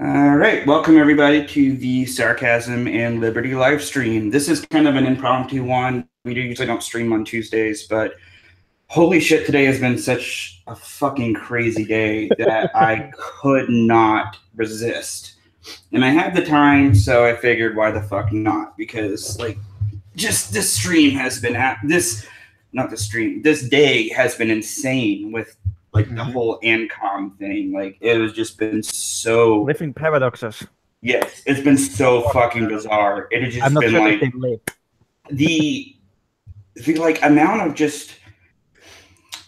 All right, welcome everybody to the Sarcasm and Liberty live stream. This is kind of an impromptu one. We usually don't stream on Tuesdays, but holy shit, today has been such a fucking crazy day that I could not resist. And I had the time, so I figured why the fuck not? Because, like, just this stream has been not the stream, this day has been insane with like the whole ancom thing. Like it has just been so Living paradoxes. yes, it's been so fucking bizarre. It has I'm just not been sure like if they live. the like amount of just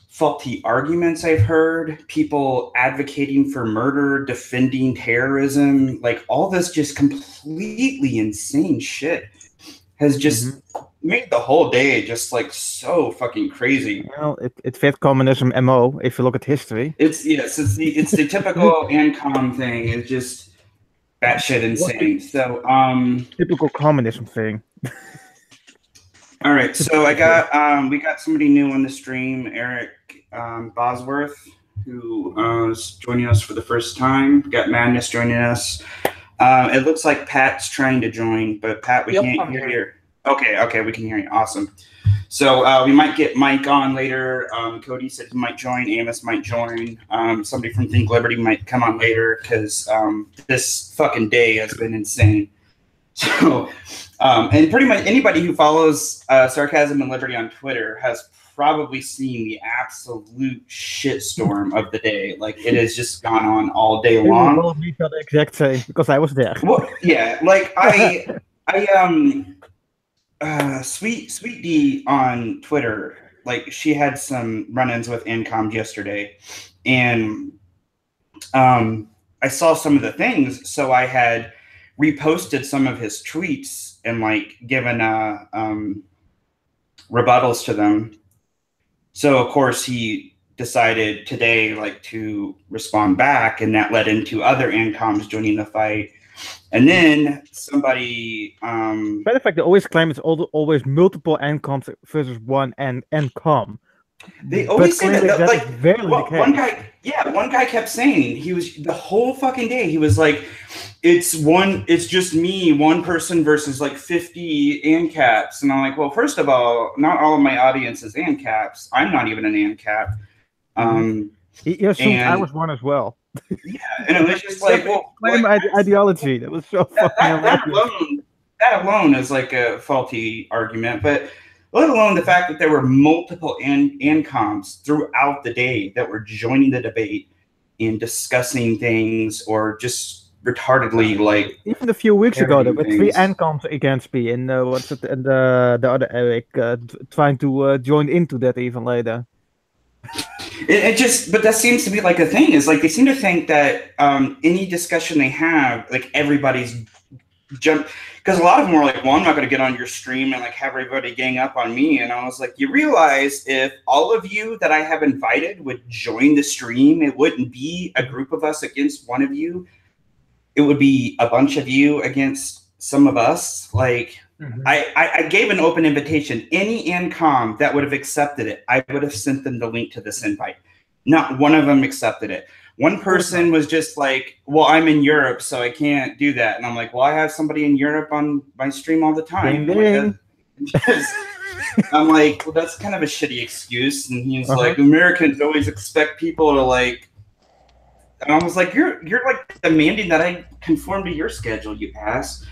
faulty arguments I've heard, people advocating for murder, defending terrorism, like all this just completely insane shit has just made the whole day just like so fucking crazy. Well, it fits communism MO if you look at history. It's the typical ancom thing. It's just batshit insane. So Typical communism thing. all right, so I got we got somebody new on the stream, Eric Bosworth, who is joining us for the first time. We got Madness joining us. It looks like Pat's trying to join, but Pat, we can't hear you. Okay, we can hear you. Awesome. So we might get Mike on later. Cody said he might join. Amos might join. Somebody from Think Liberty might come on later because this fucking day has been insane. So, and pretty much anybody who follows Sarcasm and Liberty on Twitter has probably seen the absolute shitstorm of the day. Like it has just gone on all day long. We felt the exact same because I was there. Well, yeah, like Sweet D on Twitter, like she had some run-ins with Ancom yesterday, and I saw some of the things, so I had reposted some of his tweets and like given rebuttals to them. So of course he decided today like to respond back, and that led into other Ancoms joining the fight. And then somebody Matter of fact, they always claim it's always multiple ancoms versus one ancom. They always say that like one guy kept saying, he was the whole fucking day he was like, it's just me, one person versus like 50 ANCAPs. And I'm like, well, first of all, not all of my audience is ANCAPs. I'm not even an ANCAP. He assumed I was one as well. Yeah, and it was just like, well, ideology. That was so fucking that alone is like a faulty argument, but let alone the fact that there were multiple ANCOMs throughout the day that were joining the debate and discussing things or just retardedly like even a few weeks ago there were 3 ANCOMs against me and the other Eric trying to join into that even later. But that seems to be like a thing, is like they seem to think that any discussion they have, like everybody's jump, because a lot of them were like, well, I'm not going to get on your stream and like have everybody gang up on me. And I was like, you realize if all of you that I have invited would join the stream, it wouldn't be a group of us against one of you. It would be a bunch of you against some of us. Like, I gave an open invitation. Any ANCOM that would have accepted it, I would have sent them the link to this invite. Not one of them accepted it. One person was just like, well, I'm in Europe, so I can't do that. And I'm like, well, I have somebody in Europe on my stream all the time. I'm like, well, that's kind of a shitty excuse. And he's like, Americans always expect people to like, and I was like, you're like demanding that I conform to your schedule, you ass.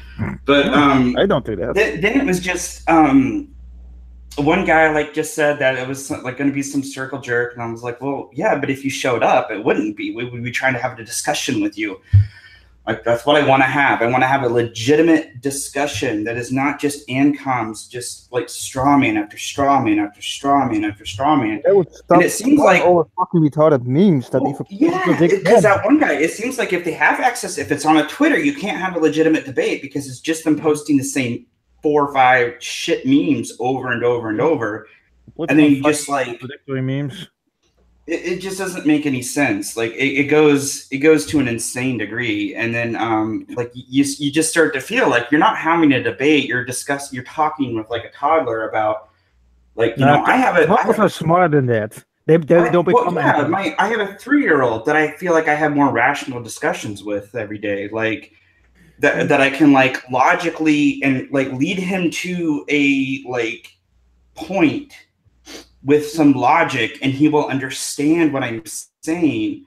But I don't do that. Then it was just one guy like just said that it was like going to be some circle jerk, and I was like, well, yeah, but if you showed up, it wouldn't be. We would be trying to have a discussion with you. Like that's what I want to have. I want to have a legitimate discussion that is not just ANCOMs, just like straw man after straw man after straw man after straw man. And it seems like all the fucking retarded memes that because that one guy, it seems like if they have access, if it's on a Twitter, you can't have a legitimate debate because it's just them posting the same 4 or 5 shit memes over and over and over, and then you just like memes. It just doesn't make any sense. Like it goes to an insane degree, and then like you just start to feel like you're not having a debate. You're talking with like a toddler about like I have smarter than that. They don't become I have a 3-year-old that I feel like I have more rational discussions with every day, like that I can like logically and like lead him to a like point with some logic, and he will understand what I'm saying,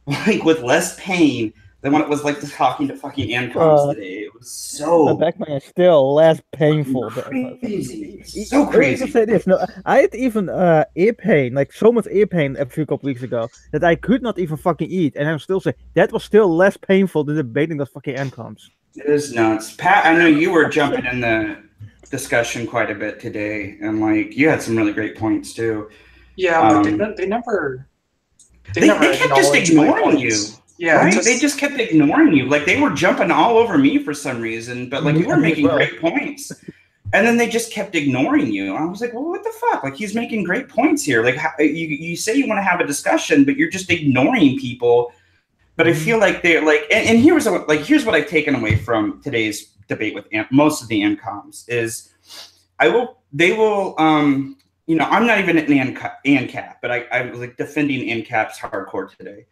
like with less pain than when it was like talking to fucking ancoms today. It was so Backman is still less painful. crazy, so Let me even crazy. say this. No, I had even ear pain, like so much ear pain a few couple weeks ago that I could not even fucking eat, and I'm still saying that was still less painful than debating those fucking ancoms. It is nuts, Pat. I know you were jumping in the discussion quite a bit today, and like you had some really great points too. Yeah, but they never kept just ignoring you. Yeah, right? They just kept ignoring you. Like they were jumping all over me for some reason, but like you were making great points. And then they just kept ignoring you. I was like, well, what the fuck? Like he's making great points here. Like you say you want to have a discussion, but you're just ignoring people. But I feel like they're like, and here's what I've taken away from today's debate with most of the ancoms is they will I'm not even an ANCAP, but I was like defending ANCAPs hardcore today.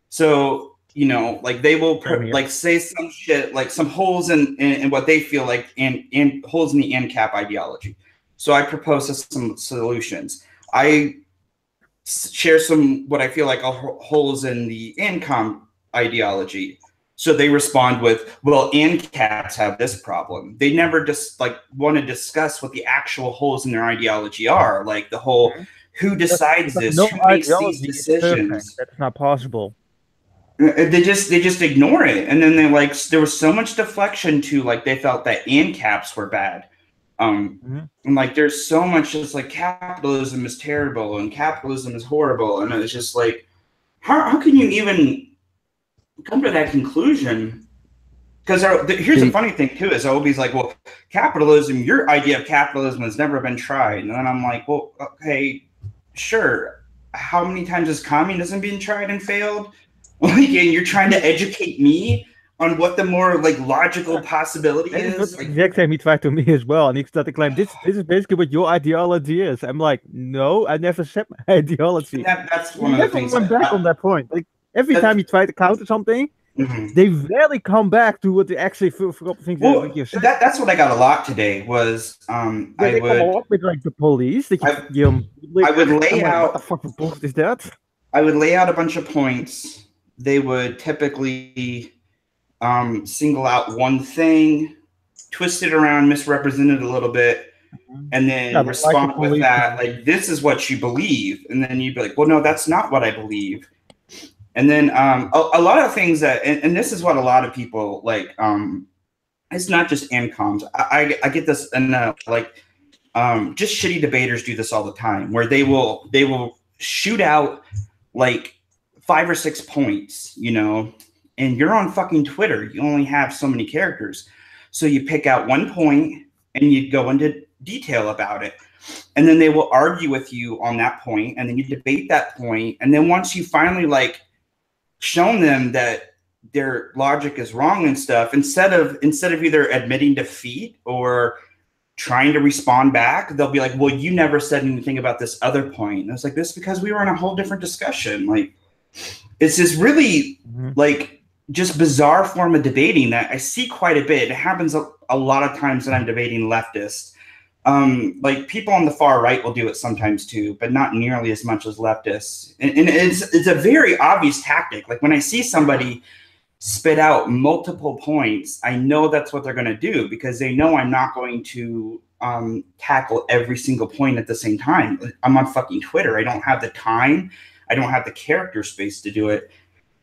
So, like they will like say some shit, like some holes in what they feel like and holes in the ANCAP ideology. So I propose some solutions. I share some what I feel like are holes in the ancom ideology. So they respond with, well, ANCAPs have this problem. They never just like want to discuss what the actual holes in their ideology are. Like the whole who decides this, who makes these decisions. That's not possible. They just ignore it. And then there was so much deflection to like they felt that ANCAPs were bad. And like there's so much just like capitalism is terrible and capitalism is horrible. And it's just like, how can you even come to that conclusion? Because here's the funny thing too is Obi's like, well, capitalism, your idea of capitalism has never been tried. And then I'm like, well, okay, sure. How many times has communism been tried and failed? Like, and you're trying to educate me on what the more like logical possibility is. Like, the exact same he tried to me as well, and he started to claim this is basically what your ideology is. I'm like, no, I never said my ideology. That's one of the things. Went back on that point. Like every time you try to counter something, they rarely come back to what they actually think. Well, that's what I got a lot today was they come up with like the police. That I would lay out. What the fuck bullshit is that? I would lay out a bunch of points. They would typically single out one thing, twist it around, misrepresent it a little bit, and then respond with that, like, this is what you believe. And then you'd be like, well, no, that's not what I believe. And then a lot of things that, and this is what a lot of people like, it's not just ancoms. I get this, and just shitty debaters do this all the time, where they will shoot out like 5 or 6 points, and you're on fucking Twitter. You only have so many characters. So you pick out one point and you go into detail about it. And then they will argue with you on that point, and then you debate that point. And then once you finally like shown them that their logic is wrong and stuff, instead of either admitting defeat or trying to respond back, they'll be like, well, you never said anything about this other point. And I was like, this is because we were in a whole different discussion. Like, it's this really like just bizarre form of debating that I see quite a bit. It happens a lot of times when I'm debating leftists. Like people on the far right will do it sometimes too, but not nearly as much as leftists. And it's a very obvious tactic. Like when I see somebody spit out multiple points, I know that's what they're going to do, because they know I'm not going to tackle every single point at the same time. I'm on fucking Twitter. I don't have the time. I don't have the character space to do it.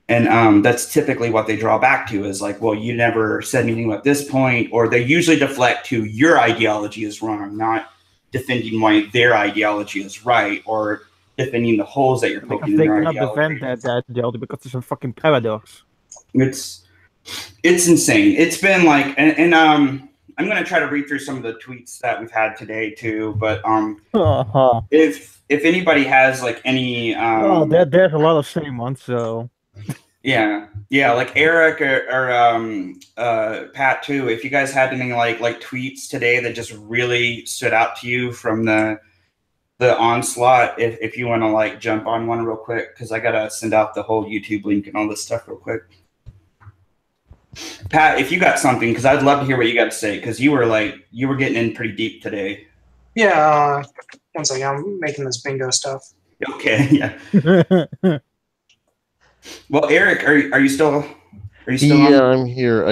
And that's typically what they draw back to is like, well, you never said anything about this point, or they usually deflect to your ideology is wrong, not defending why their ideology is right, or defending the holes that you're poking in their ideology. They cannot defend that ideology because it's a fucking paradox. It's insane. It's been like, and I'm going to try to read through some of the tweets that we've had today too, but if anybody has like any there's a lot of same ones, so yeah, like Eric or Pat too. If you guys had any like tweets today that just really stood out to you from the the onslaught if you want to like jump on one real quick, because I gotta send out the whole YouTube link and all this stuff real quick. Pat, if you got something, because I'd love to hear what you got to say, because you were getting in pretty deep today. Yeah, one second, I'm making this bingo stuff. Okay, yeah. Well, Eric, are you still Yeah, on? I'm here.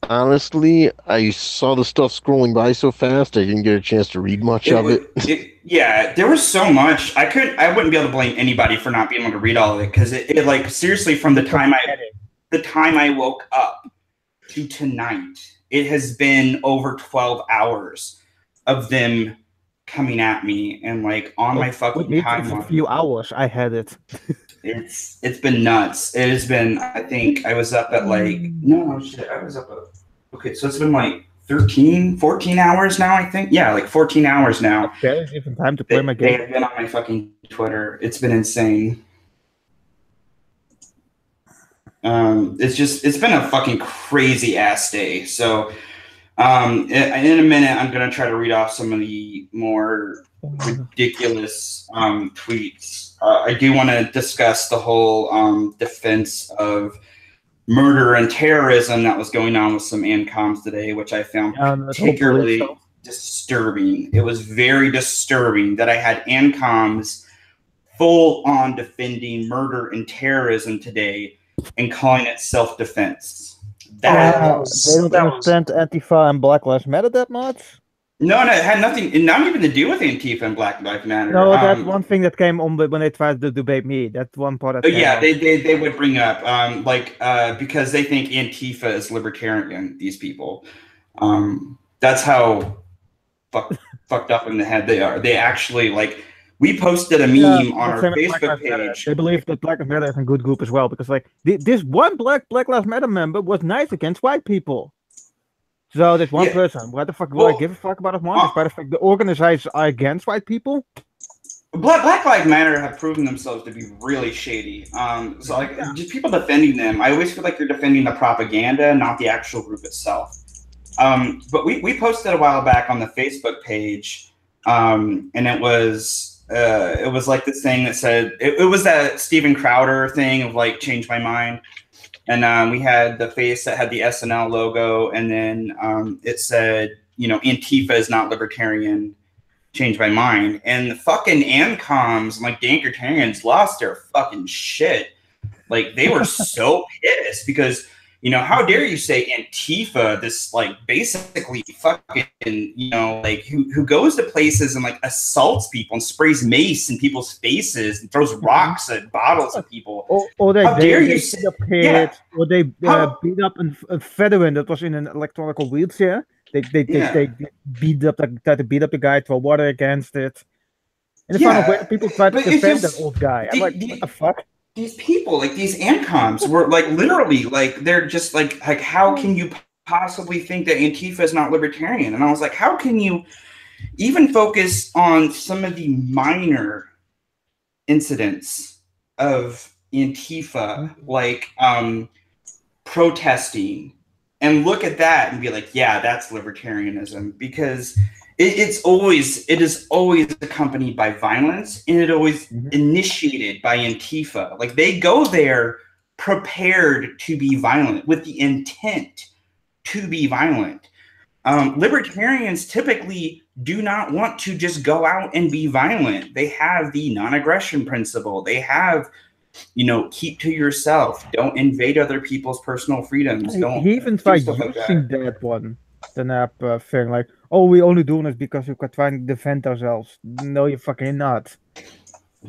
Honestly, I saw the stuff scrolling by so fast, I didn't get a chance to read much of it. Yeah, there was so much. I wouldn't be able to blame anybody for not being able to read all of it, because it like seriously from the time I woke up to tonight, it has been over 12 hours of them coming at me and like on my fucking timeline. A few hours I had it. It's been nuts. It has been, I think I was up at like, no shit, I was up at, okay, so it's been like 13, 14 hours now, I think. Yeah, like 14 hours now. Okay, even time to play my game. They have been on my fucking Twitter. It's been insane. It's been a fucking crazy ass day. So in a minute, I'm going to try to read off some of the more ridiculous tweets. I do want to discuss the whole defense of murder and terrorism that was going on with some ancoms today, which I found particularly disturbing. It was very disturbing that I had ancoms full on defending murder and terrorism today and calling it self-defense. They don't understand Antifa and Black Lives Matter that much? No, it had nothing, not even to do with Antifa and Black Lives Matter. No, that's one thing that came on when they tried to debate me. That's one part. They would bring up because they think Antifa is libertarian. These people, that's how fucked up in the head they are. They actually like. We posted a meme on our Facebook page. They believe that Black Lives Matter is a good group as well, because like this one Black Lives Matter member was nice against white people. So that one person, what the fuck will I give a fuck about it more? Despite the fact the organizers are against white people? Black Lives Matter have proven themselves to be really shady. So like just people defending them, I always feel like you're defending the propaganda, not the actual group itself. But we posted a while back on the Facebook page, and it was like this thing that said it was that Steven Crowder thing of like change my mind. And we had the face that had the SNL logo, and then it said, Antifa is not libertarian, change my mind. And the fucking ancoms, like the Anchortarians, lost their fucking shit. Like, they were so pissed because, how dare you say Antifa, this, like, basically fucking, like, who goes to places and, like, assaults people and sprays mace in people's faces and throws rocks at bottles at people. Or they beat up kids, or they beat up a veteran that was in an electronic wheelchair. They beat up the guy, throw water against it. And the final way, people try to defend that old guy. I'm like, what the fuck? These people, like these ancoms, were like literally like they're just like how can you possibly think that Antifa is not libertarian? And I was like, how can you even focus on some of the minor incidents of Antifa, like protesting, and look at that and be like, yeah, that's libertarianism, because it is always accompanied by violence, and it always initiated by Antifa. Like, they go there prepared to be violent with the intent to be violent. Libertarians typically do not want to just go out and be violent. They have the non-aggression principle. They have, keep to yourself. Don't invade other people's personal freedoms. He even tried using that one. The thing like, oh, we only doing this because we can try to defend ourselves. No, you're fucking not.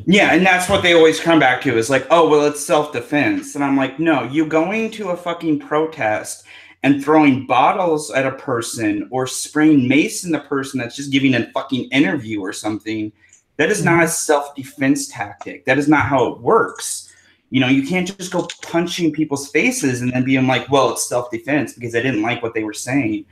Yeah, and that's what they always come back to is like, oh, well, it's self-defense. And I'm like, no, you going to a fucking protest and throwing bottles at a person or spraying mace in the person that's just giving a fucking interview or something, that is not a self-defense tactic. That is not how it works. You can't just go punching people's faces and then being like, well, it's self-defense because I didn't like what they were saying.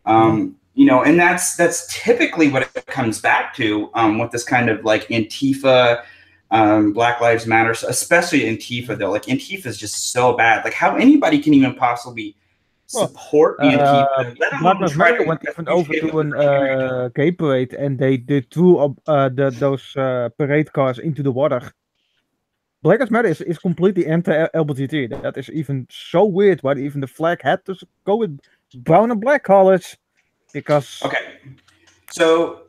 And that's typically what it comes back to with this kind of like Antifa, Black Lives Matter, especially Antifa though. Like, Antifa is just so bad. Like, how anybody can even possibly support Antifa, let Black alone Lives try Matter to went even over appreciate to what they're doing. a gay parade, and they threw those parade cars into the water. Black Lives Matter is completely anti-LGBT. That is even so weird. Why even the flag had to go with brown and black colors? Because okay, so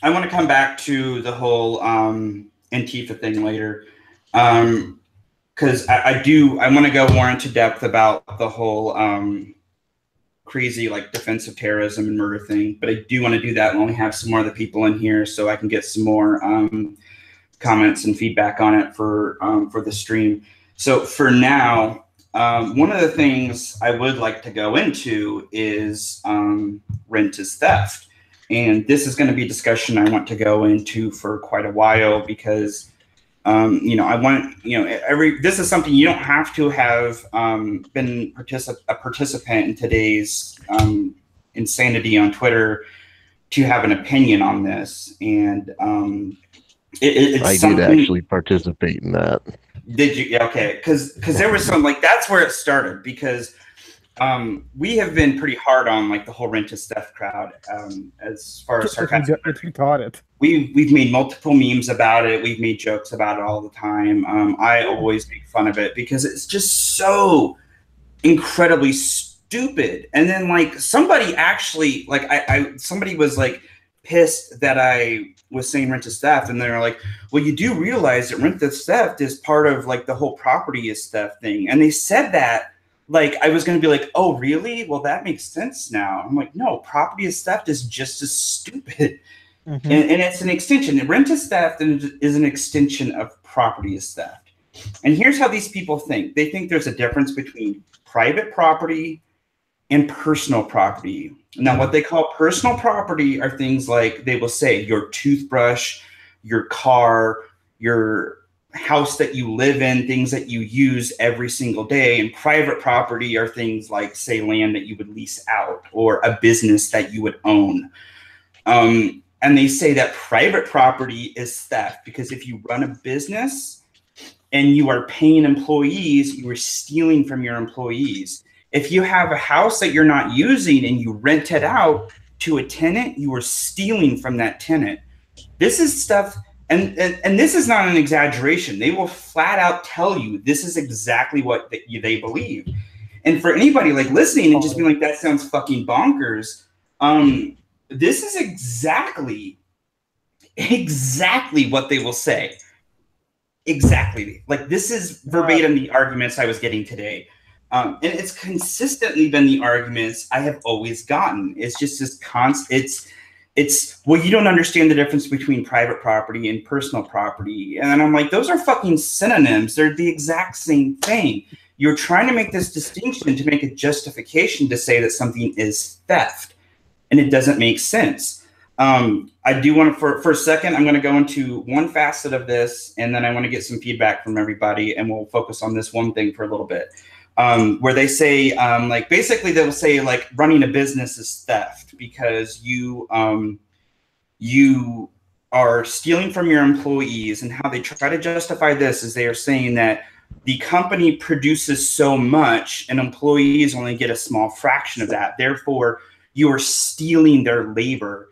I want to come back to the whole Antifa thing later, because I want to go more into depth about the whole crazy like defensive terrorism and murder thing. But I do want to do that and only have some more of the people in here so I can get some more comments and feedback on it for the stream. So for now, one of the things I would like to go into is rent is theft. And this is going to be a discussion I want to go into for quite a while because, I want, this is something you don't have to have been a participant in today's insanity on Twitter to have an opinion on this. And I did actually participate in that. Did you? Yeah, okay. Because there was some, like, that's where it started because we have been pretty hard on like the whole rent is theft crowd as far as sarcasm. It's retarded. We've made multiple memes about it. We've made jokes about it all the time. I always make fun of it because it's just so incredibly stupid. And then like somebody actually like somebody was like pissed that I was saying rent is theft, and they're like, well, you do realize that rent is theft is part of like the whole property is theft thing. And they said that like I was going to be like, oh really? Well, that makes sense now. I'm like, no, property is theft is just as stupid. Mm-hmm. And it's an extension. Rent is theft is an extension of property is theft. And here's how these people think. They think there's a difference between private property and personal property. Now, what they call personal property are things like, they will say your toothbrush, your car, your house that you live in, things that you use every single day. And private property are things like, say, land that you would lease out or a business that you would own. And they say that private property is theft because if you run a business and you are paying employees, you are stealing from your employees. If you have a house that you're not using and you rent it out to a tenant, you are stealing from that tenant. This is stuff, and this is not an exaggeration. They will flat out tell you this is exactly what they believe. And for anybody like listening and just being like, that sounds fucking bonkers, this is exactly what they will say. Exactly. Like this is verbatim the arguments I was getting today. And it's consistently been the arguments I have always gotten. It's just this it's well, you don't understand the difference between private property and personal property. And I'm like, those are fucking synonyms. They're the exact same thing. You're trying to make this distinction to make a justification to say that something is theft. And it doesn't make sense. I do want to, for a second, I'm going to go into one facet of this, and then I want to get some feedback from everybody, and we'll focus on this one thing for a little bit. Where they say, like, basically they'll say, like, running a business is theft because you are stealing from your employees, and how they try to justify this is they are saying that the company produces so much and employees only get a small fraction of that. Therefore, you are stealing their labor,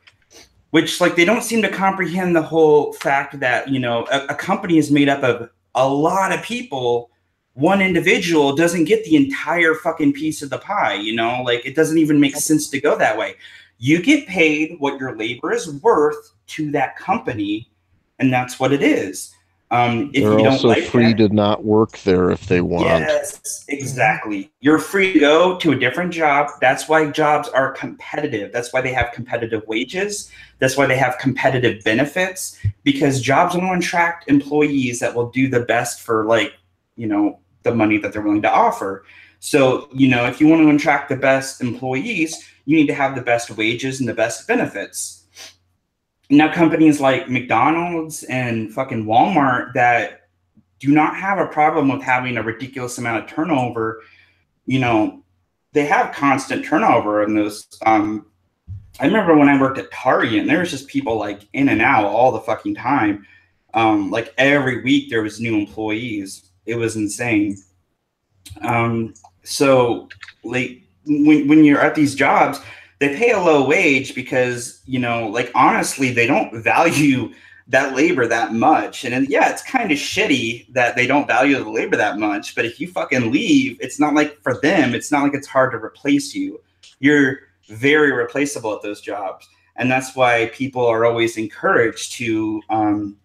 which like they don't seem to comprehend the whole fact that, you know, a company is made up of a lot of people. One individual doesn't get the entire fucking piece of the pie, you know, like it doesn't even make sense to go that way. You get paid what your labor is worth to that company, and that's what it is. If They're you don't also like free that, to not work there if they want. Yes, exactly. You're free to go to a different job. That's why jobs are competitive. That's why they have competitive wages. That's why they have competitive benefits, because jobs want to attract employees that will do the best for, like, you know, the money that they're willing to offer. So, you know, if you want to attract the best employees, you need to have the best wages and the best benefits. Now, companies like McDonald's and fucking Walmart that do not have a problem with having a ridiculous amount of turnover, you know, they have constant turnover in those. I remember when I worked at Target, and there was just people like in and out all the fucking time. Like every week there was new employees. It was insane. So like when you're at these jobs, they pay a low wage because, you know, like, honestly, they don't value that labor that much. And yeah, it's kind of shitty that they don't value the labor that much. But if you fucking leave, it's not like for them, it's not like it's hard to replace you. You're very replaceable at those jobs. And that's why people are always encouraged to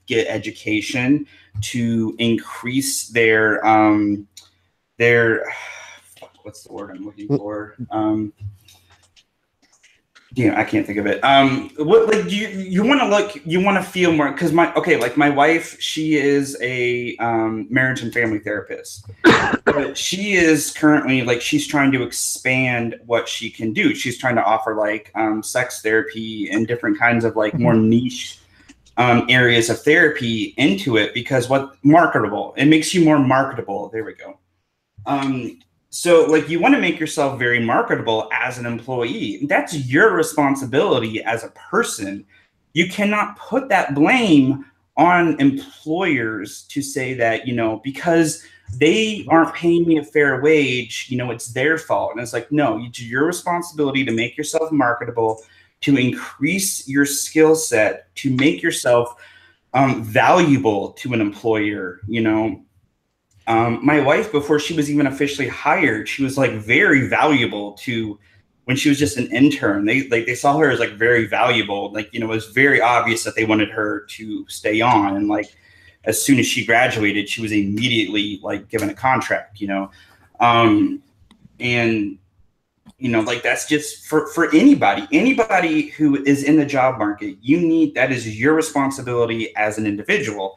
get education, to increase their what's the word I'm looking for? I can't think of it. What, like, you want to look, you want to feel more, because my wife, she is a marriage and family therapist, but she is currently, like, she's trying to expand what she can do. She's trying to offer like sex therapy and different kinds of like more niche areas of therapy into it, because it makes you more marketable. There we go. So, like, you want to make yourself very marketable as an employee. That's your responsibility as a person. You cannot put that blame on employers to say that, you know, because they aren't paying me a fair wage, you know, it's their fault. And it's like, no, it's your responsibility to make yourself marketable, to increase your skill set, to make yourself valuable to an employer, you know. My wife, before she was even officially hired, she was like very valuable to, when she was just an intern. They saw her as like very valuable. Like, you know, it was very obvious that they wanted her to stay on. And like, as soon as she graduated, she was immediately like given a contract, you know. And, you know, like, that's just for anybody who is in the job market, that is your responsibility as an individual.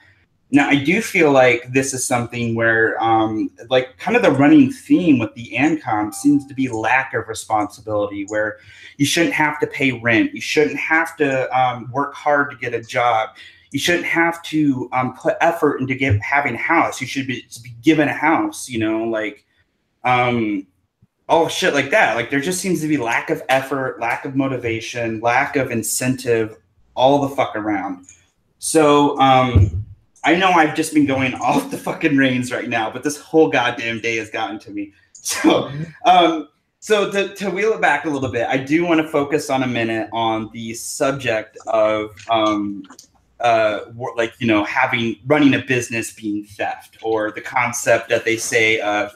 Now, I do feel like this is something where, like, kind of the running theme with the ancom seems to be lack of responsibility, where you shouldn't have to pay rent. You shouldn't have to work hard to get a job. You shouldn't have to put effort into having a house. You should be given a house, you know, like, all shit like that. Like, there just seems to be lack of effort, lack of motivation, lack of incentive, all the fuck around. So, I know I've just been going off the fucking reins right now, but this whole goddamn day has gotten to me. So, to wheel it back a little bit, I do want to focus on a minute on the subject of, like, you know, running a business being theft, or the concept that they say of,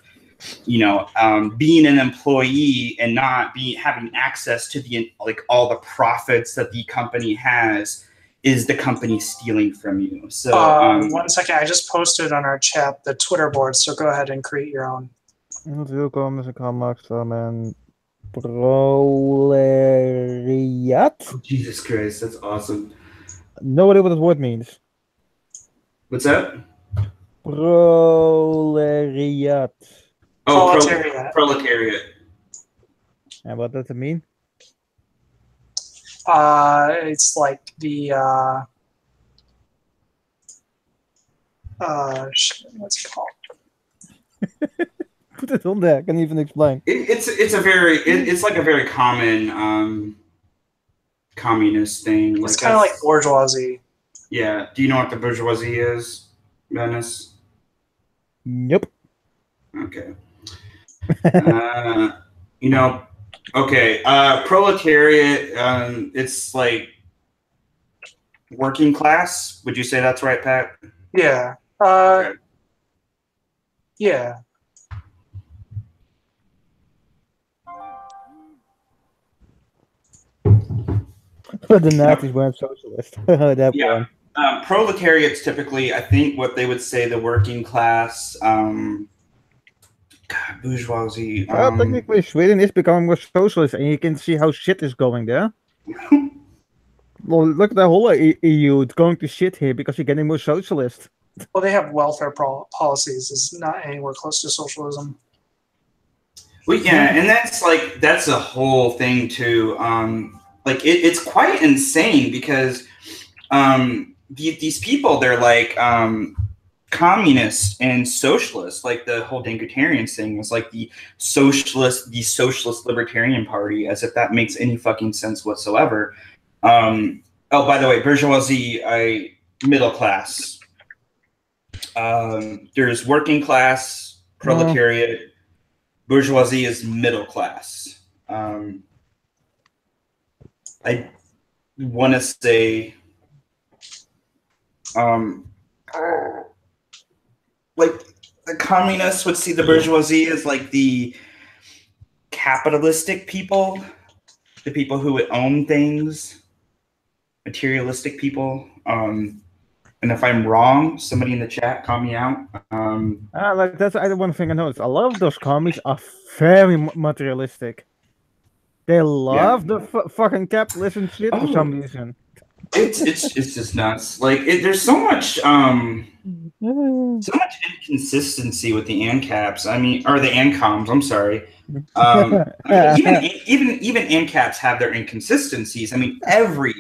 you know, being an employee and not having access to like all the profits that the company has. Is the company stealing from you? So 1 second, I just posted on our chat the Twitter board, so go ahead and create your own. Welkom, ik ga Max en proletariat. Oh, Jesus Christ, that's awesome. No idea what this word means. What's that? Proletariat. Oh, Proletariat. Proletariat. And what does it mean? It's like the what's it called? Put it on there. I can't even explain. It's like a very common communist thing. It's kind of like bourgeoisie. Yeah. Do you know what the bourgeoisie is, Venice? Nope. Okay. You know. Okay, proletariat, it's like working class. Would you say that's right, Pat? Yeah. Okay. Yeah. The Nazis weren't socialist. That yeah. Proletariat's typically, I think, what they would say the working class. God, bourgeoisie. Technically, Sweden is becoming more socialist, and you can see how shit is going there. Well, look at the whole EU. It's going to shit here because you're getting more socialist. Well, they have welfare policies. It's not anywhere close to socialism. Well, yeah, and that's a whole thing too. Like, it's quite insane because these people, they're like communists and socialists. Like, the whole Dankutarians thing was like the socialist libertarian party, as if that makes any fucking sense whatsoever. Oh, by the way, bourgeoisie, middle class. There's working class, proletariat. Bourgeoisie is middle class. I want to say, like the communists would see the bourgeoisie as like the capitalistic people, the people who would own things, materialistic people. And if I'm wrong, somebody in the chat call me out. Like that's one thing I noticed. A lot of those comics are very materialistic. They love the fucking capitalism shit for some reason. It's just nuts. Like there's so much inconsistency with the ANCAPs. I mean, or the ANCOMs. I'm sorry. Even ANCAPs have their inconsistencies. I mean, every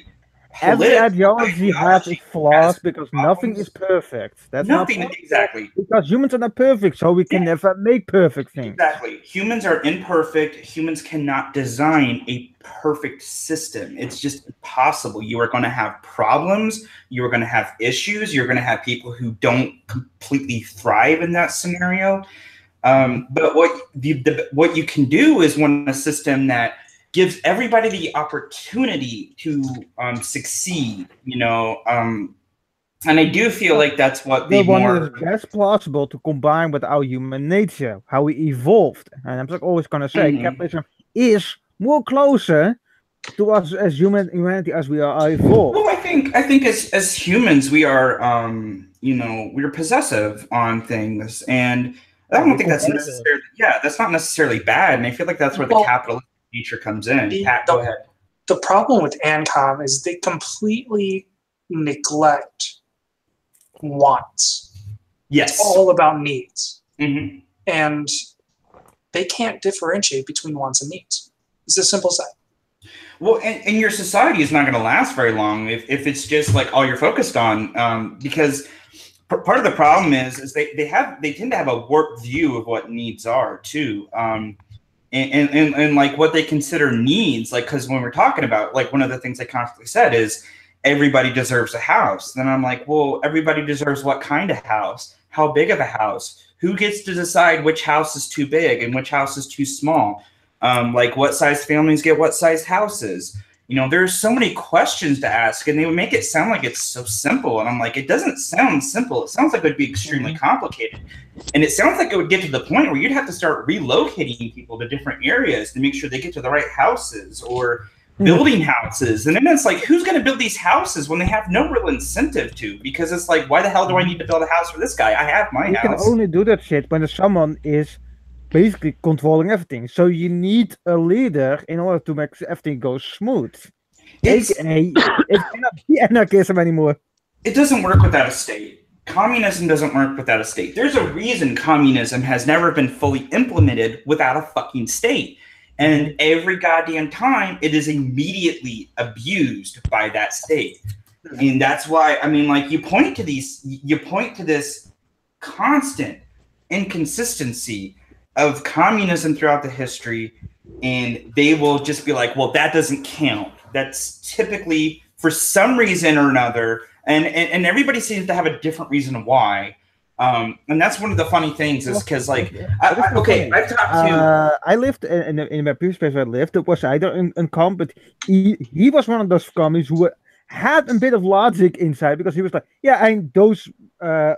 ideology has its flaws because nothing is perfect. That's nothing exactly. Because humans are not perfect, so we can never make perfect things. Exactly. Humans are imperfect. Humans cannot design a perfect system. It's just impossible. You are going to have problems. You are going to have issues. You're going to have people who don't completely thrive in that scenario. But what you can do is want a system that gives everybody the opportunity to succeed, and I do feel like that's what they want it best possible to combine with our human nature, how we evolved. And I'm always going to say, capitalism is more closer to us as humanity as we are evolved. Well, I think as humans we are, we're possessive on things, and I don't think that's necessarily that's not necessarily bad. And I feel like that's where the capitalist nature comes in. Pat, go ahead. The problem with ancom is they completely neglect wants. Yes. It's all about needs. Mm-hmm. And they can't differentiate between wants and needs. It's as simple as that. Well, and your society is not going to last very long if it's just like all you're focused on, because part of the problem is they tend to have a warped view of what needs are too. And like what they consider needs, like, because when we're talking about, like, one of the things I constantly said is everybody deserves a house. Then I'm like, well, everybody deserves what kind of house? How big of a house? Who gets to decide which house is too big and which house is too small? Like, what size families get what size houses? There's so many questions to ask, and they would make it sound like it's so simple. And I'm like, it doesn't sound simple. It sounds like it would be extremely complicated. And it sounds like it would get to the point where you'd have to start relocating people to different areas to make sure they get to the right houses, or building houses. And then it's like, who's going to build these houses when they have no real incentive to? Because it's like, why the hell do I need to build a house for this guy? I have my house. You can only do that shit when someone is basically controlling everything. So you need a leader in order to make everything go smooth. It cannot be anarchism anymore. It doesn't work without a state. Communism doesn't work without a state. There's a reason communism has never been fully implemented without a fucking state. And every goddamn time, it is immediately abused by that state. And that's why, I mean, like, you point to this constant inconsistency of communism throughout the history, and they will just be like, well, that doesn't count. That's typically for some reason or another, and everybody seems to have a different reason why. And that's one of the funny things is because, like, I've talked to. I lived in my previous place where I lived. It was either in comp, but he was one of those commies who had a bit of logic inside, because he was like, yeah, and those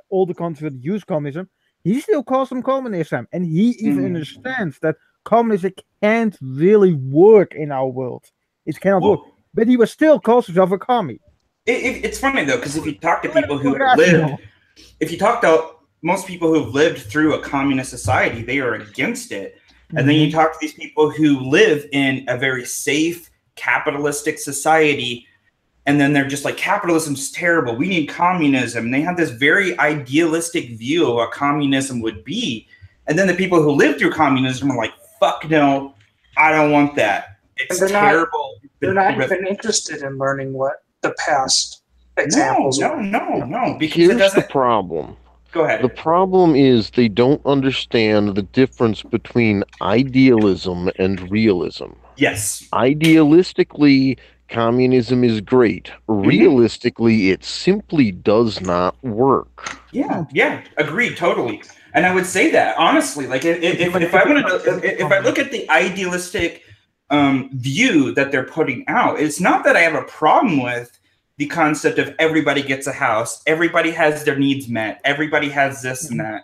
older countries that use communism, he still calls them communism, and he even understands that communism can't really work in our world. It cannot work. But he was still calls himself a commie. It's funny though, because if you talk to people who most people who've lived through a communist society, they are against it. And then you talk to these people who live in a very safe capitalistic society, and then they're just like, capitalism's terrible, we need communism. And they have this very idealistic view of what communism would be. And then the people who live through communism are like, fuck no, I don't want that. It's terrible. They're not even interested in learning what the past examples were. No. Because here's the problem. Go ahead. The problem is they don't understand the difference between idealism and realism. Yes. Idealistically, communism is great. Realistically, it simply does not work. Yeah, agreed, totally. And I would say that honestly, like if I look at the idealistic view that they're putting out. It's not that I have a problem with the concept of everybody gets a house, everybody has their needs met, everybody has this and that.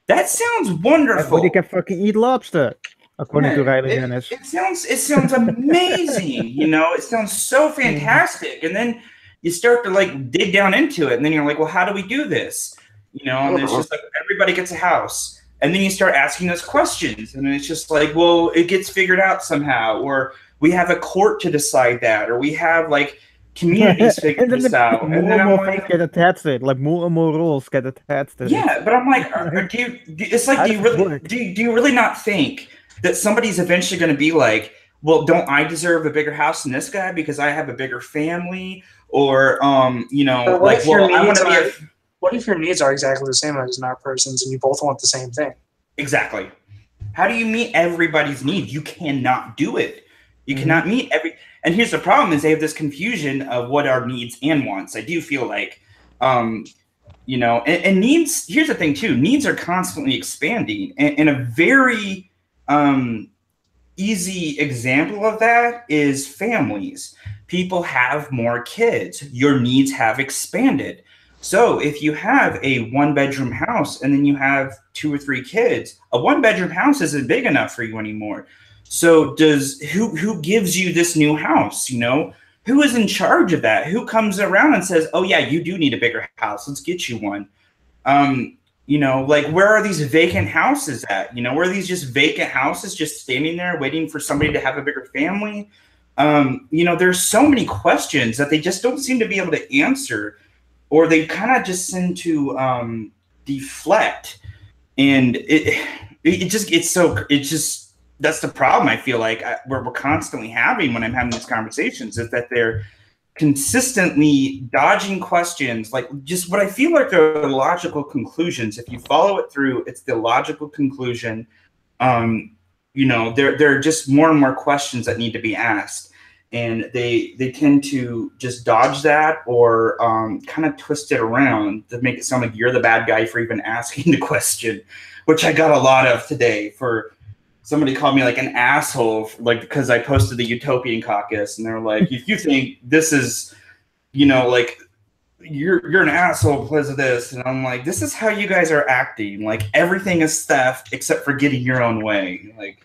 That sounds wonderful. Everybody can fucking eat lobster, according to Riley Dennis. It sounds amazing. You know, it sounds so fantastic. And then you start to like dig down into it, and then you're like, well, how do we do this? You know, and it's just like everybody gets a house. And then you start asking those questions, and it's just like, well, it gets figured out somehow, or we have a court to decide that, or we have like communities figure this out. And then more things get attached to it, like more and more rules get attached to it. Yeah, but I'm like, do you really not think that somebody's eventually going to be like, well, don't I deserve a bigger house than this guy because I have a bigger family, or you know, like, well, I want to be what if your needs are exactly the same as another person's and you both want the same thing? Exactly. How do you meet everybody's needs? You cannot do it. You cannot meet every. And here's the problem: is they have this confusion of what are needs and wants. I do feel like, you know, and needs. Here's the thing too: needs are constantly expanding. And a very easy example of that is families. People have more kids. Your needs have expanded. So if you have a 1-bedroom house and then you have 2 or 3 kids, a 1-bedroom house isn't big enough for you anymore. So who gives you this new house? You know, who is in charge of that? Who comes around and says, oh yeah, you do need a bigger house. Let's get you one. You know, like, where are these vacant houses at? You know, where are these just vacant houses just standing there waiting for somebody to have a bigger family? You know, there's so many questions that they just don't seem to be able to answer. Or they kind of just seem to deflect, and that's the problem. I feel like we're constantly having when I'm having these conversations is that they're consistently dodging questions, like just what I feel like are logical conclusions. If you follow it through, it's the logical conclusion. You know, there are just more and more questions that need to be asked. And they tend to just dodge that or kind of twist it around to make it sound like you're the bad guy for even asking the question, which I got a lot of today. For somebody called me like an asshole, like because I posted the Utopian Caucus, and they're like, if you think this is, you know, like you're an asshole because of this, and I'm like, this is how you guys are acting. Like everything is theft except for getting your own way. Like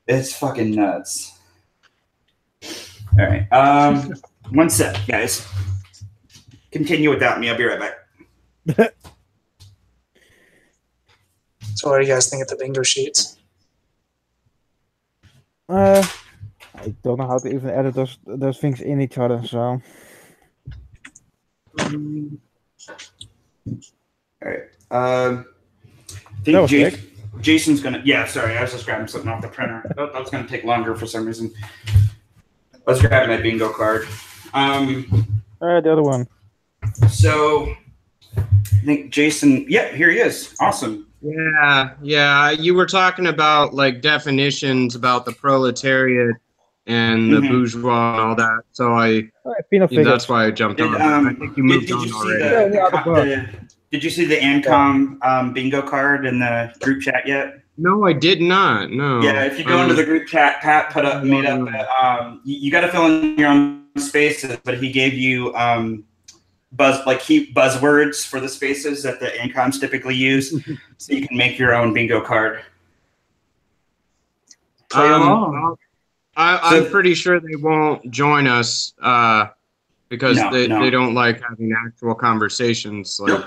it's fucking nuts. All right. One sec, guys. Continue without me. I'll be right back. So what do you guys think of the bingo sheets? I don't know how to even edit those things in each other, so. All right. I think Jason's gonna. Yeah, sorry, I was just grabbing something off the printer. That was gonna take longer for some reason. I was grabbing my bingo card. The other one. So I think Jason. Yeah, here he is. Awesome. Yeah. You were talking about like definitions about the proletariat and the bourgeois and all that. So that's why I jumped on. I think you moved on already. Did you see the ancom bingo card in the group chat yet? No, I did not. No. Yeah, if you go into the group chat, Pat made up. You got to fill in your own spaces, but he gave you buzzwords for the spaces that the ancoms typically use, so you can make your own bingo card. I'm pretty sure they won't join us because they don't like having actual conversations. Like,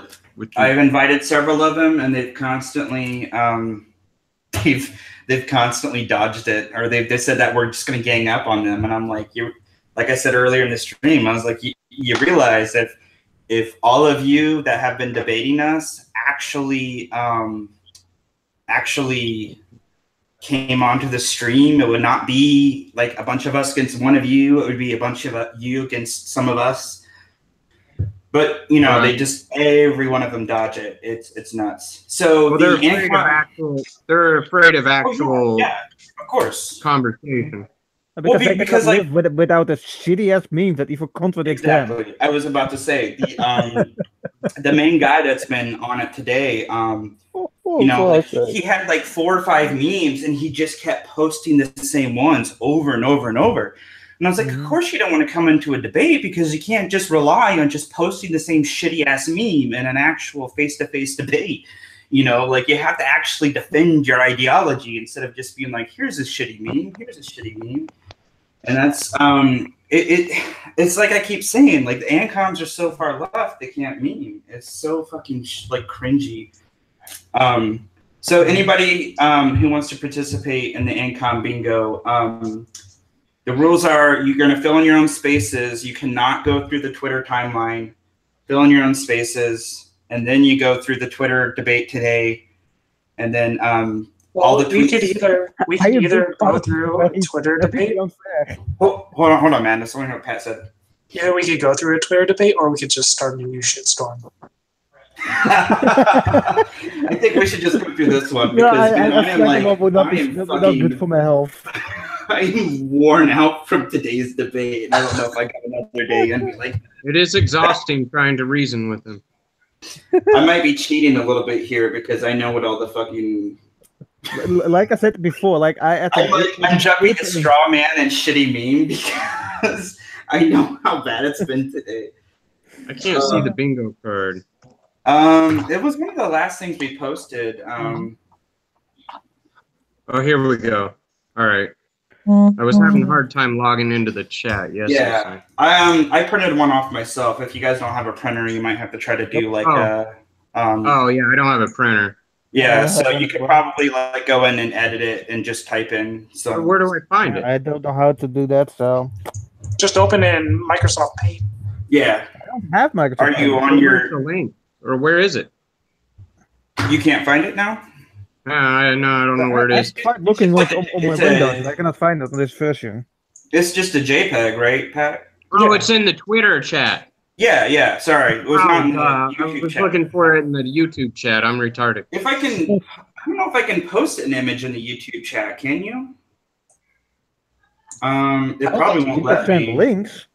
I've invited several of them, and they've constantly they've constantly dodged it, or they said that we're just going to gang up on them. And I'm like, like I said earlier in the stream, I was like, you realize if all of you that have been debating us actually came onto the stream, it would not be like a bunch of us against one of you. It would be a bunch of you against some of us. But you know, they just every one of them dodge it. It's nuts. So they're afraid of actual. They're afraid of actual. Yeah, of course. Conversation. Because they live without a shitty ass meme that even contradicts them. I was about to say the main guy that's been on it today. He had like 4 or 5 memes, and he just kept posting the same ones over and over and over. And I was like, of course you don't want to come into a debate because you can't just rely on just posting the same shitty ass meme in an actual face-to-face debate. You have to actually defend your ideology instead of just being like, here's a shitty meme, here's a shitty meme. And that's it's like I keep saying, like the ancoms are so far left they can't meme. It's so fucking cringy. So anybody who wants to participate in the ancom bingo, the rules are you're going to fill in your own spaces. You cannot go through the Twitter timeline. Fill in your own spaces, and then you go through the Twitter debate today, and then all the tweets. We could either go through a Twitter debate. Hold on, man. That's only what Pat said. Yeah, we could go through a Twitter debate, or we could just start a new shitstorm. I think we should just go through this one because not good for my health. I'm worn out from today's debate, and I don't know if I got another day and be like that. It is exhausting trying to reason with him. I might be cheating a little bit here because I know what all the fucking. Like I said before, I'm jumping a straw man and shitty meme because I know how bad it's been today. I can't see the bingo card. It was one of the last things we posted. Oh, here we go. All right. I was having a hard time logging into the chat. Yes. Yeah. I printed one off myself. If you guys don't have a printer, you might have to try to do oh yeah, I don't have a printer. Yeah, so you could probably go in and edit it and just type in some. Where do I find it? I don't know how to do that, so just open it in Microsoft Paint. Yeah. I don't have Microsoft. Are you on your the link? Or where is it? You can't find it now? I don't know where it is. I tried looking on my Windows. I cannot find it on this version. It's just a JPEG, right, Pat? Oh, it's in the Twitter chat. Yeah. Sorry, it was not in the YouTube I was chat. looking for it in the YouTube chat. I'm retarded. If I can, I don't know if I can post an image in the YouTube chat. Can you? It probably won't let me. Links.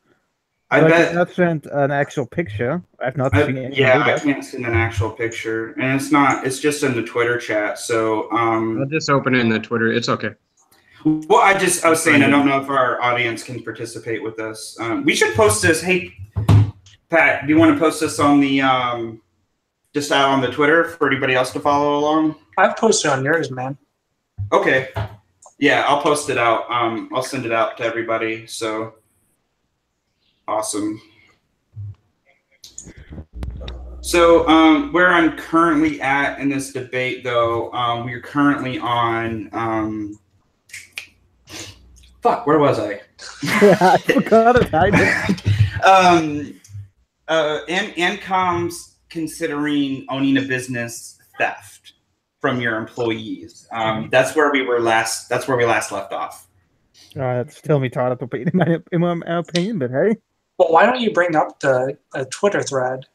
I bet not send an actual picture. I've not seen it. Yeah, I can't send an actual picture, and it's not. It's just in the Twitter chat. So I'll just open it in the Twitter. It's okay. Well, I was saying I don't know if our audience can participate with us. We should post this. Hey, Pat, do you want to post this on the just out on the Twitter for anybody else to follow along? I've posted on yours, man. Okay. Yeah, I'll post it out. I'll send it out to everybody. So awesome. So where I'm currently at in this debate, though, we're currently on. Fuck, where was I? Yeah, I forgot it. Ancoms considering owning a business theft from your employees. That's where we last left off. That's still retarded in my opinion, but hey. Well, why don't you bring up the Twitter thread,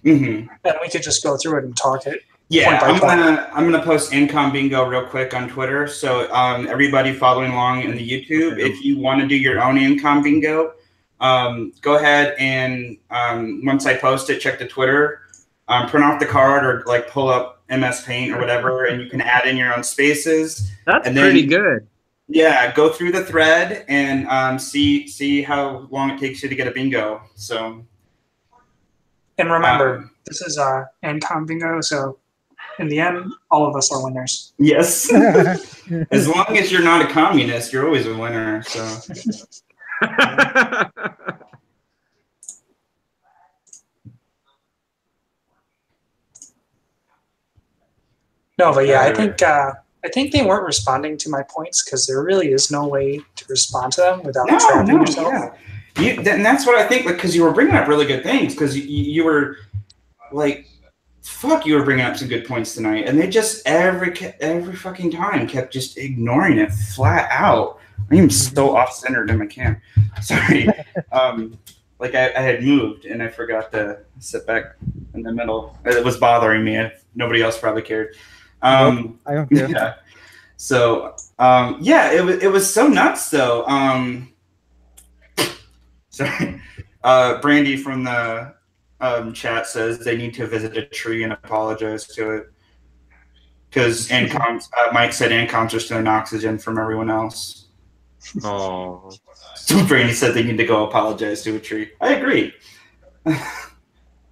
and we could just go through it and talk it. Yeah, I'm gonna post Ancom Bingo real quick on Twitter. So everybody following along in the YouTube, if you want to do your own Ancom Bingo, go ahead and once I post it, check the Twitter, print off the card or pull up MS Paint or whatever, and you can add in your own spaces. That's pretty good. Yeah, go through the thread and see how long it takes you to get a bingo. So, and remember, this is Ancom Bingo, so in the end, all of us are winners. Yes, as long as you're not a communist, you're always a winner. So. No, but yeah, I think they weren't responding to my points because there really is no way to respond to them without trapping yourself. Yeah. And that's what I think, because you were bringing up really good things, because you were you were bringing up some good points tonight, and they just every fucking time kept just ignoring it flat out. I am so off-centered in my cam. Sorry. I had moved and I forgot to sit back in the middle. It was bothering me. Nobody else probably cared. I don't care. Yeah. So yeah, it was so nuts though. Sorry, Brandy from the chat says they need to visit a tree and apologize to it because ancoms. Mike said ancoms are stealing oxygen from everyone else. Oh. So Brandy said they need to go apologize to a tree. I agree.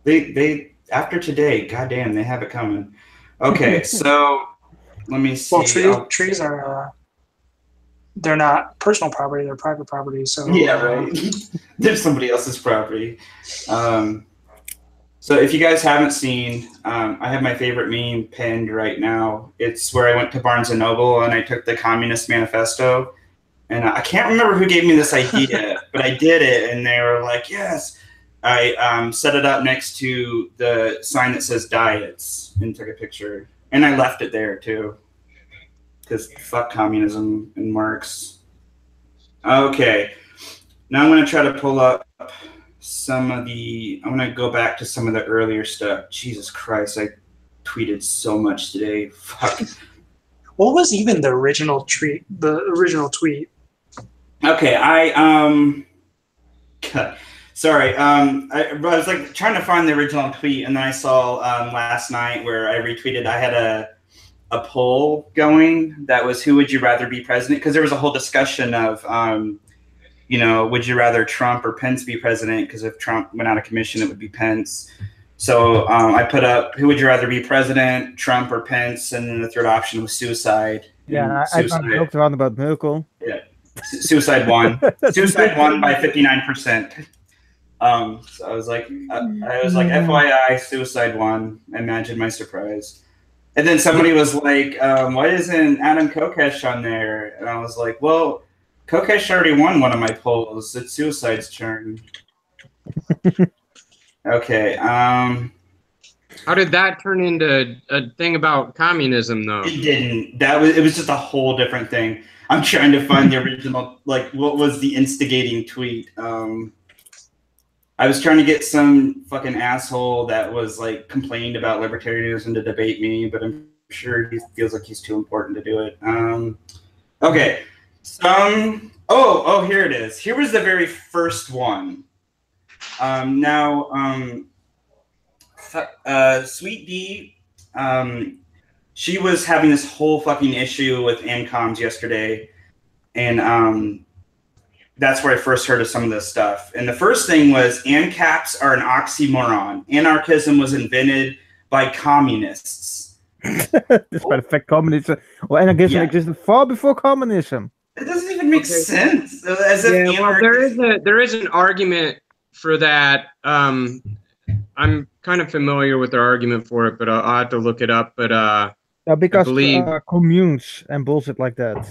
They after today, goddamn, they have it coming. Okay, so let me see. Well, trees are they're not personal property; they're private property. So yeah, right. They're somebody else's property. So if you guys haven't seen, I have my favorite meme pinned right now. It's where I went to Barnes & Noble and I took the Communist Manifesto. And I can't remember who gave me this idea, but I did it. And they were like, yes. I set it up next to the sign that says diets and took a picture. And I left it there, too. Because fuck communism and Marx. Okay. Now I'm going to try to pull up I'm going to go back to some of the earlier stuff. Jesus Christ, I tweeted so much today. Fuck. What was even the original tweet? Okay, sorry. I was like trying to find the original tweet, and then I saw last night where I retweeted. I had a poll going that was who would you rather be president? Because there was a whole discussion of would you rather Trump or Pence be president? Because if Trump went out of commission, it would be Pence. So I put up who would you rather be president, Trump or Pence, and then the third option was suicide. Yeah, I joked around about Merkel. Yeah. Suicide won. Suicide won by 59%. So I was like, FYI, suicide won. Imagine my surprise. And then somebody was like, why isn't Adam Kokesh on there? And I was like, well, Kokesh already won one of my polls. It's suicide's turn. Okay. How did that turn into a thing about communism, though? It didn't. It was just a whole different thing. I'm trying to find the original, like, what was the instigating tweet? I was trying to get some fucking asshole that was, like, complained about libertarianism to debate me, but I'm sure he feels like he's too important to do it. Okay. Here it is. Here was the very first one. Sweet D, she was having this whole fucking issue with ancoms yesterday, and that's where I first heard of some of this stuff. And the first thing was ANCAPs are an oxymoron. Anarchism was invented by communists. Despite the fact communism, well, anarchism existed far before communism. It doesn't even make sense. There is an argument for that. I'm kind of familiar with their argument for it, but I'll have to look it up. But because communes and bullshit like that.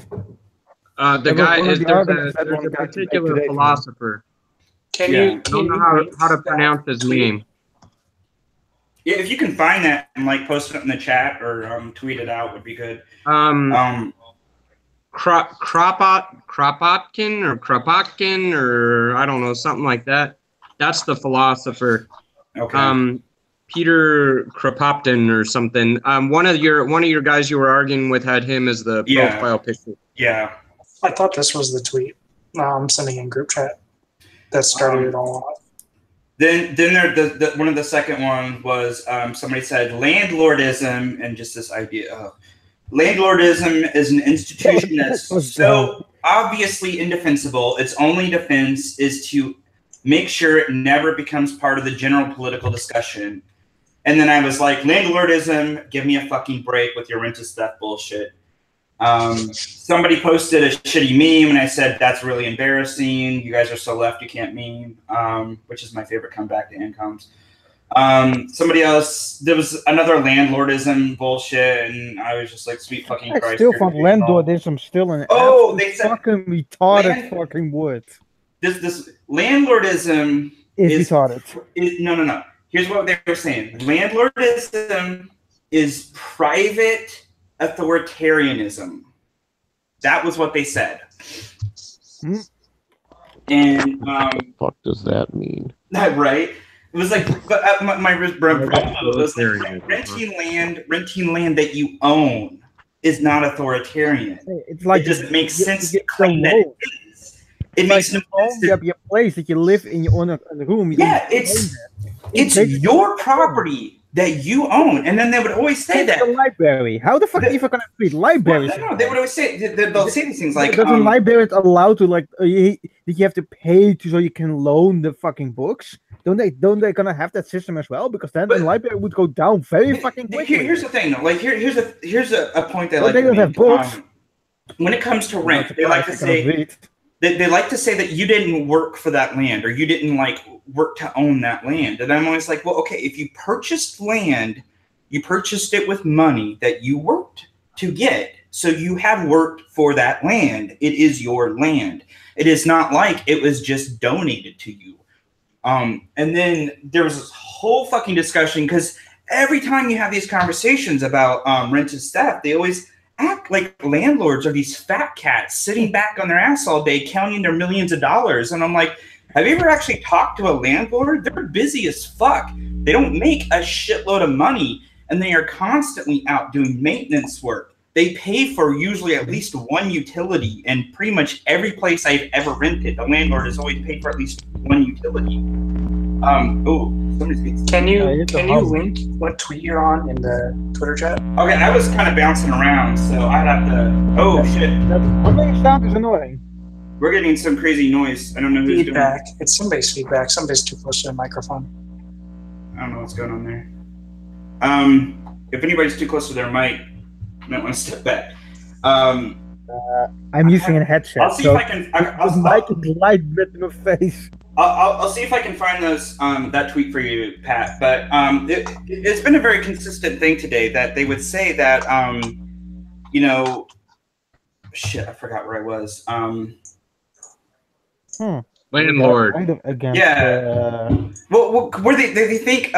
The guy is a particular philosopher. I don't know how to pronounce his name. Yeah, if you can find that and like post it in the chat or tweet it out, would be good. Kropotkin or I don't know, something like that. That's the philosopher. Okay. Peter Kropotkin or something. One of your guys you were arguing with had him as the profile picture. Yeah. I thought this was the tweet I'm sending in group chat that started it all off. Then there one of the second one was somebody said landlordism, and just this idea of landlordism is an institution that's so obviously indefensible. Its only defense is to make sure it never becomes part of the general political discussion. And then I was like, landlordism, give me a fucking break with your rent to theft bullshit. Somebody posted a shitty meme, and I said, that's really embarrassing. You guys are so left, you can't meme, which is my favorite comeback to ancoms. Somebody else, there was another landlordism bullshit, and I was just like, sweet fucking Christ. I still find landlordism still an they said fucking retarded fucking word. This landlordism is retarded. No. Here's what they were saying. Landlordism is private authoritarianism. That was what they said. And what the fuck does that mean? Right? It was like, my was like renting land that you own. is not authoritarian. It's like it just makes sense to claim that it is. It makes no sense. You have your place that you live in your own room. It's your property that you own, and then they would always say that the library. How the fuck are you gonna treat libraries? No, they would always say they'll say these things like, doesn't libraries allow to like you have to pay so you can loan the fucking books? Don't they gonna have that system as well? Because then the library would go down very fucking quickly. Here's the thing, though. Like here's a point that they don't have books. When it comes to rent, they like to say they like to say that you didn't work for that land or you didn't like work to own that land. And I'm always like, well, okay, if you purchased land, you purchased it with money that you worked to get. So you have worked for that land. It is your land. It is not like it was just donated to you. And then there was this whole fucking discussion because every time you have these conversations about rented stuff, they always act like landlords are these fat cats sitting back on their ass all day counting their millions of dollars. And I'm like, have you ever actually talked to a landlord? They're busy as fuck. They don't make a shitload of money, and they are constantly out doing maintenance work. They pay for usually at least one utility, and pretty much every place I've ever rented, the landlord has always paid for at least one utility. Can you link what tweet you're on in the Twitter chat? Okay, I was kind of bouncing around, so I'd have to. Oh shit! Somebody's sound is annoying. We're getting some crazy noise. I don't know who's feedback. doing it. It's somebody's feedback. Somebody's too close to the microphone. I don't know what's going on there. If anybody's too close to their mic, you might want to step back. I'm using a headset. I'll see if I can. Mic light red in my face. I'll see if I can find those that tweet for you, Pat. But it's been a very consistent thing today that they would say that shit, I forgot where I was. Landlord. Well, where they think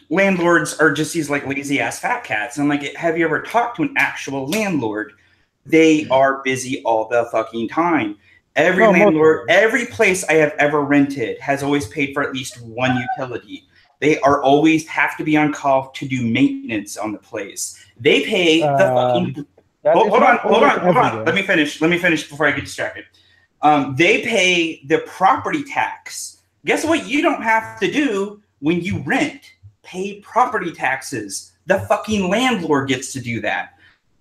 landlords are just these like lazy ass fat cats. And I'm like, have you ever talked to an actual landlord? They are busy all the fucking time. Every landlord, every place I have ever rented has always paid for at least one utility. They are always have to be on call to do maintenance on the place. They pay the fucking. Hold on. Let me finish before I get distracted. They pay the property tax. Guess what? You don't have to do when you rent. Pay property taxes. The fucking landlord gets to do that.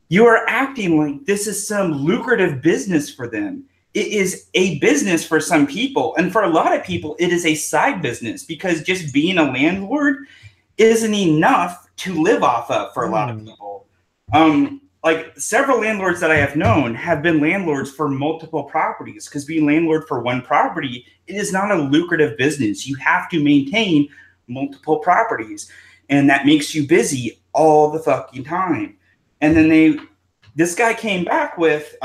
You are acting like this is some lucrative business for them. It is a business for some people. And for a lot of people, it is a side business because just being a landlord isn't enough to live off of for a lot of people. Like several landlords that I have known have been landlords for multiple properties because being landlord for one property, it is not a lucrative business. You have to maintain multiple properties, and that makes you busy all the fucking time. And then this guy came back with,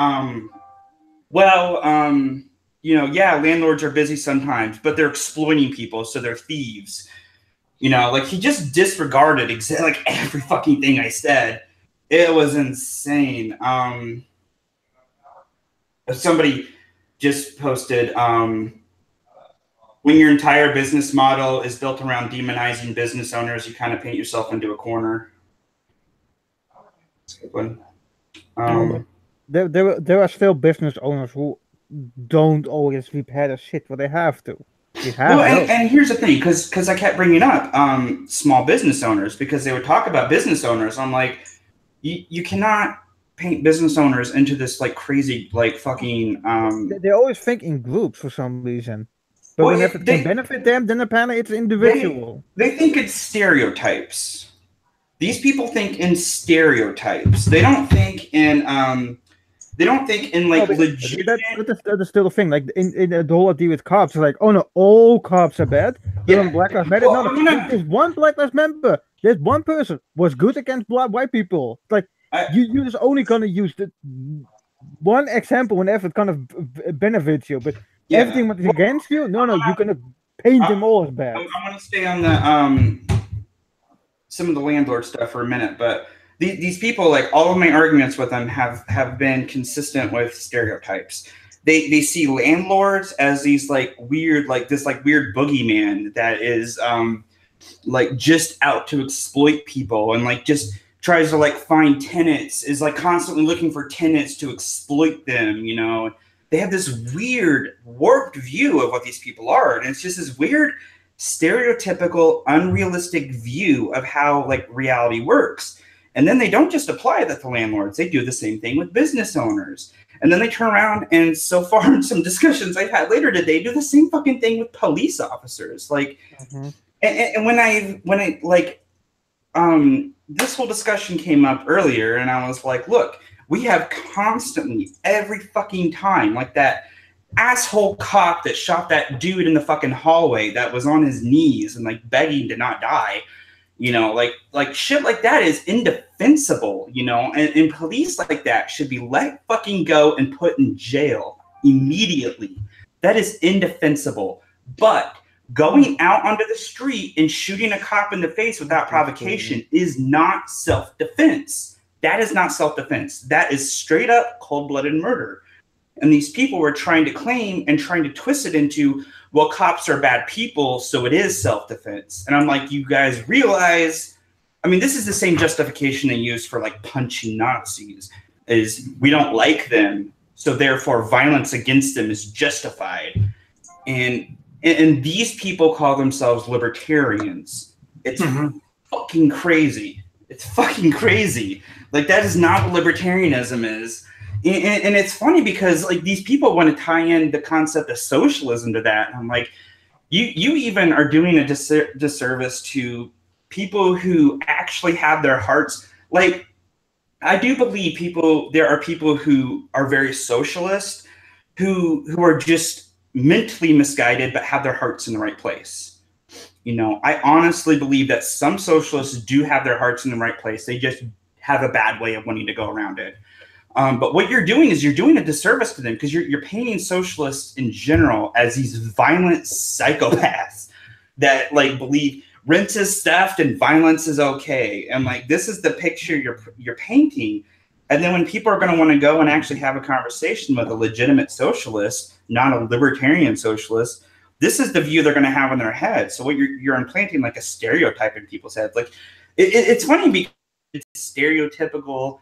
landlords are busy sometimes, but they're exploiting people, so they're thieves. Like he just disregarded like every fucking thing I said. It was insane. Somebody just posted, when your entire business model is built around demonizing business owners, you kind of paint yourself into a corner. That's a good one. There are still business owners who don't always repair the shit what they have to. And here's the thing, because I kept bringing up small business owners because they would talk about business owners. I'm like, you cannot paint business owners into this like crazy like fucking. They always think in groups for some reason, but whenever it can benefit them, then apparently it's individual. They think it's stereotypes. These people think in stereotypes. They don't think in like legitimate. That is still a thing. Like in the whole idea with cops, it's like, oh no, all cops are bad. Yeah. Black Lives Matter. There's one Black Lives Matter. There's one person was good against white people. Like you're just only gonna use the one example whenever it kind of benefits you, but everything that is against you, no, you're gonna paint them all as bad. I want to stay on the some of the landlord stuff for a minute, but these people, like all of my arguments with them have been consistent with stereotypes. They see landlords as these like weird, like this like weird boogeyman that is like just out to exploit people and like just tries to like find tenants, is like constantly looking for tenants to exploit them, you know. They have this weird warped view of what these people are, and it's just this weird stereotypical unrealistic view of how like reality works. And then they don't just apply that to landlords, they do the same thing with business owners. And then they turn around and so far in some discussions I've had later today, do the same fucking thing with police officers. Like, and when I like, this whole discussion came up earlier and I was like, look, we have constantly every fucking time, like that asshole cop that shot that dude in the fucking hallway that was on his knees and like begging to not die. You know, like shit like that is indefensible, you know, and police like that should be let fucking go and put in jail immediately. That is indefensible. But going out onto the street and shooting a cop in the face without provocation is not self-defense. That is not self-defense. That is straight up cold-blooded murder. And these people were trying to claim and trying to twist it into, well, cops are bad people, so it is self-defense. And I'm like, you guys realize, I mean, this is the same justification they use for like punching Nazis, is we don't like them, so therefore violence against them is justified. And these people call themselves libertarians. It's fucking crazy. It's fucking crazy. Like, that is not what libertarianism is. And it's funny because like these people want to tie in the concept of socialism to that. And I'm like, you even are doing a disservice to people who actually have their hearts. Like, I do believe there are people who are very socialist, who are just mentally misguided, but have their hearts in the right place. You know, I honestly believe that some socialists do have their hearts in the right place. They just have a bad way of wanting to go around it. But what you're doing is you're doing a disservice to them because you're painting socialists in general as these violent psychopaths that like believe rent is theft and violence is okay. And like, this is the picture you're painting. And then when people are going to want to go and actually have a conversation with a legitimate socialist, not a libertarian socialist, this is the view they're going to have in their head. So what you're implanting like a stereotype in people's heads. Like it's funny because it's stereotypical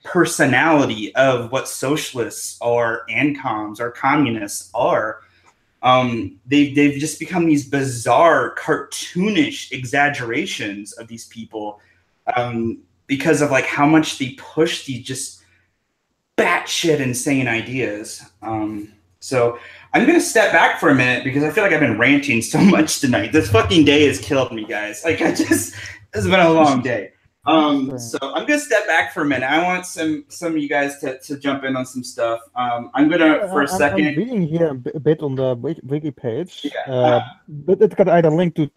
personality of what socialists or ancoms or communists are. They've just become these bizarre, cartoonish exaggerations of these people because of like how much they push these just batshit insane ideas. So I'm gonna step back for a minute because I feel like I've been ranting so much tonight. This fucking day has killed me, guys. Like it's been a long day. So I'm gonna step back for a minute. I want some of you guys to jump in on some stuff. I'm gonna for a second. I'm reading here a bit on the wiki page, but it got either linked to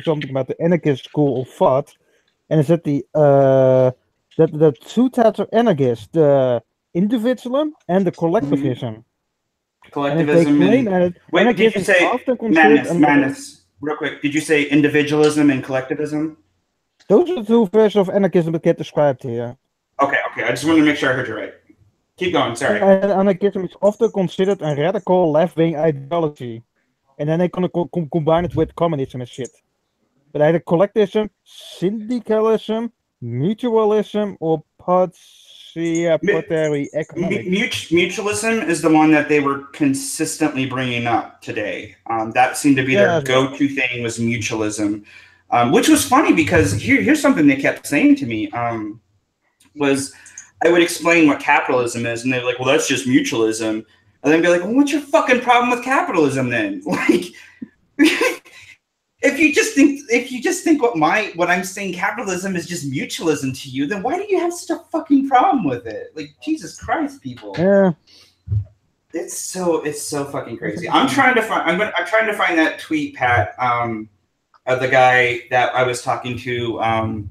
something about the anarchist school of thought, and it's that the two types of anarchists, the individualism and the collectivism. Collectivism. Wait, did you say madness? Real quick, did you say individualism and collectivism? Those are the two versions of anarchism that get described here. Okay. I just wanted to make sure I heard you right. Keep going, sorry. Anarchism is often considered a radical left-wing ideology. And then they can combine it with communism and shit. But either collectivism, syndicalism, mutualism, or participatory economics. Mutualism is the one that they were consistently bringing up today. That seemed to be their go-to thing, was mutualism. Which was funny because here's something they kept saying to me, was I would explain what capitalism is, and they're like, well, that's just mutualism. And then be like, well, what's your fucking problem with capitalism then? Like, if you just think what I'm saying capitalism is just mutualism to you, then why do you have such a fucking problem with it? Like, Jesus Christ, people. Yeah. It's so fucking crazy. I'm trying to find that tweet, Pat. Of the guy that I was talking to.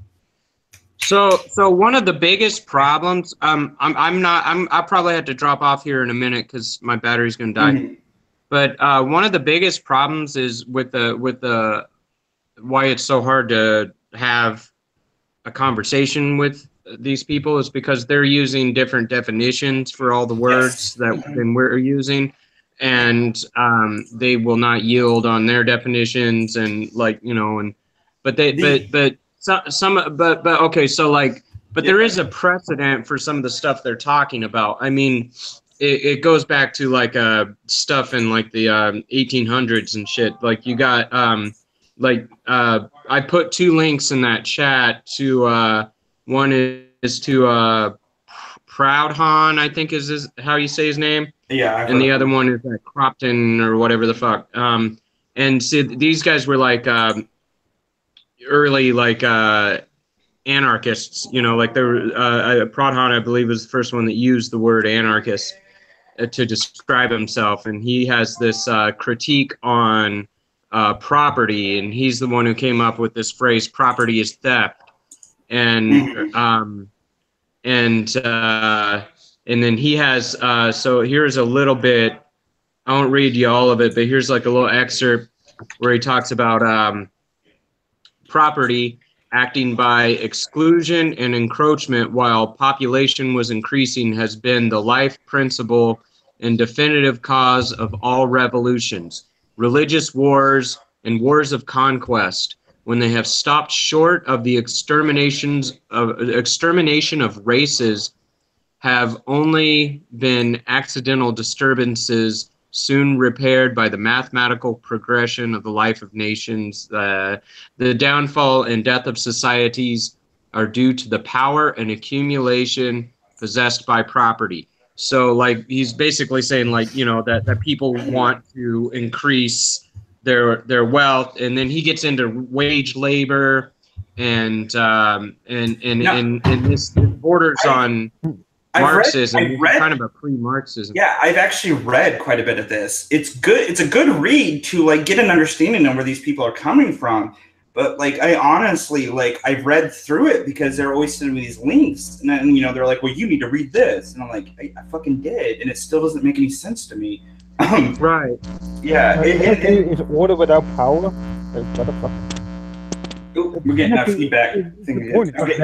So one of the biggest problems, I'll probably have to drop off here in a minute because my battery's gonna die. Mm-hmm. But one of the biggest problems is with the why it's so hard to have a conversation with these people is because they're using different definitions for all the words that we're using. And they will not yield on their definitions, and like, you know, and but okay, so like but there is a precedent for some of the stuff they're talking about. I mean, it goes back to like stuff in like the 1800s and shit. Like you got I put 2 links in that chat to one is to Proudhon, I think is how you say his name. Yeah. And the other one is Cropton or whatever the fuck. And see, these guys were like early like anarchists, you know, like there Proudhon, I believe, was the first one that used the word anarchist to describe himself, and he has this critique on property, and he's the one who came up with this phrase "property is theft," and then he has so here's a little bit. I won't read you all of it, but here's like a little excerpt where he talks about property acting by exclusion and encroachment while population was increasing has been the life principle and definitive cause of all revolutions, religious wars, and wars of conquest, when they have stopped short of the extermination of races, have only been accidental disturbances soon repaired by the mathematical progression of the life of nations. The downfall and death of societies are due to the power and accumulation possessed by property. So like he's basically saying like, you know, that people want to increase their wealth, and then he gets into wage labor and this borders on Marxism, kind of a pre-Marxism. Yeah, I've actually read quite a bit of this. It's good. It's a good read to like get an understanding of where these people are coming from. But like, I honestly, like, I've read through it because they're always sending me these links, and then, you know, they're like, well, you need to read this, and I'm like, I fucking did, and it still doesn't make any sense to me. Right. Yeah. Is order without power? What the fuck? We're getting that feedback thing. Okay.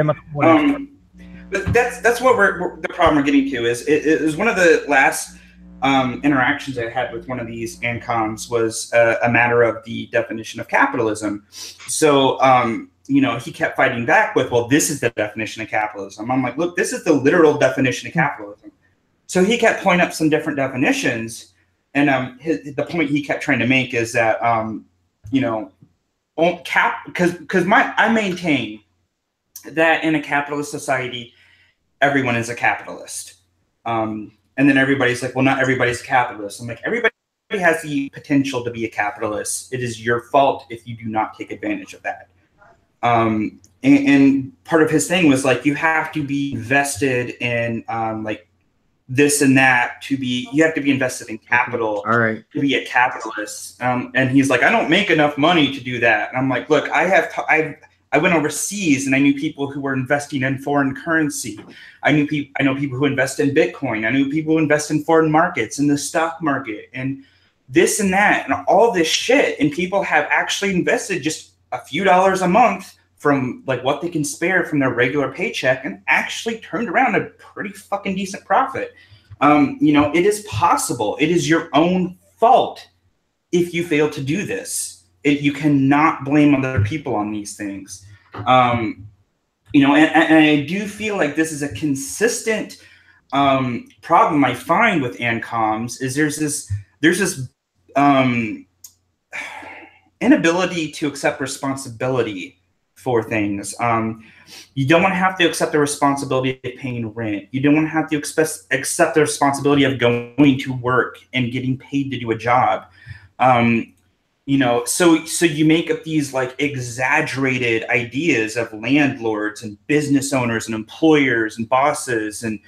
But that's what the problem we're getting to is it is one of the last interactions I had with one of these ancoms was a matter of the definition of capitalism. So you know, he kept fighting back with, well, this is the definition of capitalism. I'm like, look, this is the literal definition of capitalism. So he kept pointing up some different definitions, and the point he kept trying to make is that you know, because I maintain that in a capitalist society, everyone is a capitalist. And then everybody's like, well, not everybody's a capitalist. I'm like, everybody has the potential to be a capitalist. It is your fault if you do not take advantage of that. And part of his thing was like, you have to be invested in like this and that you have to be invested in capital to be a capitalist. And he's like, I don't make enough money to do that. And I'm like, look, I went overseas and I knew people who were investing in foreign currency. I know people who invest in Bitcoin. I knew people who invest in foreign markets, in the stock market, and this and that, and all this shit. And people have actually invested just a few dollars a month from like what they can spare from their regular paycheck and actually turned around a pretty fucking decent profit. You know, it is possible. It is your own fault if you fail to do this. You cannot blame other people on these things. You know, and I do feel like this is a consistent problem I find with ancoms is there's this inability to accept responsibility for things. You don't want to have to accept the responsibility of paying rent. You don't want to have to accept the responsibility of going to work and getting paid to do a job. You know, so you make up these like exaggerated ideas of landlords and business owners and employers and bosses, and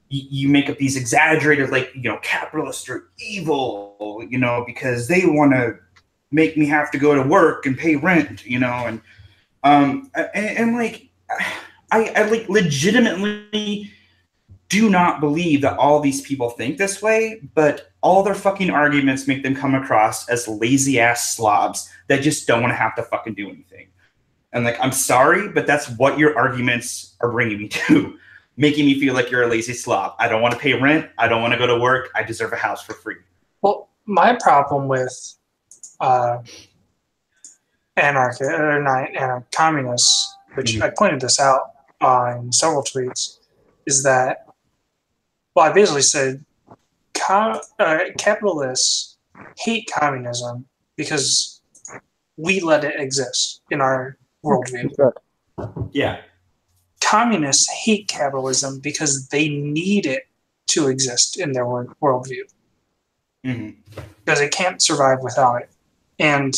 you make up these exaggerated, like, you know, capitalists are evil, you know, because they want to make me have to go to work and pay rent, you know, and like I like legitimately do not believe that all these people think this way, but all their fucking arguments make them come across as lazy ass slobs that just don't want to have to fucking do anything. And like, I'm sorry, but that's what your arguments are bringing me to, making me feel like you're a lazy slob. I don't want to pay rent. I don't want to go to work. I deserve a house for free. Well, my problem with communists, which I pointed this out in several tweets is that, well, I basically said capitalists hate communism because we let it exist in our worldview. Yeah. Communists hate capitalism because they need it to exist in their worldview. Mm-hmm. Because it can't survive without it. And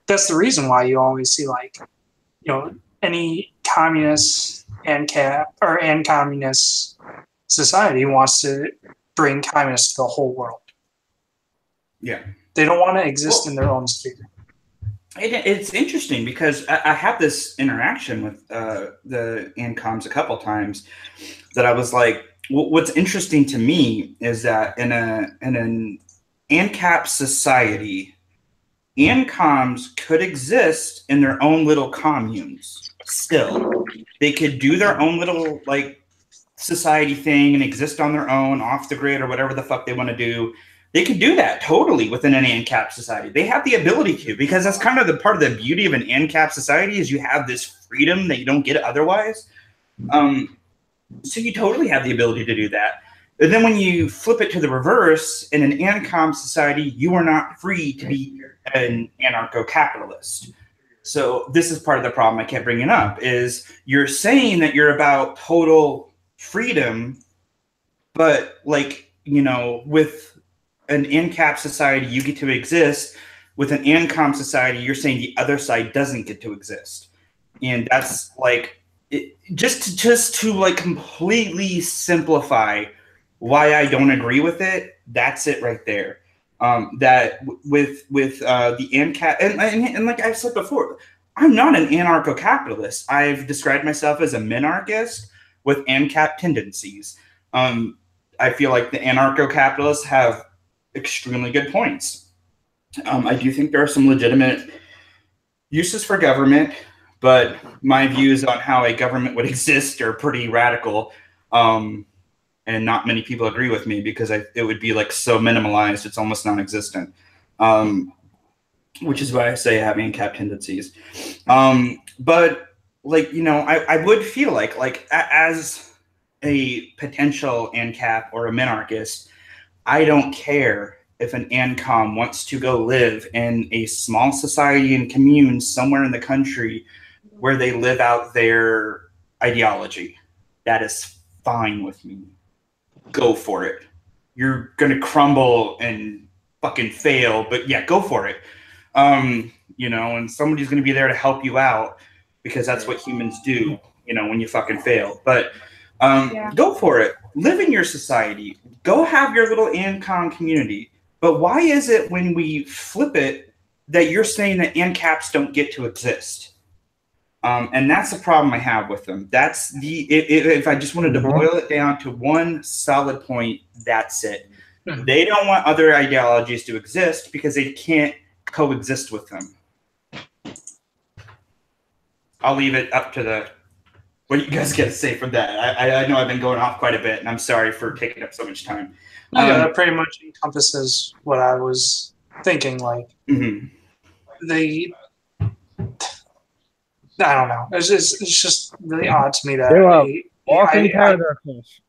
that's the reason why you always see, like, you know, any communist and communist society wants to bring communists to the whole world. Yeah. They don't want to exist in their own sphere. It's interesting because I had this interaction with the ancoms a couple times that I was like, what's interesting to me is that in an ANCAP society, ancoms could exist in their own little communes still. They could do their own little like society thing and exist on their own, off the grid or whatever the fuck they want to do. They could do that totally within an ANCAP society. They have the ability to, because that's kind of the part of the beauty of an ANCAP society is you have this freedom that you don't get otherwise. So you totally have the ability to do that. And then when you flip it to the reverse, in an ANCOM society, you are not free to be an anarcho-capitalist. So this is part of the problem I kept bringing up, is you're saying that you're about total freedom, but like, you know, with an ANCAP society, you get to exist. With an ANCOM society, you're saying the other side doesn't get to exist. And that's like, just to like completely simplify why I don't agree with it. That's it right there. That with the ANCAP, and like I've said before, I'm not an anarcho-capitalist. I've described myself as a minarchist with ANCAP tendencies. I feel like the anarcho-capitalists have extremely good points. I do think there are some legitimate uses for government, but my views on how a government would exist are pretty radical. And not many people agree with me because it would be like so minimalized, it's almost non-existent. Which is why I say I have ANCAP tendencies. But like, you know, I would feel like as a potential ANCAP or a minarchist, I don't care if an ANCOM wants to go live in a small society and commune somewhere in the country where they live out their ideology. That is fine with me. Go for it. You're going to crumble and fucking fail, but yeah, go for it. You know, and somebody's going to be there to help you out because that's what humans do, you know, when you fucking fail. But go for it. Live in your society. Go have your little ANCOM community. But why is it when we flip it that you're saying that ANCAPs don't get to exist? And that's the problem I have with them. That's if I just wanted to boil it down to one solid point, that's it. They don't want other ideologies to exist because they can't coexist with them. I'll leave it up to what you guys got to say from that. I know I've been going off quite a bit, and I'm sorry for taking up so much time. That pretty much encompasses what I was thinking. Like, I don't know. It's just really odd to me that walking paradoxes.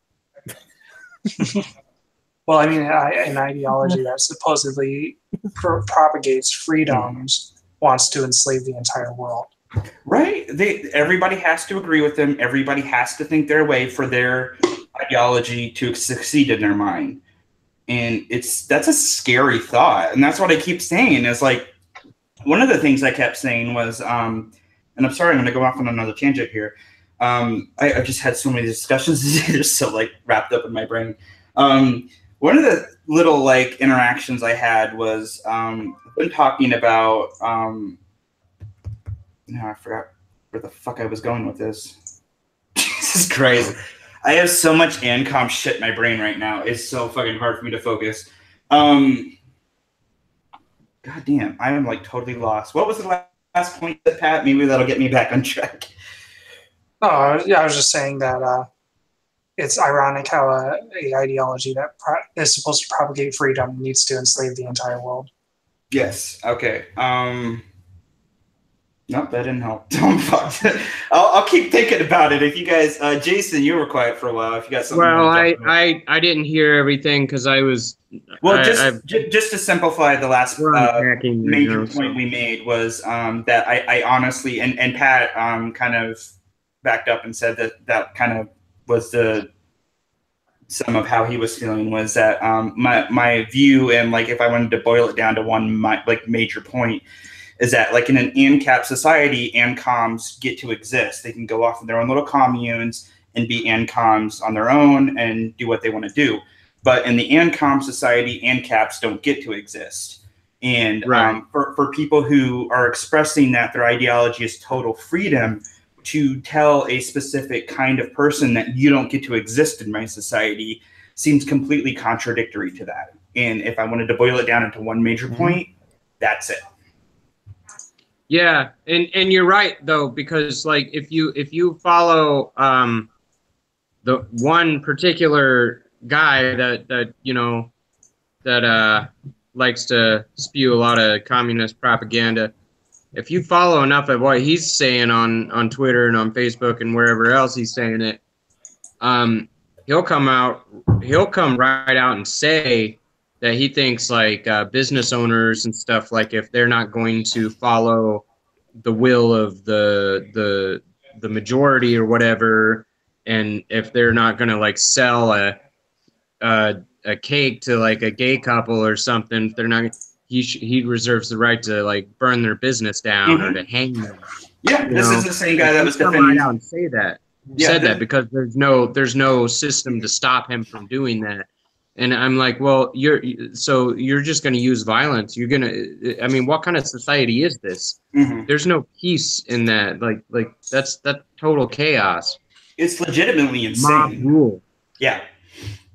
Well, I mean, an ideology that supposedly propagates freedoms wants to enslave the entire world. Right. Everybody has to agree with them. Everybody has to think their way for their ideology to succeed in their mind. And that's a scary thought. And that's what I keep saying is like, one of the things I kept saying was, and I'm sorry, I'm going to go off on another tangent here. I just had so many discussions. They're so like wrapped up in my brain. One of the little like interactions I had was when talking about, I forgot where the fuck I was going with this. Jesus Christ. I have so much ANCOM shit in my brain right now. It's so fucking hard for me to focus. God damn, I am like totally lost. What was the last point that Pat? Maybe that'll get me back on track. Oh, yeah, I was just saying that it's ironic how a ideology that is supposed to propagate freedom needs to enslave the entire world. Yes. Okay. Nope, that didn't help. I'll keep thinking about it. If you guys, Jason, you were quiet for a while. If you got something. Well, I didn't hear everything because I was. Well, just to simplify, the last major point we made was that I honestly and Pat kind of backed up and said that kind of was the sum of how he was feeling, was that my view, and like if I wanted to boil it down to one major point, is that like in an ANCAP society, ancoms get to exist. They can go off in their own little communes and be ancoms on their own and do what they want to do. But in the ancom society, ANCAPs don't get to exist. And for people who are expressing that their ideology is total freedom, to tell a specific kind of person that you don't get to exist in my society seems completely contradictory to that. And if I wanted to boil it down into one major point, that's it. Yeah, and you're right though, because like if you follow the one particular guy that you know that likes to spew a lot of communist propaganda, if you follow enough of what he's saying on Twitter and on Facebook and wherever else he's saying it, he'll come right out and say that he thinks like business owners and stuff, like if they're not going to follow the will of the majority or whatever, and if they're not going to like sell a cake to like a gay couple or something, if they're not, he reserves the right to like burn their business down or to hang them. Yeah, this is the same guy that was defending. Right out and say that. Said that because there's no system to stop him from doing that. And I'm like, well, you're just going to use violence. You're going to, I mean, what kind of society is this? There's no peace in that. Like that's total chaos. It's legitimately insane. Mob rule. Yeah.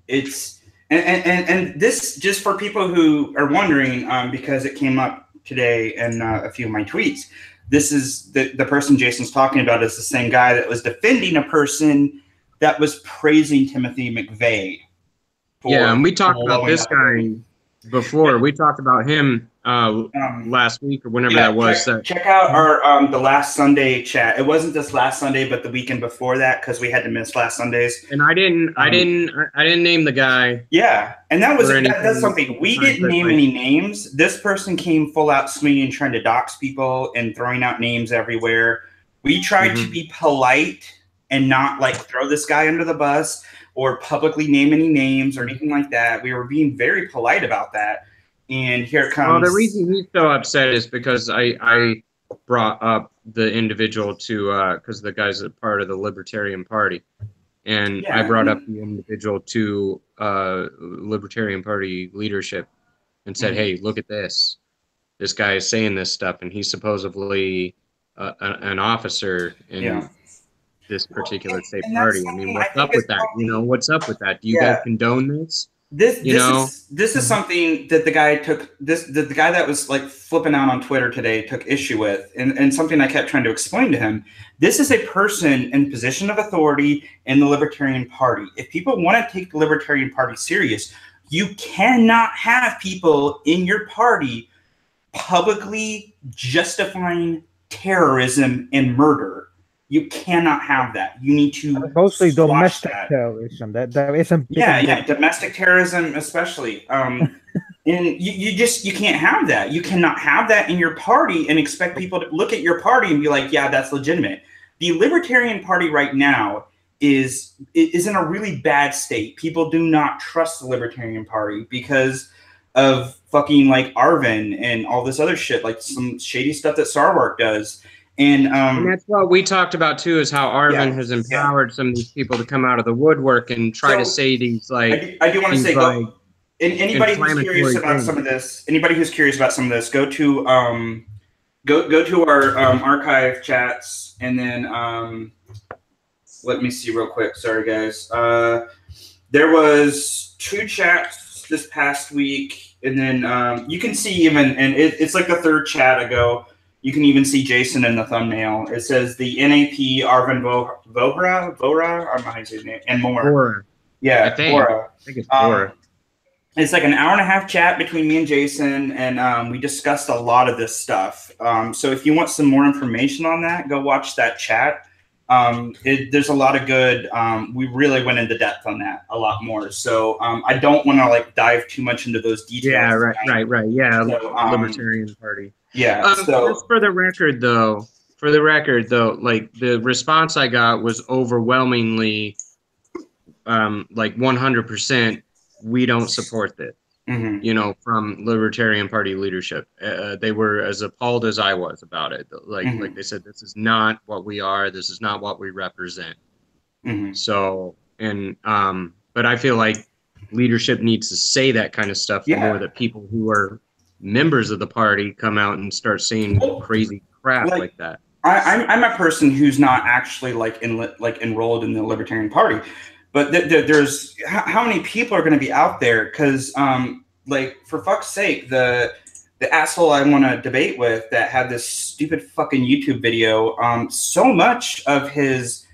It's, and this, just for people who are wondering, because it came up today in a few of my tweets, this is the person Jason's talking about is the same guy that was defending a person that was praising Timothy McVeigh. Yeah, and we talked about this guy before. We talked about him last week or whenever that was. Check out our the last Sunday chat. It wasn't this last Sunday, but the weekend before that, because we had to miss last Sundays. And I didn't name the guy. Yeah, and that's something we didn't name any names. This person came full out swinging, trying to dox people and throwing out names everywhere. We tried to be polite and not like throw this guy under the bus or publicly name any names or anything like that. We were being very polite about that. And here it comes. Well, the reason he's so upset is because I brought up the individual to, because the guy's a part of the Libertarian Party. And I brought up the individual to Libertarian Party leadership and said, hey, look at this. This guy is saying this stuff, and he's supposedly an officer in this particular state party. I mean, what's up with that? You know, what's up with that? Do you guys condone this? This is something that the guy the guy that was like flipping out on Twitter today took issue with, and something I kept trying to explain to him. This is a person in position of authority in the Libertarian Party. If people want to take the Libertarian Party serious, you cannot have people in your party publicly justifying terrorism and murder. You cannot have that. You need to mostly domestic terrorism. There isn't. Domestic terrorism, especially. And you can't have that. You cannot have that in your party and expect people to look at your party and be like, yeah, that's legitimate. The Libertarian Party right now is in a really bad state. People do not trust the Libertarian Party because of fucking like Arvin and all this other shit, like some shady stuff that Sarwark does. And that's what we talked about too, is how Arvin has empowered some of these people to come out of the woodwork and try to say these like. I do want to say, anybody who's curious about some of this, go to our archive chats, and then let me see real quick. Sorry guys, there was 2 chats this past week, and then you can see even, and it's like the 3rd chat ago. You can even see Jason in the thumbnail. It says the NAP Arvin Vohra, I don't know how to say his name, and more. Bora. Yeah, I think it's Bora. It's like an hour and a half chat between me and Jason, and we discussed a lot of this stuff. So if you want some more information on that, go watch that chat. There's a lot of good. We really went into depth on that a lot more. So I don't want to like dive too much into those details. Yeah, right. Yeah, so, Libertarian Party. Yeah. So just for the record, though, like the response I got was overwhelmingly, like 100%. We don't support this. You know, from Libertarian Party leadership. They were as appalled as I was about it. Like they said, this is not what we are. This is not what we represent. So, and but I feel like leadership needs to say that kind of stuff more, that people who are members of the party come out and start saying crazy crap like that. I'm a person who's not actually enrolled in the Libertarian Party. But there's how many people are going to be out there? Because, like, for fuck's sake, the asshole I want to debate with that had this stupid fucking YouTube video, so much of his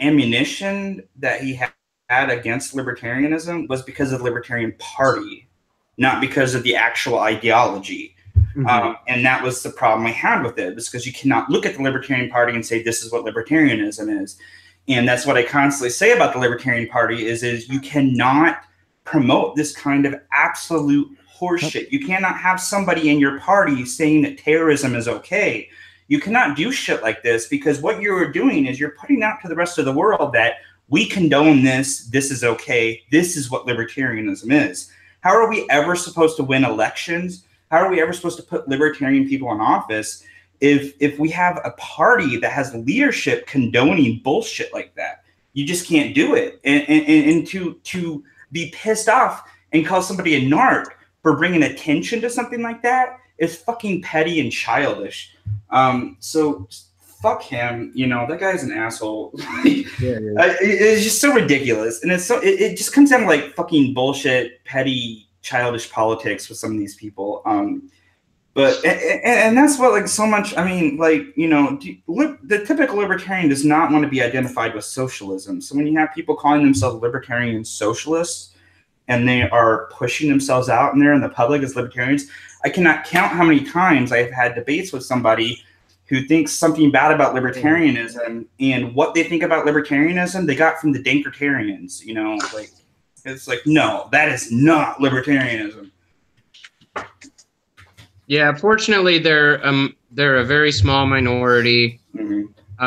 ammunition that he had against libertarianism was because of the Libertarian Party, not because of the actual ideology. And that was the problem I had with it, because you cannot look at the Libertarian Party and say this is what libertarianism is. And that's what I constantly say about the Libertarian Party is you cannot promote this kind of absolute horseshit. You cannot have somebody in your party saying that terrorism is okay. You cannot do shit like this, because what you're doing is you're putting out to the rest of the world that we condone this, this is okay, this is what libertarianism is. How are we ever supposed to win elections? How are we ever supposed to put libertarian people in office if we have a party that has leadership condoning bullshit like that? You just can't do it. And to be pissed off and call somebody a narc for bringing attention to something like that is fucking petty and childish. So fuck him. You know, that guy's an asshole. It's just so ridiculous. And it just comes down to like fucking bullshit, petty, childish politics with some of these people. But that's what, like, so much, I mean, like, you know, the typical libertarian does not want to be identified with socialism. So when you have people calling themselves libertarian socialists and they are pushing themselves out in there in the public as libertarians, I cannot count how many times I've had debates with somebody who thinks something bad about libertarianism, and what they think about libertarianism they got from the Dankertarians, you know, like, it's like, no, that is not libertarianism. Yeah, fortunately, they're a very small minority,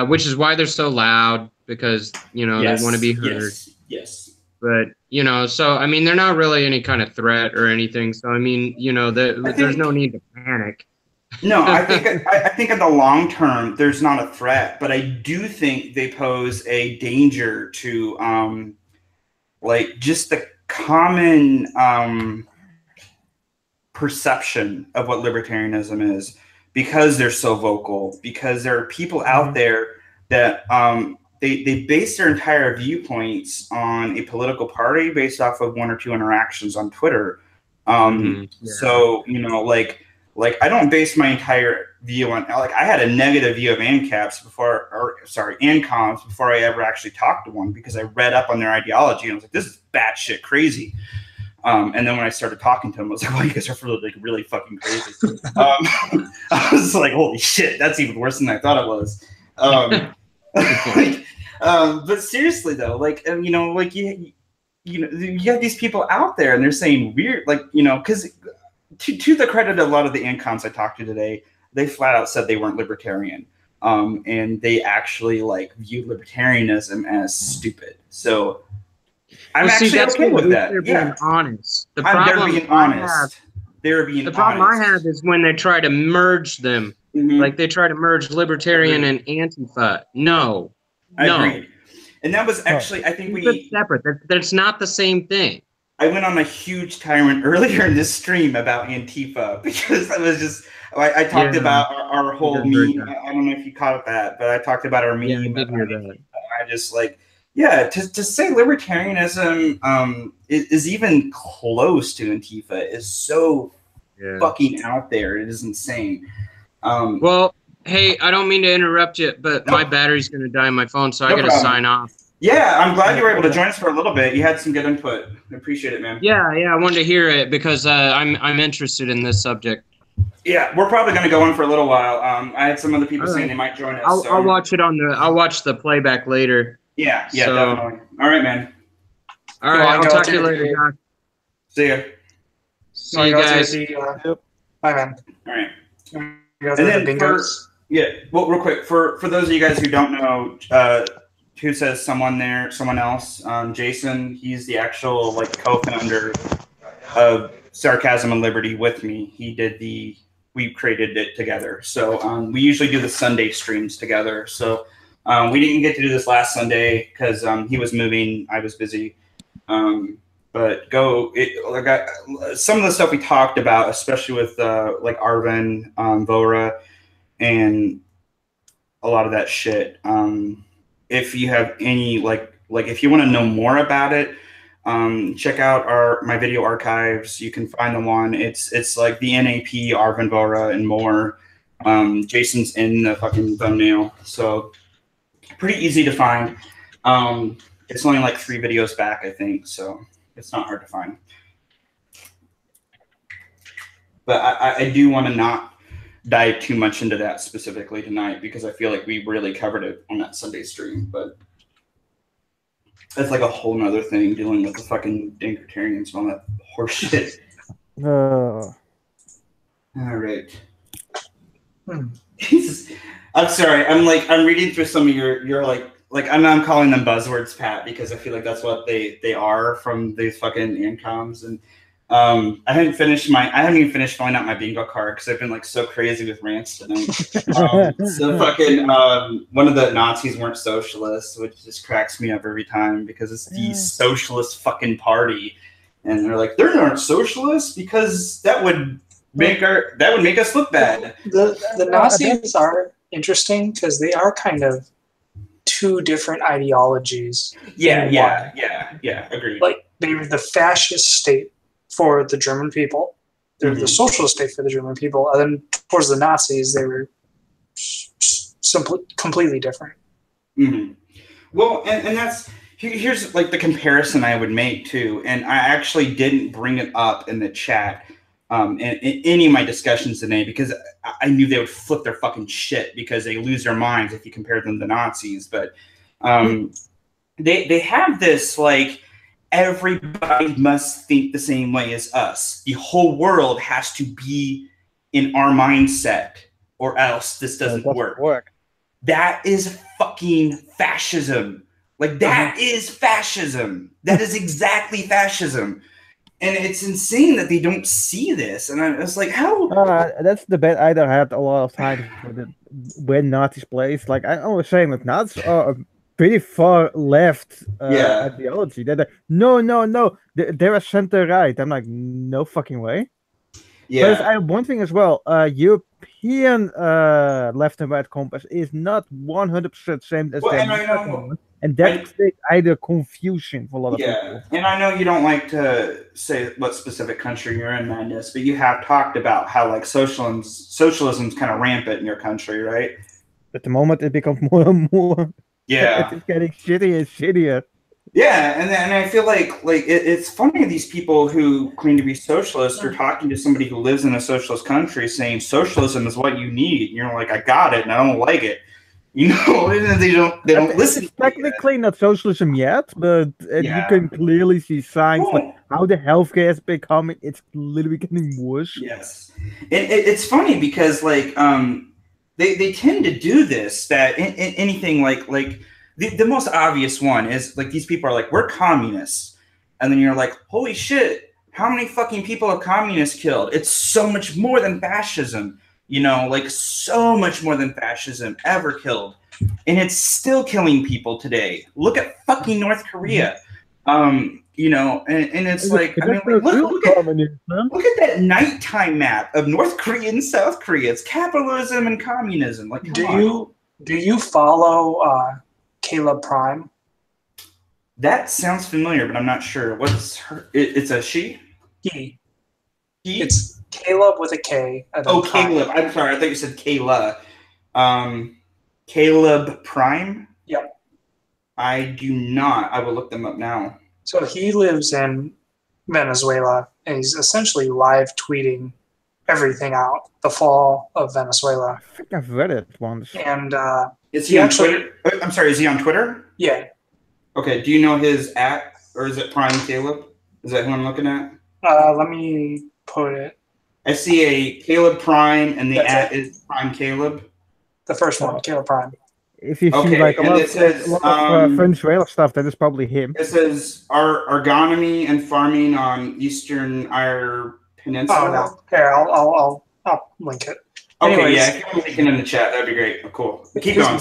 which is why they're so loud, because, you know, they want to be heard. Yes. But, you know, so, I mean, they're not really any kind of threat or anything. So, I mean, you know, there's no need to panic. No, I think in the long term, there's not a threat, but I do think they pose a danger to, like, just the common perception of what libertarianism is, because they're so vocal, because there are people out there that they base their entire viewpoints on a political party based off of one or two interactions on Twitter. So, you know, like I don't base my entire view on, like, I had a negative view of ANCAPs ANCOMs before I ever actually talked to one, because I read up on their ideology and I was like, this is batshit crazy. And then when I started talking to him, I was like, well, you guys are really fucking crazy. I was like, holy shit, that's even worse than I thought it was. But seriously though, like, you know, like you have these people out there and they're saying weird, like, you know, because to the credit of a lot of the ANCOMs I talked to today, they flat out said they weren't libertarian. And they actually like view libertarianism as stupid. So I'm actually okay with that. They're being honest. The problem I have is when they try to merge them. Like they try to merge libertarian and Antifa. No. I agree. And that was actually, I think it's separate. That's not the same thing. I went on a huge tyrant earlier in this stream about Antifa, because I was just, I talked about our whole meme. I don't know if you caught that, but I talked about our meme. Yeah, I did hear that. I just like, yeah, to say libertarianism is even close to Antifa is so fucking out there. It is insane. Well, hey, I don't mean to interrupt you, but my battery's going to die on my phone, so I got to sign off. Yeah, I'm glad you were able to join us for a little bit. You had some good input. I appreciate it, man. Yeah, I wanted to hear it because I'm interested in this subject. Yeah, we're probably going to go on for a little while. I had some other people saying they might join us. I'll watch it I'll watch the playback later. Yeah, definitely. All right, man. All right, I'll talk to you later, Josh. See ya. See you guys. Bye, man. All right. And then well, real quick, for those of you guys who don't know, who says someone else, Jason, he's the actual co-founder of Sarcasm and Liberty with me. We created it together. So we usually do the Sunday streams together. So we didn't get to do this last Sunday because he was moving, I was busy. But some of the stuff we talked about, especially with Arvin, Vora, and a lot of that shit. If you have any if you want to know more about it, check out my video archives. You can find them on it's like the NAP, Arvin, Vora, and more. Jason's in the fucking thumbnail, so pretty easy to find. It's only 3 videos back, I think, so it's not hard to find. But I do want to not dive too much into that specifically tonight because I feel like we really covered it on that Sunday stream. But that's a whole nother thing, dealing with the fucking Dinkertarians and all that horse shit. All right. Jesus. I'm sorry. I'm reading through some of your I'm calling them buzzwords, Pat, because I feel like that's what they are from these fucking ancoms. And I haven't even finished filling out my bingo card because I've been so crazy with rants tonight. So fucking one of the Nazis weren't socialists, which just cracks me up every time because it's the socialist fucking party, and they're like, they're not socialists because that would make us look bad. The Nazis are interesting because they are kind of 2 different ideologies. Yeah, agreed. They were the fascist state for the German people. They're the socialist state for the German people. And then towards the Nazis, they were completely different. Mm-hmm. Well, and here's the comparison I would make too. And I actually didn't bring it up in the chat in any of my discussions today because I knew they would flip their fucking shit because they lose their minds if you compare them to Nazis. But they have this everybody must think the same way as us. The whole world has to be in our mindset or else this doesn't work. That is fucking fascism. That is fascism. That is exactly fascism. And it's insane that they don't see this. And I was like, how? That's the debate I had a lot of times when Nazis plays. I was saying that Nazis are pretty far left ideology. They're no. They're a center right. I'm like, no fucking way. Yeah. But I have one thing as well. European left and right compass is not 100% same as the and that creates either confusion for a lot of people. And I know you don't like to say what specific country you're in, Madness, but you have talked about how socialism's kind of rampant in your country, right? At the moment, it becomes more and more. Yeah, it's getting shittier and shittier. Yeah, and I feel like it's funny these people who claim to be socialists are talking to somebody who lives in a socialist country saying socialism is what you need. And you're like, I got it, and I don't like it. And they don't listen. It's technically not socialism yet, but you can clearly see signs like how the healthcare is becoming. It's literally getting worse. Yes, it's funny because they tend to do this. That anything the most obvious one is these people are we're communists, and then you're like, holy shit, how many fucking people have communists killed? It's so much more than fascism. So much more than fascism ever killed. And it's still killing people today. Look at fucking North Korea. And it's look at that nighttime map of North Korea and South Korea. It's capitalism and communism. Do you follow Caleb Prime? That sounds familiar, but I'm not sure. What's her? It's a she? He. It's Caleb with a K. Caleb. I'm sorry. I thought you said Kayla. Caleb Prime? Yep. I do not. I will look them up now. So he lives in Venezuela, and he's essentially live tweeting everything out, the fall of Venezuela. I think I've read it once. And is he on Twitter? I'm sorry, is he on Twitter? Yeah. Okay, do you know his @ or is it Prime Caleb? Is that who I'm looking at? Let me put it. I see a Caleb Prime, and the @ is Prime Caleb. The first one, Caleb Prime. If you see like a lot of Venezuela stuff, that is probably him. It says ergonomy and farming on Eastern Eyre Peninsula. Oh no! Here, I'll link it. Okay, Anyways, yeah, if you link it in the chat, that'd be great. Oh, cool. Keep going.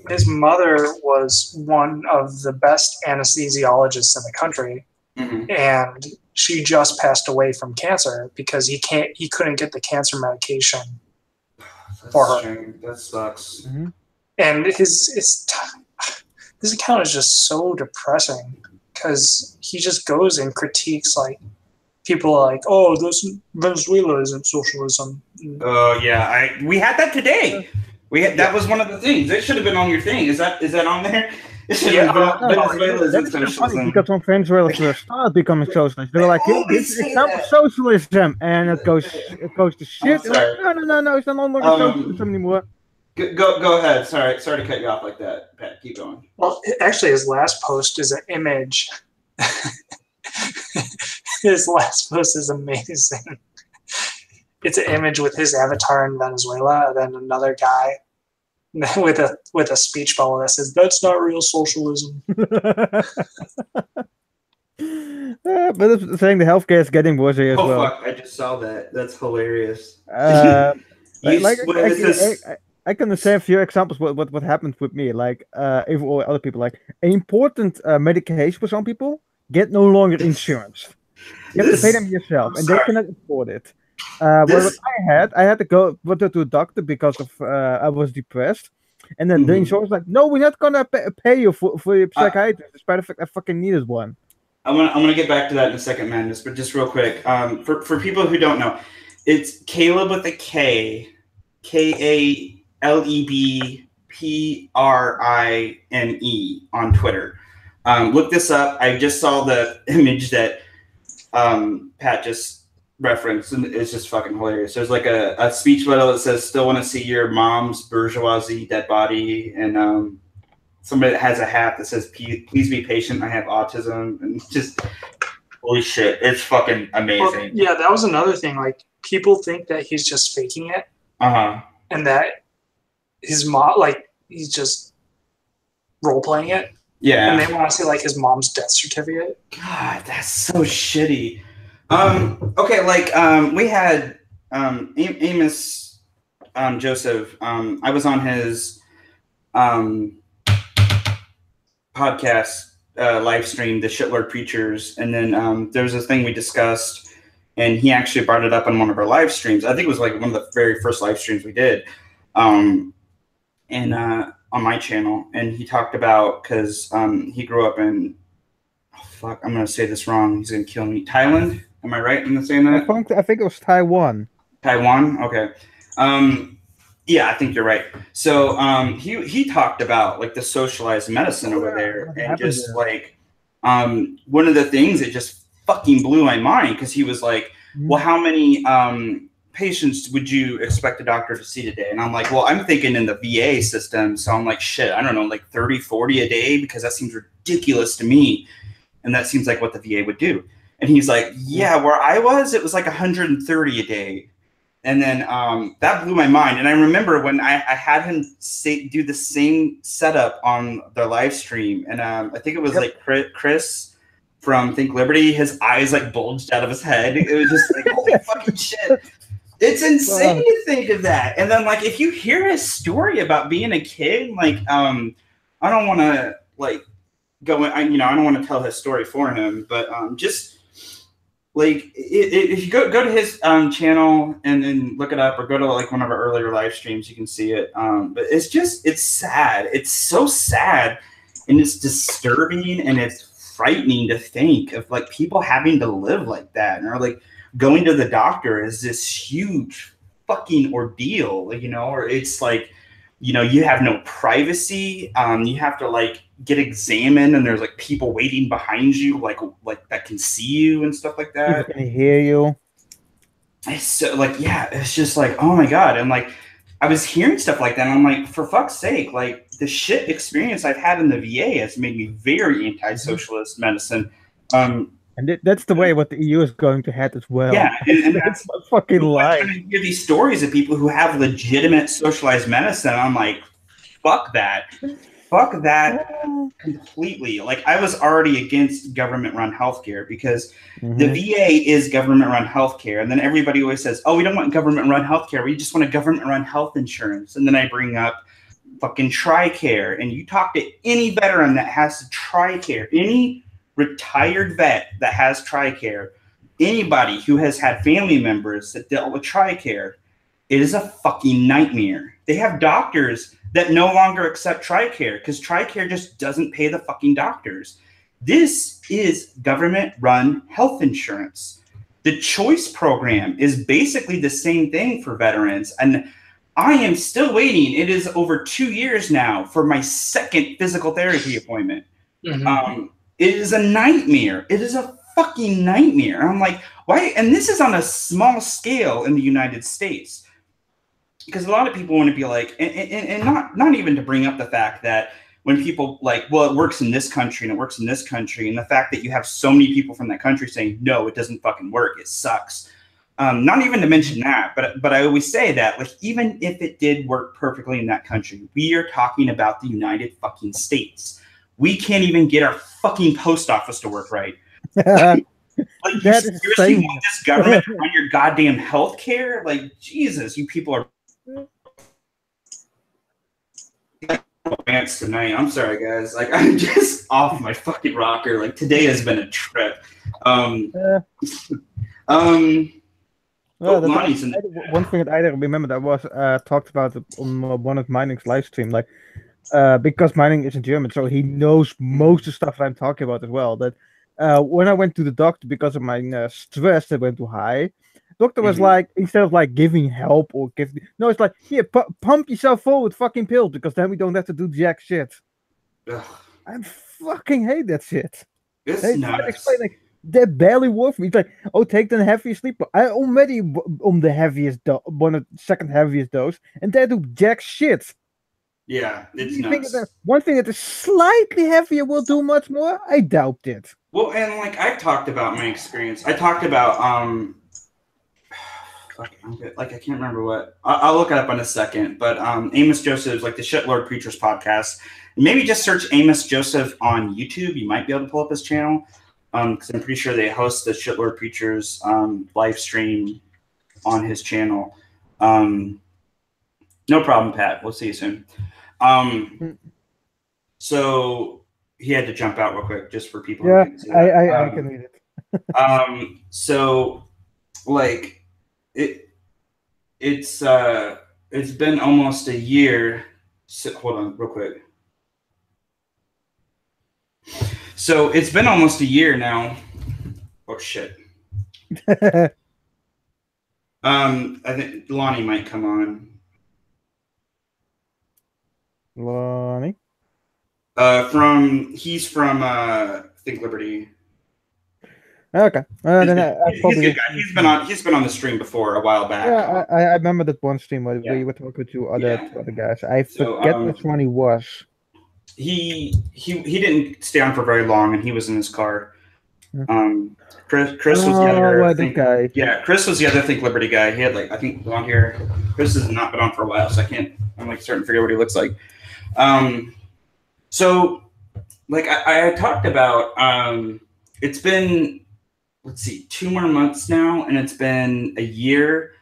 His mother was one of the best anesthesiologists in the country, and she just passed away from cancer because he couldn't get the cancer medication for her. That sucks. And his account is just so depressing because he just goes and critiques like people are like, oh, Venezuela isn't socialism. Oh yeah, we had that today. That was one of the things. It should have been on your thing. Is that on there? Venezuela isn't socialism. Because when Venezuela started becoming socialist, they were like, this is example socialism, and it goes to shit. Like, no, it's no longer socialism anymore. Go ahead. Sorry to cut you off like that, Pat. Keep going. Well, actually, his last post is an image. His last post is amazing. It's an image with his avatar in Venezuela, and then another guy with a speech bubble that says, "That's not real socialism." But it's saying the healthcare is getting worse here as well. Oh fuck! I just saw that. That's hilarious. I can say a few examples what happened with me, like or other people, like important medication for some people get no longer insurance. You have to pay them yourself, and they cannot afford it. What I had to go to a doctor because of I was depressed, and then the insurance was like, no, we're not gonna pay you for your psychiatrist, despite the fact I fucking needed one. I'm gonna get back to that in a second, Madness, but just real quick, for people who don't know, it's Caleb with a K, KALEBPRINE on Twitter. Look this up. I just saw the image that Pat just referenced, and it's just fucking hilarious. There's like a speech bubble that says, "Still want to see your mom's bourgeoisie dead body," and somebody that has a hat that says, "Please be patient. I have autism," and just holy shit, it's fucking amazing. Well, yeah, that was another thing. Like people think that he's just faking it, and that his mom, like he's just role playing it. Yeah, and they want to see like his mom's death certificate. God, that's so shitty. Okay, like we had Amos Joseph. I was on his podcast live stream, the Shitlord Preachers, and then there was this thing we discussed, and he actually brought it up on one of our live streams. I think it was like one of the very first live streams we did, and on my channel, and he talked about because he grew up in I'm gonna say this wrong. He's gonna kill me. Thailand. Am I right in saying that? I think it was Taiwan. Taiwan. Okay. Yeah, I think you're right. So he talked about like the socialized medicine over there, and just like one of the things that just fucking blew my mind because he was like, well, how many patients would you expect a doctor to see today? And I'm like, well, I'm thinking in the VA system. So I'm like, shit, I don't know, like 30, 40 a day, because that seems ridiculous to me. And that seems like what the VA would do. And he's like, yeah, where I was, it was like 130 a day. And then that blew my mind. And I remember when I had him do the same setup on the live stream. And I think it was like Chris from Think Liberty, his eyes like bulged out of his head. It was just like, holy fucking shit. It's insane to think of that. And then like, if you hear his story about being a kid, like, I don't want to like go in, I don't want to tell his story for him, but just like if you go to his channel and then look it up, or go to like one of our earlier live streams, you can see it. But it's sad. It's so sad, and it's disturbing, and it's frightening to think of like people having to live like that, or like going to the doctor is this huge fucking ordeal, or it's like you have no privacy. You have to like get examined, and there's like people waiting behind you, like that can see you and stuff like that. People can hear you. It's so like, yeah, it's just like, oh my God. And like, I was hearing stuff like that, and I'm like, for fuck's sake, like the shit experience I've had in the VA has made me very anti-socialist medicine. And that's the way what the EU is going to head as well. Yeah, and that's my fucking lie. I hear these stories of people who have legitimate socialized medicine. I'm like, fuck that. Fuck that completely. Like, I was already against government-run healthcare because the VA is government-run healthcare. And then everybody always says, oh, we don't want government-run healthcare. We just want a government-run health insurance. And then I bring up fucking TRICARE. And you talk to any veteran that has TRICARE, any retired vet that has TRICARE, anybody who has had family members that dealt with TRICARE, it is a fucking nightmare. They have doctors that no longer accept TRICARE because TRICARE just doesn't pay the fucking doctors. This is government-run health insurance. The choice program is basically the same thing for veterans. And I am still waiting. It is over 2 years now for my second physical therapy appointment. It is a nightmare. It is a fucking nightmare. I'm like, why? And this is on a small scale in the United States. Because a lot of people want to be like, and not even to bring up the fact that when people like, well, it works in this country and it works in this country, and the fact that you have so many people from that country saying, no, it doesn't fucking work, it sucks. Not even to mention that, but I always say that, like, even if it did work perfectly in that country, we are talking about the United fucking States. We can't even get our fucking post office to work right. Like, you seriously want this government to run your goddamn healthcare? Like, Jesus, you people are tonight. I'm sorry, guys. Like, I'm just off my fucking rocker. Like, today has been a trip. One thing that I remember that was talked about on one of Mining's live stream, like because Mining is in German, so he knows most of the stuff that I'm talking about as well. That when I went to the doctor because of my stress that went too high, doctor was like, instead of like giving help or no, it's like, here, pump yourself full with fucking pills because then we don't have to do jack shit. Ugh. I fucking hate that shit. It's nuts. Explain, like, they're barely worth me. It's like, oh, take the heaviest sleep. I already on the heaviest second heaviest dose, and they do jack shit. Yeah, it's nuts. One thing that is slightly heavier will do much more? I doubt it. Well, and like I've talked about my experience. I talked about I can't remember what. I'll look it up in a second. But Amos Joseph's like the Shitlord Preachers podcast. Maybe just search Amos Joseph on YouTube. You might be able to pull up his channel. Because I'm pretty sure they host the Shitlord Preachers live stream on his channel. No problem, Pat. We'll see you soon. So he had to jump out real quick just for people. Yeah, I can read it. So like it's been almost a year. Hold on, real quick. So it's been almost a year now. Oh shit. I think Lonnie might come on. Lonnie? He's from Think Liberty. Okay. Then he's a good guy. He's been on the stream before a while back. Yeah, I remember that one stream where you were talking to other guys. I forget which one he was. He didn't stay on for very long, and he was in his car. Chris was the other guy. Yeah, Chris was the other Think Liberty guy. He had like I think on here. Chris has not been on for a while, so I'm like starting to figure out what he looks like. So like I talked about it's been 2 more months now, and it's been a year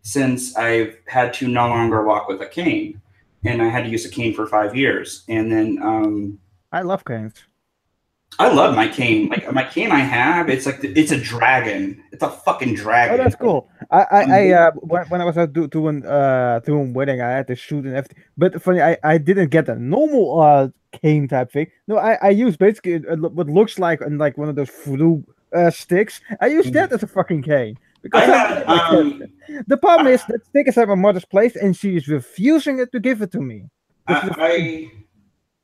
since I've had to no longer walk with a cane. And I had to use a cane for 5 years. And then I love canes. I love my cane. Like my cane I have, it's like it's a dragon. It's a fucking dragon. Oh, that's cool. I when I was out doing wedding, I had to shoot and everything. But funny, I didn't get a normal cane type thing. No, I used basically what looks like one of those flu sticks. I used that as a fucking cane. Because the problem is that stick is at my mother's place, and she is refusing to give it to me. I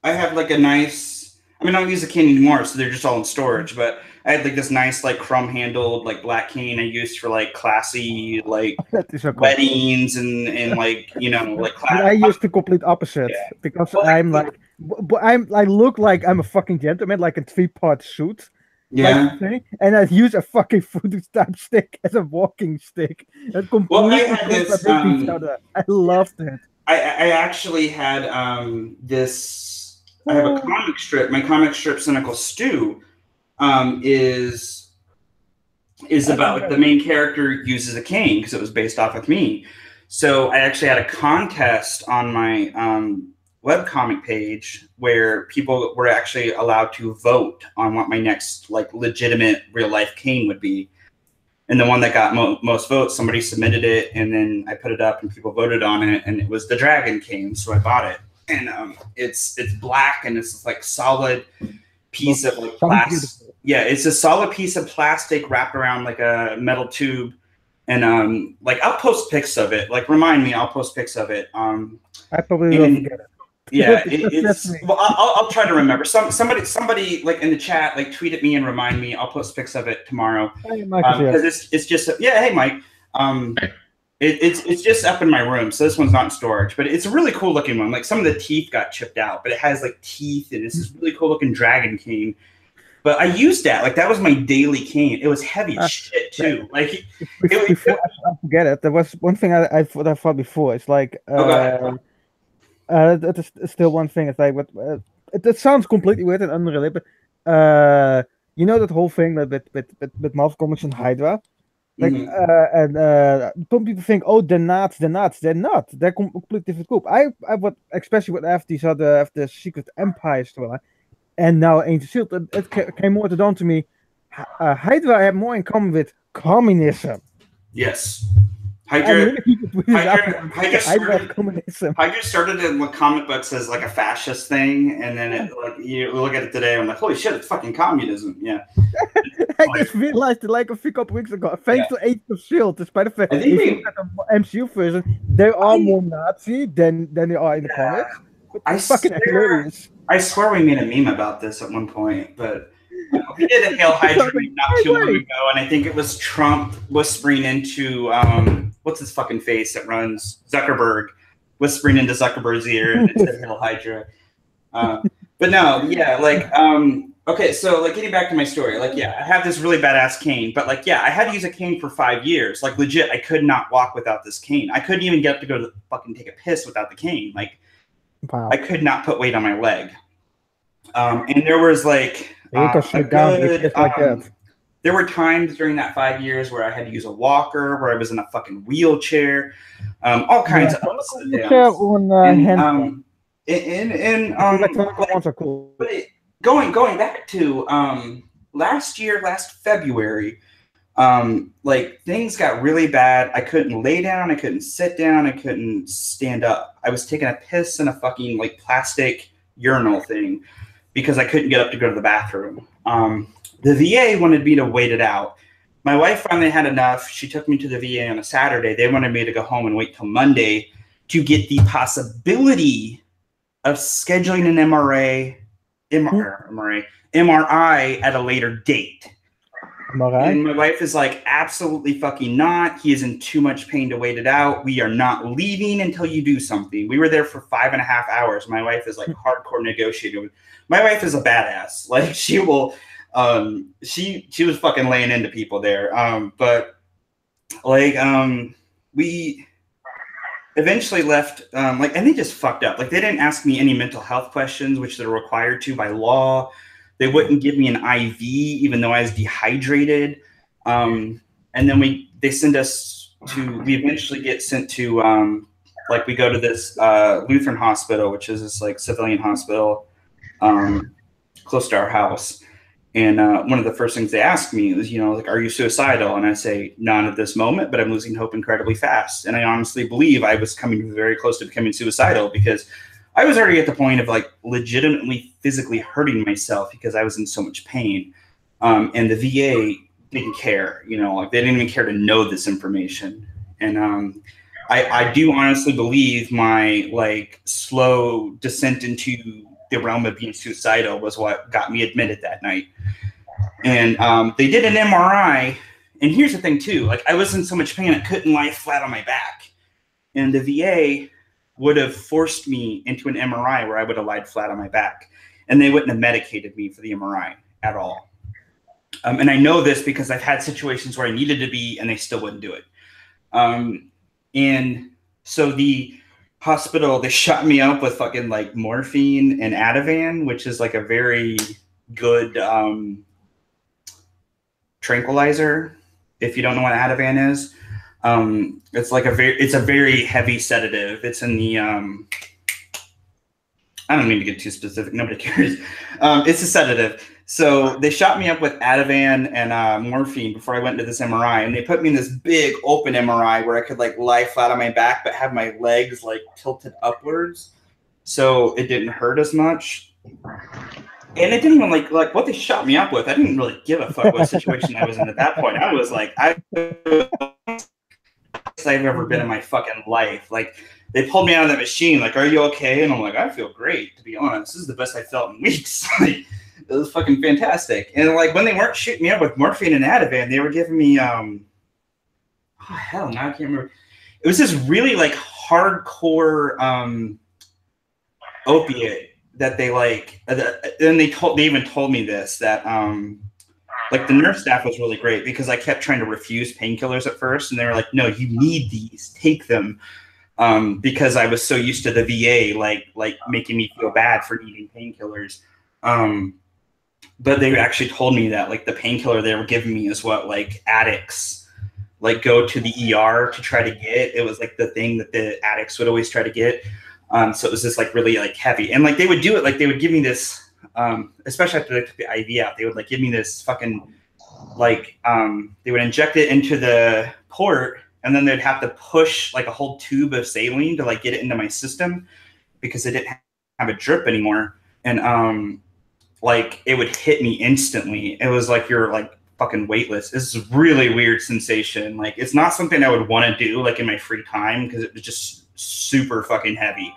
have like a nice. I mean, I don't use a cane anymore, so they're just all in storage. But I had like this nice, like chrome-handled, like black cane I used for like classy, like weddings and like like. I used the complete opposite because I'm like, I look like I'm a fucking gentleman, like a 3-part suit. Yeah. Like, and I use a fucking voodoo type stick as a walking stick. It completely this. Each other. I loved it. I actually had this. I have a comic strip. My comic strip, Cynical Stew, is about the main character uses a cane because it was based off of me. So I actually had a contest on my webcomic page where people were actually allowed to vote on what my next like legitimate real life cane would be. And the one that got most votes, somebody submitted it, and then I put it up, and people voted on it, and it was the dragon cane, so I bought it. And it's black, and it's like solid piece of like plastic. Yeah, it's a solid piece of plastic wrapped around like a metal tube, and like I'll post pics of it. Like remind me, I'll post pics of it. I probably will forget it. Yeah, it's. Well, I'll try to remember. Somebody like in the chat, like tweet at me and remind me. I'll post pics of it tomorrow. Because it's just hey Mike. It's just up in my room, so this one's not in storage. But it's a really cool looking one. Like some of the teeth got chipped out, but it has like teeth, and it's this really cool looking dragon cane. But I used that. Like that was my daily cane. It was heavy as shit too. Like before I forget it, there was one thing I thought before. It's like. That is still one thing. It's like, it sounds completely weird and unrelated, but you know that whole thing that with Marvel Comics and Hydra, like, and some people think, oh, they're not. They're completely different group. I would especially after the Secret Empire story, and now Ancient Shield, it came more down to me. Hydra had more in common with communism. Yes. Hydra started in the comic books as like a fascist thing, and then you look at it today, I'm like, holy shit, it's fucking communism. Yeah. I just realized it like a few couple weeks ago. Thanks to Agents of S.H.I.E.L.D., despite the fact that the MCU version, they are more Nazi than they are in the comics. I swear we made a meme about this at one point, but we did a Hail Hydra not too long ago, and I think it was Trump whispering into what's his fucking face that runs Zuckerberg, whispering into Zuckerberg's ear, and it said Hail Hydra. But no, yeah, like okay, so like getting back to my story, like yeah, I have this really badass cane, but like yeah, I had to use a cane for 5 years. Like legit, I could not walk without this cane. I couldn't even get up to go to fucking take a piss without the cane. Like I could not put weight on my leg. And there was like there were times during that 5 years where I had to use a walker, where I was in a fucking wheelchair, all kinds of ups and downs. Electronic ones are cool. But going back to last February, like things got really bad. I couldn't lay down, I couldn't sit down, I couldn't stand up. I was taking a piss in a fucking like plastic urinal thing because I couldn't get up to go to the bathroom. The VA wanted me to wait it out. My wife finally had enough. She took me to the VA on a Saturday. They wanted me to go home and wait till Monday to get the possibility of scheduling an MRI at a later date. And my wife is like, absolutely fucking not. He is in too much pain to wait it out. We are not leaving until you do something. We were there for 5.5 hours. My wife is like hardcore negotiating. My wife is a badass. Like she will, she was fucking laying into people there. But like, we eventually left, and they just fucked up. Like they didn't ask me any mental health questions, which they're required to by law. They wouldn't give me an IV, even though I was dehydrated. And then we eventually get sent to, we go to this Lutheran hospital, which is this like civilian hospital close to our house. And one of the first things they asked me was, are you suicidal? And I say, none at this moment, but I'm losing hope incredibly fast. And I honestly believe I was coming very close to becoming suicidal because I was already at the point of like legitimately physically hurting myself because I was in so much pain. And the VA didn't care, you know, like they didn't even care to know this information. And I do honestly believe my like slow descent into the realm of being suicidal was what got me admitted that night. And they did an MRI. And here's the thing too, like I was in so much pain, I couldn't lie flat on my back. And the VA would have forced me into an MRI where I would have lied flat on my back. And they wouldn't have medicated me for the MRI at all. And I know this because I've had situations where I needed to be and they still wouldn't do it. And so the hospital, they shot me up with fucking like morphine and Ativan, which is like a very good tranquilizer. If you don't know what Ativan is, it's like it's a very heavy sedative. It's in the, I don't mean to get too specific. Nobody cares. It's a sedative. So they shot me up with Ativan and morphine before I went into this MRI, and they put me in this big open MRI where I could like lie flat on my back, but have my legs like tilted upwards, so it didn't hurt as much. And it didn't even like what they shot me up with. I didn't really give a fuck what situation I was in at that point. I was like, I've ever been in my fucking life. Like they pulled me out of that machine. Like, are you okay? And I'm like, I feel great. To be honest, this is the best I felt in weeks. Like, it was fucking fantastic. And like when they weren't shooting me up with morphine and Ativan, they were giving me oh hell, now I can't remember. It was this really like hardcore opiate that they like. And they even told me this, that like the nurse staff was really great because I kept trying to refuse painkillers at first, and they were like, no, you need these, take them. Because I was so used to the VA like making me feel bad for needing painkillers. But they actually told me that like the painkiller they were giving me is what like addicts like go to the ER to try to get. It was like the thing that the addicts would always try to get. So it was this like really like heavy, and like they would do it, like they would give me this, especially after they took the IV out, they would like give me this fucking like they would inject it into the port, and then they'd have to push like a whole tube of saline to like get it into my system because it didn't have a drip anymore. And like it would hit me instantly. It was like you're like fucking weightless. This is a really weird sensation. Like it's not something I would want to do like in my free time because it was just super fucking heavy.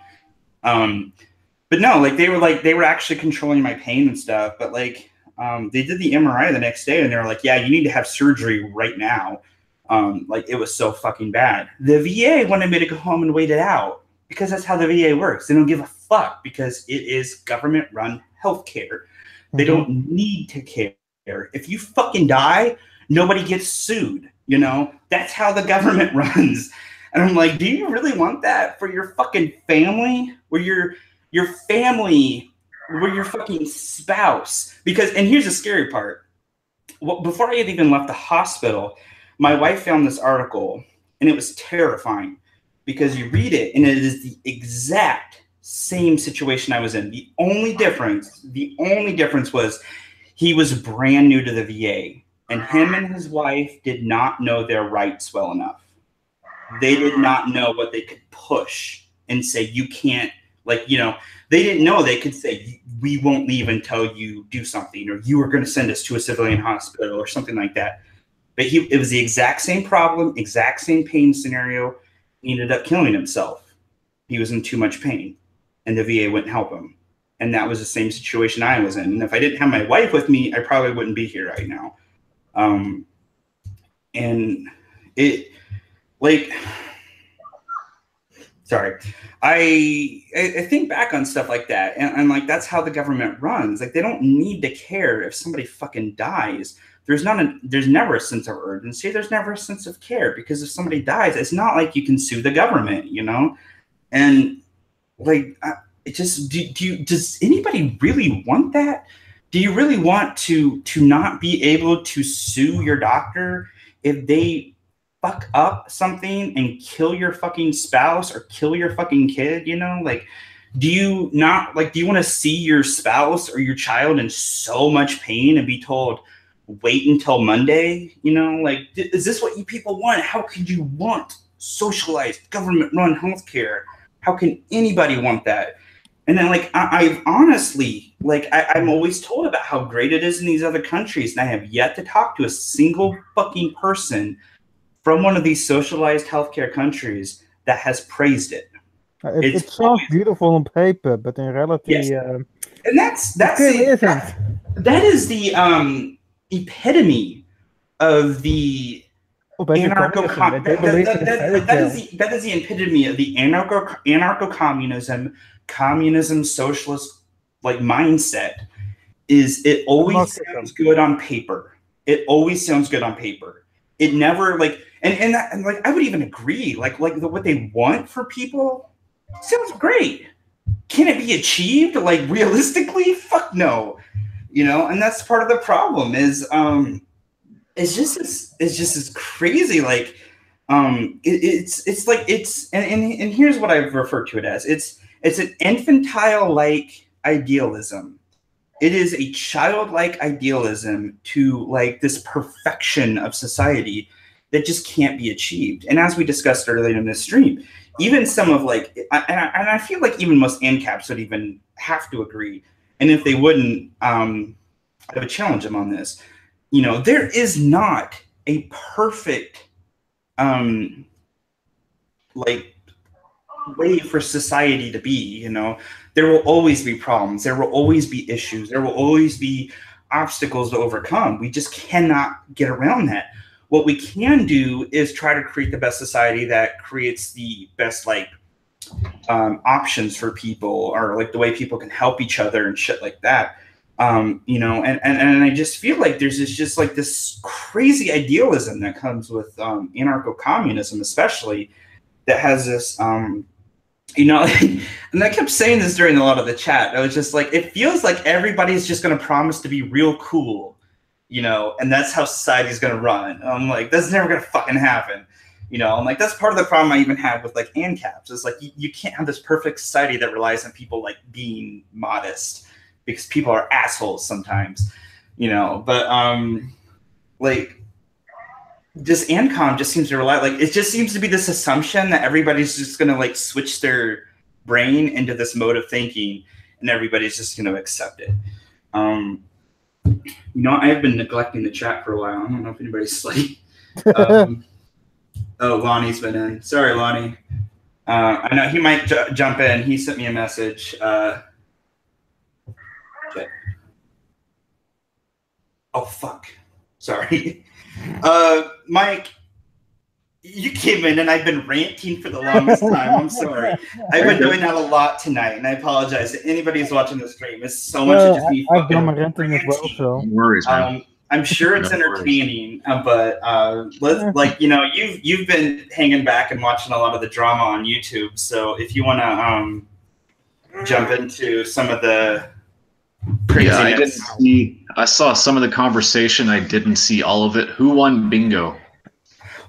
But no, like they were actually controlling my pain and stuff. But like they did the MRI the next day and they were like, yeah, you need to have surgery right now. Like it was so fucking bad. The VA wanted me to go home and wait it out because that's how the VA works. They don't give a fuck because it is government run healthcare. They don't need to care. If you fucking die, nobody gets sued. You know, that's how the government runs. And I'm like, do you really want that for your fucking family? Or your family, or your fucking spouse? Because, and here's the scary part. Well, before I had even left the hospital, my wife found this article, and it was terrifying because you read it, and it is the exact same situation I was in. The only difference was he was brand new to the VA, and him and his wife did not know their rights well enough. They did not know what they could push and say, you can't, like, you know, they didn't know they could say, we won't leave until you do something, or you are going to send us to a civilian hospital or something like that. But it was the exact same problem, exact same pain scenario. He ended up killing himself. He was in too much pain, and the VA wouldn't help him. And that was the same situation I was in. And if I didn't have my wife with me, I probably wouldn't be here right now. And it, like, sorry, I think back on stuff like that, and like that's how the government runs. Like they don't need to care if somebody fucking dies. There's never a sense of urgency. There's never a sense of care because if somebody dies, it's not like you can sue the government, you know. And like, it just does anybody really want that? Do you really want to not be able to sue your doctor if they fuck up something and kill your fucking spouse or kill your fucking kid, you know? Like, do you want to see your spouse or your child in so much pain and be told, wait until Monday? You know, like, is this what you people want? How could you want socialized government run healthcare? How can anybody want that? And then, like, I've honestly, like, I'm always told about how great it is in these other countries, and I have yet to talk to a single fucking person from one of these socialized healthcare countries that has praised it. It sounds beautiful on paper, but in reality, yes. And that is the epitome of the anarcho-communism. That is the epitome of the anarcho-communism, socialist like mindset. Is it always sounds good on paper? It always sounds good on paper. It never like and like I would even agree like what they want for people sounds great. Can it be achieved like realistically? Fuck no. You know, and that's part of the problem is it's just as crazy like it's like it's and here's what I've referred to it as. It's an infantile like idealism. It is a childlike idealism to like this perfection of society that just can't be achieved. And as we discussed earlier in this stream, even some of like, and I feel like even most ANCAPs would even have to agree. And if they wouldn't, I would challenge them on this. You know, there is not a perfect, like, way for society to be. You know, there will always be problems. There will always be issues. There will always be obstacles to overcome. We just cannot get around that. What we can do is try to create the best society that creates the best like options for people, or like the way people can help each other and shit like that. You know, and I just feel like there's just like this crazy idealism that comes with anarcho-communism, especially, that has this you know, and I kept saying this during a lot of the chat. I was just like, it feels like everybody's just going to promise to be real cool, you know, and that's how society's going to run. I'm like, that's never going to fucking happen. You know, I'm like, that's part of the problem I even have with like ANCAPs. It's like, you can't have this perfect society that relies on people like being modest, because people are assholes sometimes, you know, but like, just ancom just seems to rely, like, it just seems to be this assumption that everybody's just going to like switch their brain into this mode of thinking and everybody's just going to accept it. You know, I've been neglecting the chat for a while. I don't know if anybody's like, oh, Lonnie's been in. Sorry, Lonnie. I know he might jump in. He sent me a message. Oh, fuck. Sorry. Mike, you came in and I've been ranting for the longest time. I'm sorry. I've been doing that a lot tonight, and I apologize to anybody who's watching the stream. It's so much of just me fucking ranting as well, so. No worries, man. I'm sure it's entertaining, but let's, like, you know, you've been hanging back and watching a lot of the drama on YouTube. So if you want to jump into some of the craziness. Yeah, I didn't see. I saw some of the conversation. I didn't see all of it. Who won bingo?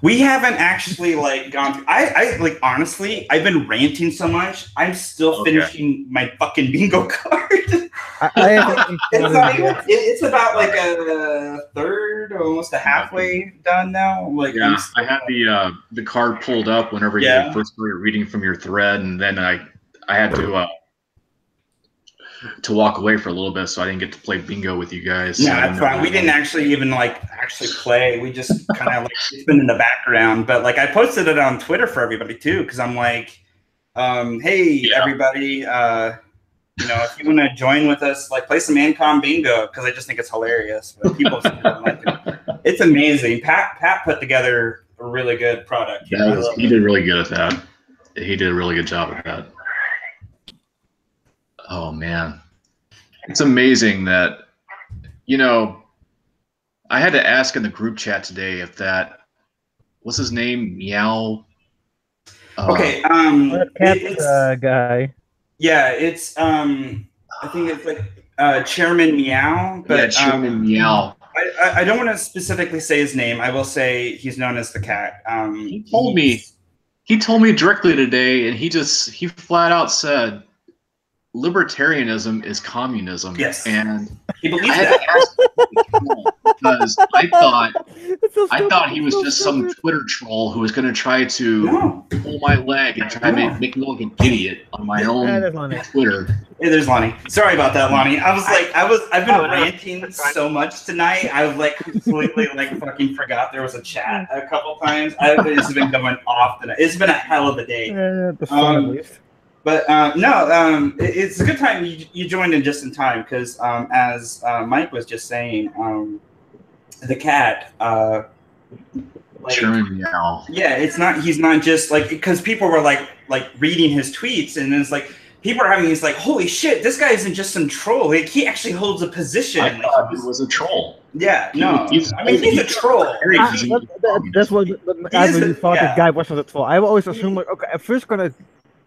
We haven't actually like gone through. I like, honestly, I've been ranting so much. I'm still finishing my fucking bingo card. It's about like a third, almost a halfway done now. Like, yeah, I had the card pulled up whenever you first started reading from your thread, and then I had to walk away for a little bit, so I didn't get to play bingo with you guys. No, that's fine. We didn't actually even like actually play. We just kind of like, it's been in the background. But like, I posted it on Twitter for everybody too, because I'm like, hey everybody, you know, if you want to join with us, like play some ancom bingo, because I just think it's hilarious. But people like it. It's amazing. Pat put together a really good product. He did really good at that. He did a really good job at that. Oh, man. It's amazing that, you know, I had to ask in the group chat today if that, what's his name? Meow. Okay. It's guy. Yeah, it's, I think it's like Chairman Meow. But, yeah, Chairman Meow. I don't want to specifically say his name. I will say he's known as the cat. He told me directly today, and he flat out said, libertarianism is communism. Yes. And he believes I had that. to ask because I thought he was just some Twitter troll who was going to try to pull my leg and try to make me look like an idiot on my own Twitter. Hey, there's Lonnie. Sorry about that, Lonnie. I've been ranting so much tonight. I was like completely like fucking forgot there was a chat a couple times. It's been going off tonight. It's been a hell of a day. But no, it's a good time you joined in just in time because as Mike was just saying, the cat. Yeah, he's not just like because people were like reading his tweets and it's like. People are having these like, holy shit, this guy isn't just some troll. Like, he actually holds a position. I thought he was a troll. Yeah, no. He's a troll. That's what I really thought this guy wasn't a troll. I always assumed, like, okay, at first gonna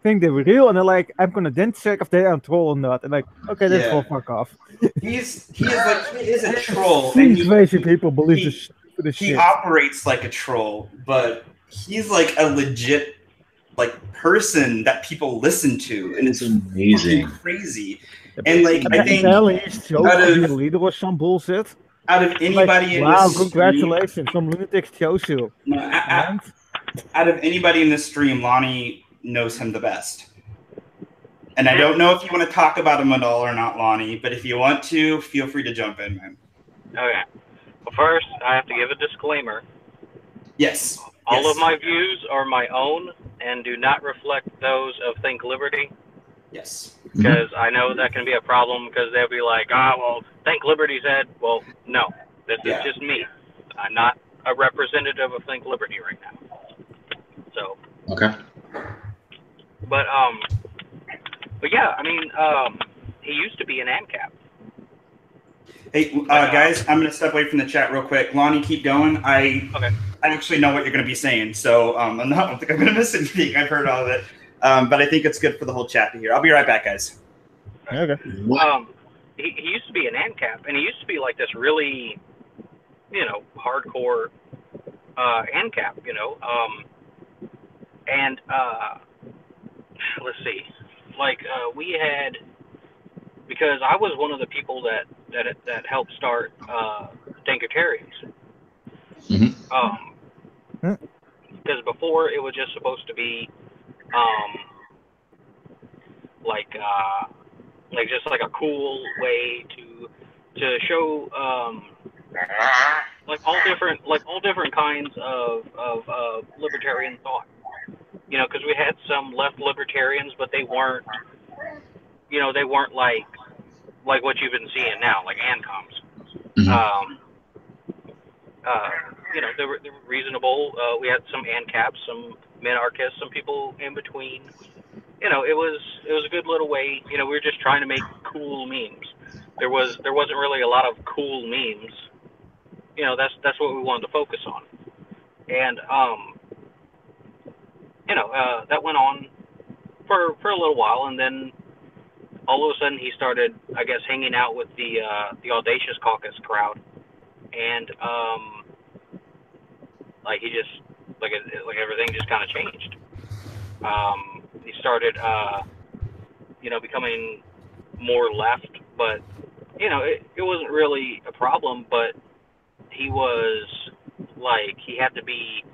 think they were real, and then like I'm gonna then check if they are a troll or not. And like, okay, that's troll, fuck off. He is a troll. These crazy people believe this shit. He operates like a troll, but he's like a legit person that people listen to, and it's amazing, crazy. And like I think he's a leader or some bullshit. Out of anybody in this congratulations, some lunatics chose you. No, out of anybody in this stream, Lonnie knows him the best. And I don't know if you want to talk about him at all or not, Lonnie, but if you want to, feel free to jump in, man. Okay. Well, first, I have to give a disclaimer. Yes. All of my views are my own and do not reflect those of Think Liberty. Yes. Because I know that can be a problem because they'll be like, well, Think Liberty said, well, no, this is just me. I'm not a representative of Think Liberty right now. So. Okay. But yeah, I mean, he used to be an ANCAP. Hey, guys, I'm going to step away from the chat real quick. Lonnie, keep going. I actually know what you're going to be saying, so I don't think I'm going to miss anything. I've heard all of it, but I think it's good for the whole chat to hear. I'll be right back, guys. Okay. He used to be an ANCAP, and he used to be like this really, hardcore ANCAP, and let's see, we had, because I was one of the people that helped start Tankatarians. Because before it was just supposed to be just like a cool way to show all different kinds of libertarian thought. Because we had some left libertarians, but they weren't like what you've been seeing now, like ancoms. They were reasonable. We had some ANCAPs, some minarchists, some people in between. It was a good little way. We were just trying to make cool memes. There wasn't really a lot of cool memes. That's what we wanted to focus on. And that went on for a little while, and then all of a sudden he started, I guess, hanging out with the Audacious Caucus crowd, and he just everything just kind of changed. He started becoming more left, but it wasn't really a problem, but he was he had to be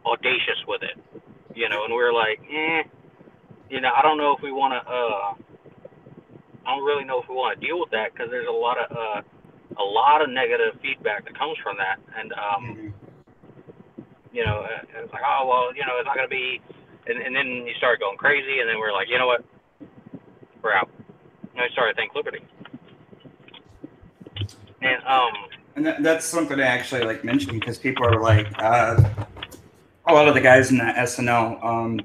audacious with it, and we were like, I don't know if we want to I don't really know if we want to deal with that, because there's a lot of negative feedback that comes from that, and it's like, oh well, it's not gonna be, and then you started going crazy, and then we're like, you know what, we're out. And I started Think Liberty, and that's something I actually mentioned, because people are like, a lot of the guys in that SNL.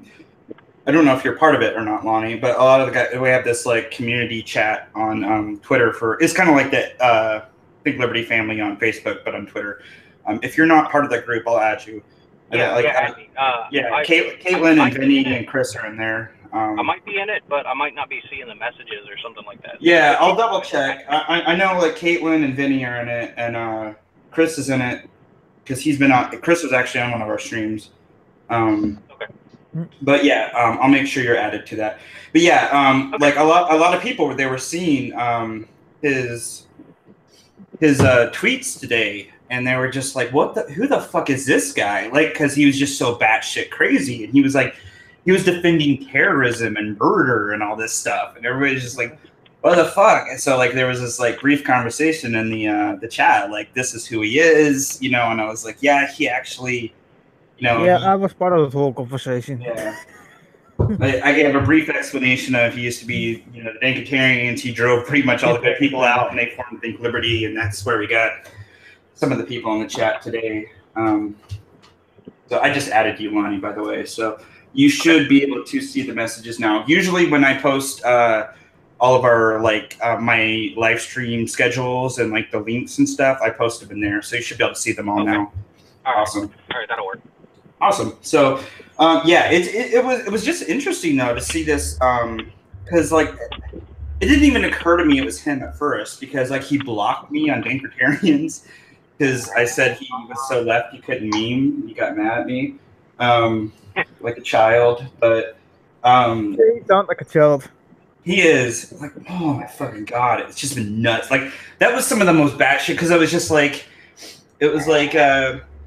I don't know if you're part of it or not, Lonnie, but a lot of the guys, we have this community chat on Twitter it's kind of like the Think Liberty family on Facebook, but on Twitter. If you're not part of that group, I'll add you. Caitlin and Vinny and Chris are in there. I might be in it, but I might not be seeing the messages or something like that. Yeah, I'll double check. I know Caitlin and Vinny are in it, and Chris is in it because he's been on. Chris was actually on one of our streams. Okay. But yeah, I'll make sure you're added to that. But yeah, like a lot of people they were seeing his tweets today, and they were just like, who the fuck is this guy? Like, because he was just so batshit crazy, and he was defending terrorism and murder and all this stuff, and everybody's just like, what the fuck? And so like there was this like brief conversation in the chat, like, this is who he is, and I was like, yeah, he actually, I was part of the whole conversation. Yeah. I gave a brief explanation of he used to be, the Dankatarians. He drove pretty much all the good people out, and they formed Think Liberty, and that's where we got some of the people in the chat today. So I just added you, Lonnie, by the way. So you should be able to see the messages now. Usually when I post all of our my live stream schedules and like the links and stuff, I post them in there. So you should be able to see them all now. All right. Awesome. All right, that'll work. Awesome. So, yeah, it was just interesting though to see this, because like it didn't even occur to me it was him at first, because like he blocked me on Dankatarians because I said he was so left he couldn't meme. He got mad at me, like a child. But he sounds like a child. He is like, oh my fucking god, it's just been nuts. Like that was some of the most batshit, because I was just like, it was like,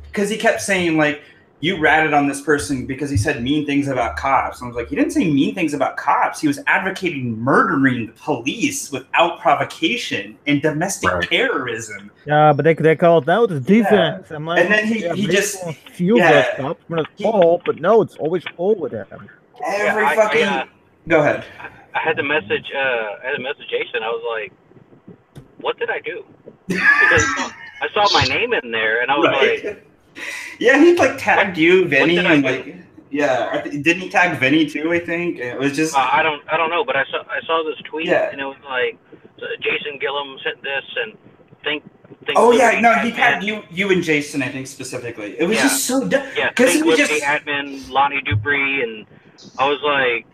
because he kept saying like, you ratted on this person because he said mean things about cops. And I was like, he didn't say mean things about cops. He was advocating murdering the police without provocation and domestic terrorism. Yeah, but they call it now the defense. Yeah. I'm like, and then he just feels that stuff when it's all, but no, it's always all with him. Go ahead. I had to message Jason. I was like, what did I do? Because I saw my name in there, and I was like. Yeah, he like tagged you, Vinny, and like, yeah, didn't he tag Vinny too? I think it was just. I don't know, but I saw this tweet, and it was like, Jason Gillum sent this, and think. Oh yeah, no, he tagged you and Jason, I think specifically. It was just so dumb. Yeah, because he was just admin Lonnie Dupree, and I was like.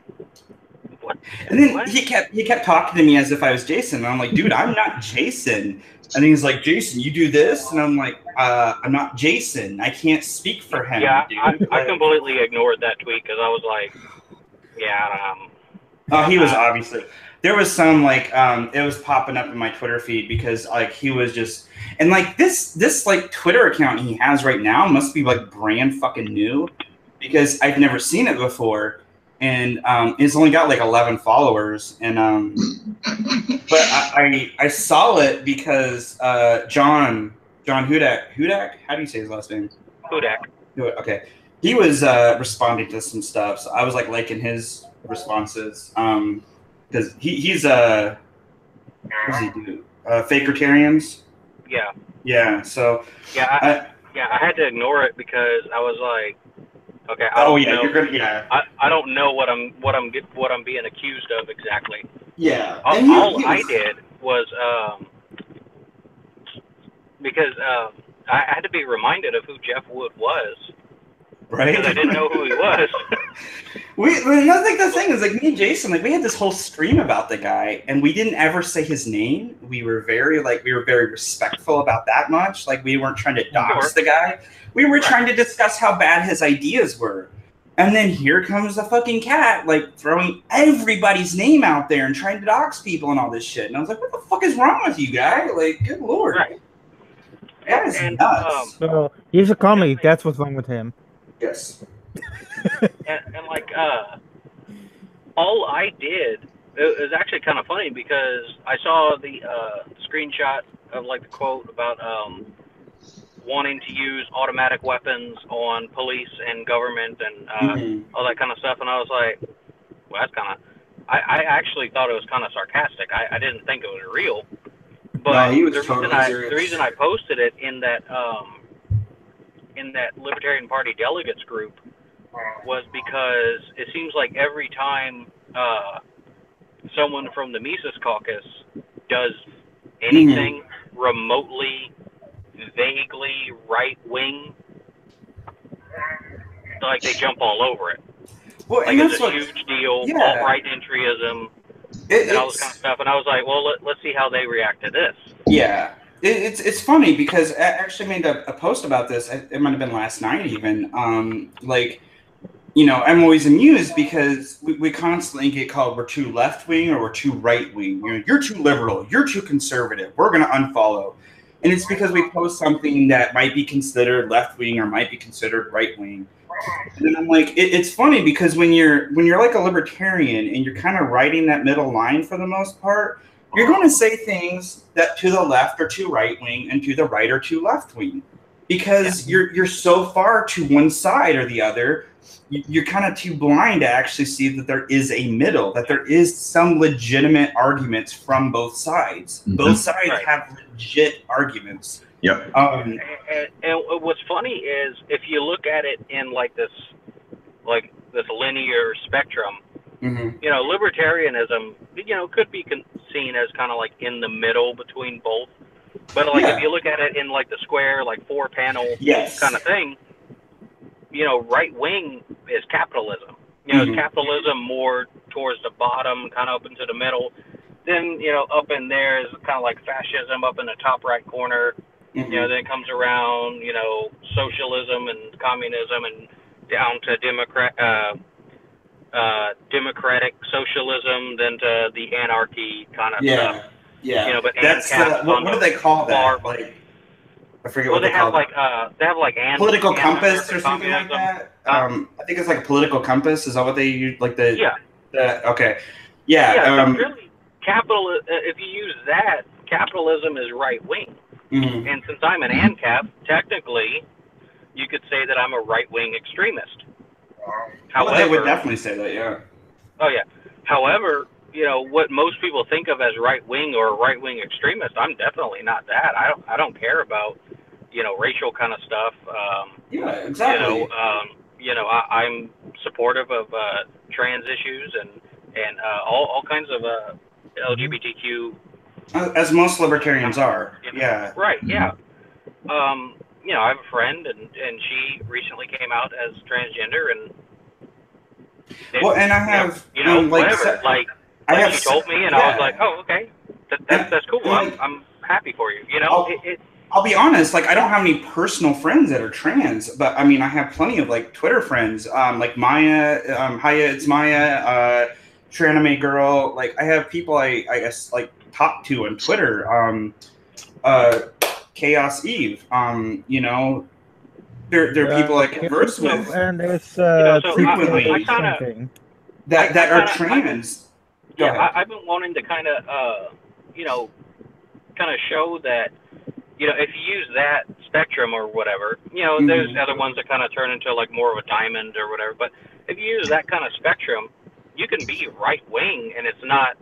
What? And then he kept talking to me as if I was Jason, and I'm like, dude, I'm not Jason. And he's like, Jason, you do this? And I'm like, I'm not Jason. I can't speak for him. Yeah, dude. I completely ignored that tweet because I was like, yeah. Oh, he was obviously. There was some like, it was popping up in my Twitter feed because like he was just, and like this like Twitter account he has right now must be like brand fucking new, because I've never seen it before. And it's only got like 11 followers, and but I saw it because John Hudak, how do you say his last name? Hudak. Okay, he was responding to some stuff, so I was like liking his responses because he's what does he do? Fakertarians. Yeah. So I had to ignore it because I was like. Okay. You're gonna. Yeah. I don't know what I'm being accused of exactly. Yeah. All I did was because I had to be reminded of who Jeff Wood was. Right. Because I didn't know who he was. I think the thing is like me and Jason, like we had this whole stream about the guy, and we didn't ever say his name. We were very respectful about that much. Like we weren't trying to dox the guy. We were trying to discuss how bad his ideas were. And then here comes the fucking cat, like throwing everybody's name out there and trying to dox people and all this shit. And I was like, what the fuck is wrong with you, guy? Like, good lord. Right. That is nuts. So he's a comic. That's what's wrong with him. Yes. and like, all I did, it was actually kind of funny because I saw the screenshot of like the quote about wanting to use automatic weapons on police and government and all that kind of stuff, and I was like, well, that's kind of. I actually thought it was kind of sarcastic. I didn't think it was real. But no, the reason I posted it in that Libertarian Party delegates group was because it seems like every time someone from the Mises Caucus does anything remotely, vaguely right-wing, like they jump all over it. Well, like it's a huge deal, alt-right entryism, and all this kind of stuff. And I was like, well, let's see how they react to this. Yeah. It's funny because I actually made a post about this. It might have been last night even. I'm always amused because we constantly get called we're too left wing or we're too right wing. You're too liberal, you're too conservative, we're going to unfollow. And it's because we post something that might be considered left wing or might be considered right wing. And then I'm like, it's funny because when you're like a libertarian and you're kind of riding that middle line for the most part, you're going to say things that to the left are too right wing and to the right are too left wing, because you're so far to one side or the other. You're kind of too blind to actually see that there is a middle, that there is some legitimate arguments from both sides. Mm-hmm. Both sides have legit arguments. Yep. And what's funny is if you look at it in this linear spectrum, libertarianism, could be seen as kind of like in the middle between both. But if you look at it in the square, 4-panel kind of thing, right wing is capitalism. It's capitalism more towards the bottom, kind of up into the middle. Then, up in there is kind of like fascism up in the top right corner. Then it comes around, socialism and communism and down to democratic socialism, then to the anarchy kind of stuff. Yeah. But that's what do they call that? I forget what they call it. They have political compass or something like that. I think it's like a political compass. Is that what they use? Okay. Yeah. Really, if you use that, capitalism is right wing. Mm-hmm. And since I'm an ANCAP, technically, you could say that I'm a right wing extremist. However, they would definitely say that. Yeah. Oh yeah. However, what most people think of as right wing or right wing extremist, I'm definitely not that. I don't care about racial kind of stuff. Yeah, exactly. I'm supportive of trans issues and all kinds of LGBTQ. As most libertarians are. Yeah. Right. Yeah. I have a friend and she recently came out as transgender and. And I have whatever. She told me, and I was like, "Oh, okay, that's cool. I'm happy for you." I'll be honest. I don't have any personal friends that are trans, but I mean, I have plenty of Twitter friends. Like Maya, hiya, it's Maya, Tranime girl. I have people I guess talk to on Twitter. Chaos Eve. There are people I converse with, and there's frequently that are trans. I've been wanting to kind of show that, if you use that spectrum or whatever, there's other ones that kind of turn into more of a diamond or whatever. But if you use that kind of spectrum, you can be right wing, and it's not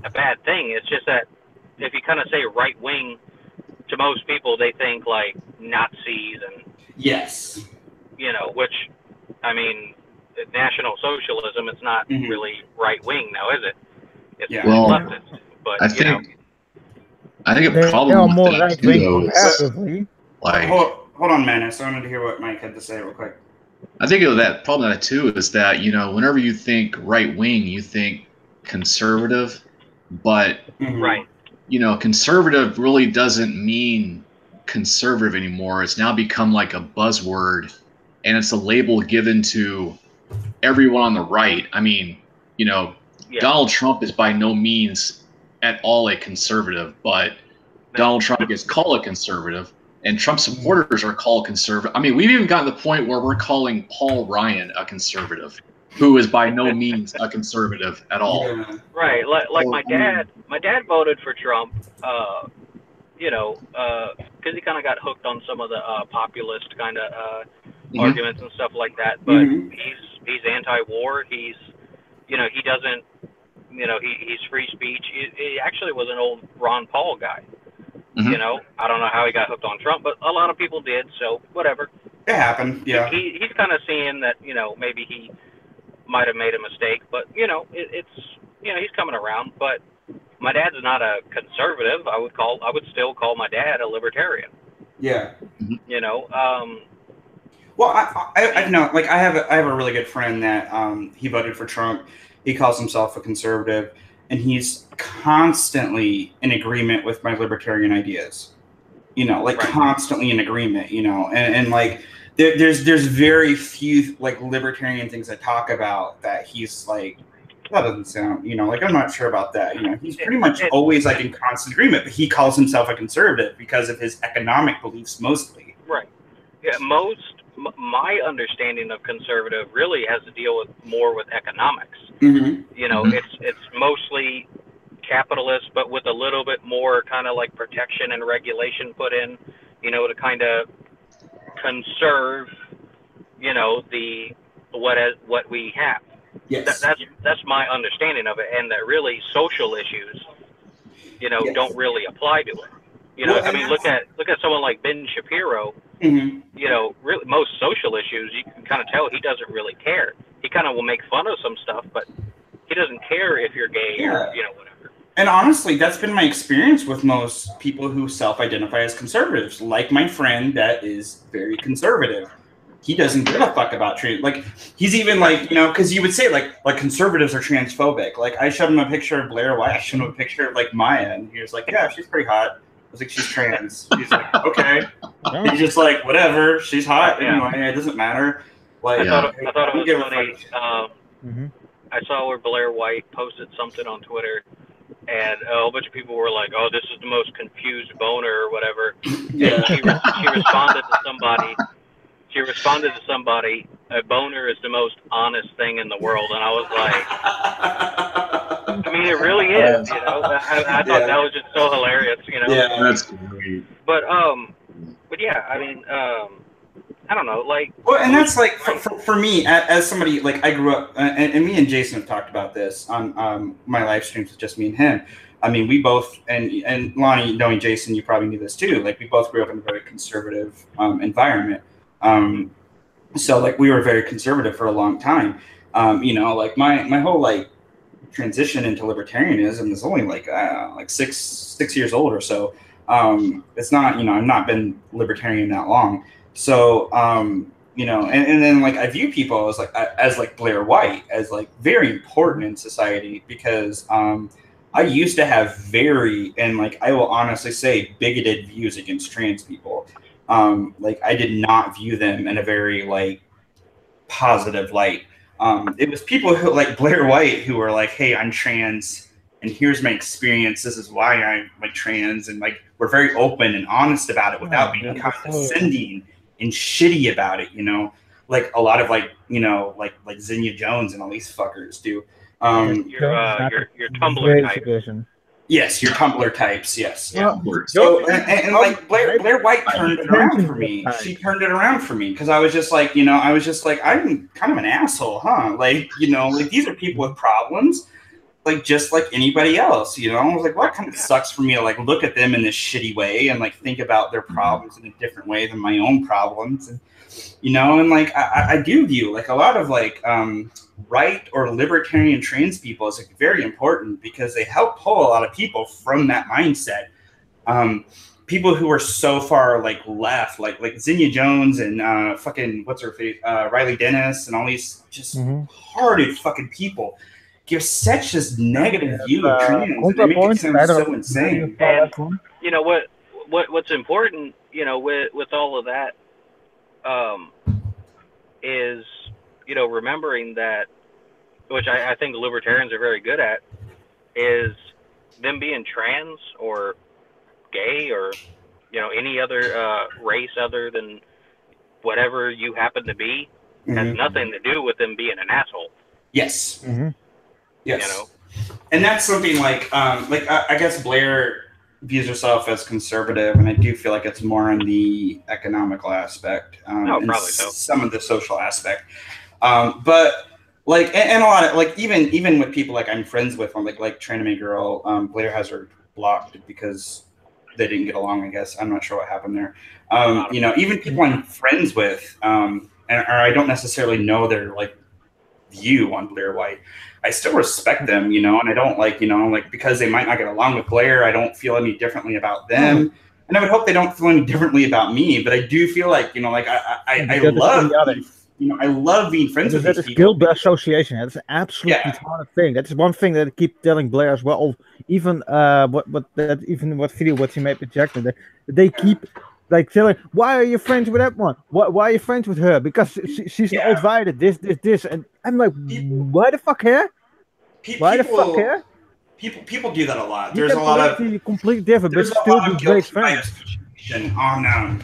a bad thing. It's just that if you kind of say right wing, to most people they think Nazis and yes, which I mean, National Socialism, it's not really right wing now, is it? It's leftist. But I think a problem with that too, though, is hold on, Manus. I wanted to hear what Mike had to say real quick. I think that problem with that too is that whenever you think right wing, you think conservative, but right. Conservative really doesn't mean conservative anymore. It's now become a buzzword, and it's a label given to everyone on the right. I mean, Donald Trump is by no means at all a conservative, but Donald Trump gets called a conservative, and Trump supporters are called conservative. I mean, we've even gotten to the point where we're calling Paul Ryan a conservative, who is by no means a conservative at all. Yeah. Right, my dad voted for Trump, because he kind of got hooked on some of the populist kind of arguments and stuff like that. But he's anti-war. He's, he doesn't, he's free speech. He actually was an old Ron Paul guy. I don't know how he got hooked on Trump, but a lot of people did. So whatever. It happened. Yeah. He's kind of seeing that, maybe he might have made a mistake, but it's he's coming around. But my dad's not a conservative. I would still call my dad a libertarian. Yeah. Well, I know. I have a really good friend that he voted for Trump. He calls himself a conservative, and he's constantly in agreement with my libertarian ideas. Constantly in agreement. And there's very few like libertarian things I talk about that he's like, that doesn't sound, like I'm not sure about that. He's pretty much always like in constant agreement, but he calls himself a conservative because of his economic beliefs mostly. Right. Yeah. My understanding of conservative really has to deal with more with economics. Mm-hmm. It's mostly capitalist, but with a little bit more kind of like protection and regulation put in, to kind of conserve, what we have. Yes. That's my understanding of it, and that really social issues, Yes. don't really apply to it. Well, I mean, look at someone like Ben Shapiro. Mm-hmm. Really most social issues, you can kind of tell he doesn't really care. He kind of will make fun of some stuff, but he doesn't care if you're gay or whatever. And honestly, that's been my experience with most people who self-identify as conservatives, like my friend that is very conservative. He doesn't give a fuck about trans. Like, he's even like, because you would say like conservatives are transphobic. Like, I showed him a picture of Blair White. I showed him a picture of like Maya, and he was like, yeah, she's pretty hot. I was like, she's trans. He's like, okay. He's just like, whatever. She's hot anyway. It doesn't matter. Like, I thought it was funny. I saw where Blair White posted something on Twitter, and a whole bunch of people were like, "Oh, this is the most confused boner" or whatever. Yeah. And she responded to somebody. She responded to somebody, "A boner is the most honest thing in the world," and I was like, I mean, it really is. I thought that was just so hilarious. Yeah, that's great. But yeah, I mean, I don't know, like. Well, and that's like for me as somebody, like, I grew up, and me and Jason have talked about this on my live streams with just me and him. I mean, we both, and Lonnie, knowing Jason, you probably knew this too. Like, we both grew up in a very conservative environment. So like we were very conservative for a long time. Like my whole like transition into libertarianism is only like six years old or so. It's not, I've not been libertarian that long. So, and then like I view people as like Blair White as like very important in society because I used to have and like I will honestly say bigoted views against trans people. Like I did not view them in a very like positive light. It was people who like Blair White who were like, hey, I'm trans and here's my experience. This is why I'm like trans. And like, we're very open and honest about it without being condescending and shitty about it, like a lot of like Zinnia Jones and all these fuckers do. Your Tumblr type. Yes, your Tumblr types. Yes. Yeah. So and like Blair White turned it around for me. She turned it around for me because I was just like, I'm kind of an asshole, huh? Like, like these are people with problems, like just like anybody else. I was like, well, it kind of sucks for me to like look at them in this shitty way and like think about their problems in a different way than my own problems, and and like I do view like a lot of like right or libertarian trans people is like very important because they help pull a lot of people from that mindset. People who are so far like left, like Zinnia Jones and fucking what's her face, Riley Dennis, and all these just hearted fucking people give such this negative view of trans. And they make it sound so insane. And what's important, with all of that, is remembering that, which I think libertarians are very good at, is them being trans or gay or any other race other than whatever you happen to be has nothing to do with them being an asshole. Yes. Yes. And that's something like I guess Blair views herself as conservative, and I do feel like it's more on the economical aspect, probably so. Some of the social aspect, but like and a lot of like even with people like I'm friends with, on like Traname Girl, Blair has her blocked because they didn't get along. I guess I'm not sure what happened there. Even people I'm friends with, or I don't necessarily know their like view on Blair White, I still respect them, and I don't like, because they might not get along with Blair, I don't feel any differently about them. And I would hope they don't feel any differently about me, but I do feel like, I love being friends with these people. That is guilt by association. That's an absolutely hard thing. That's one thing that I keep telling Blair as well. Even what video what she made with Jackson, they keep like telling, why are you friends with that one? Why are you friends with her? Because she's an old violet, this. And I'm like, why the fuck care? Why the fuck care? People do that a lot. There's a lot of completely different, but still be great friends. On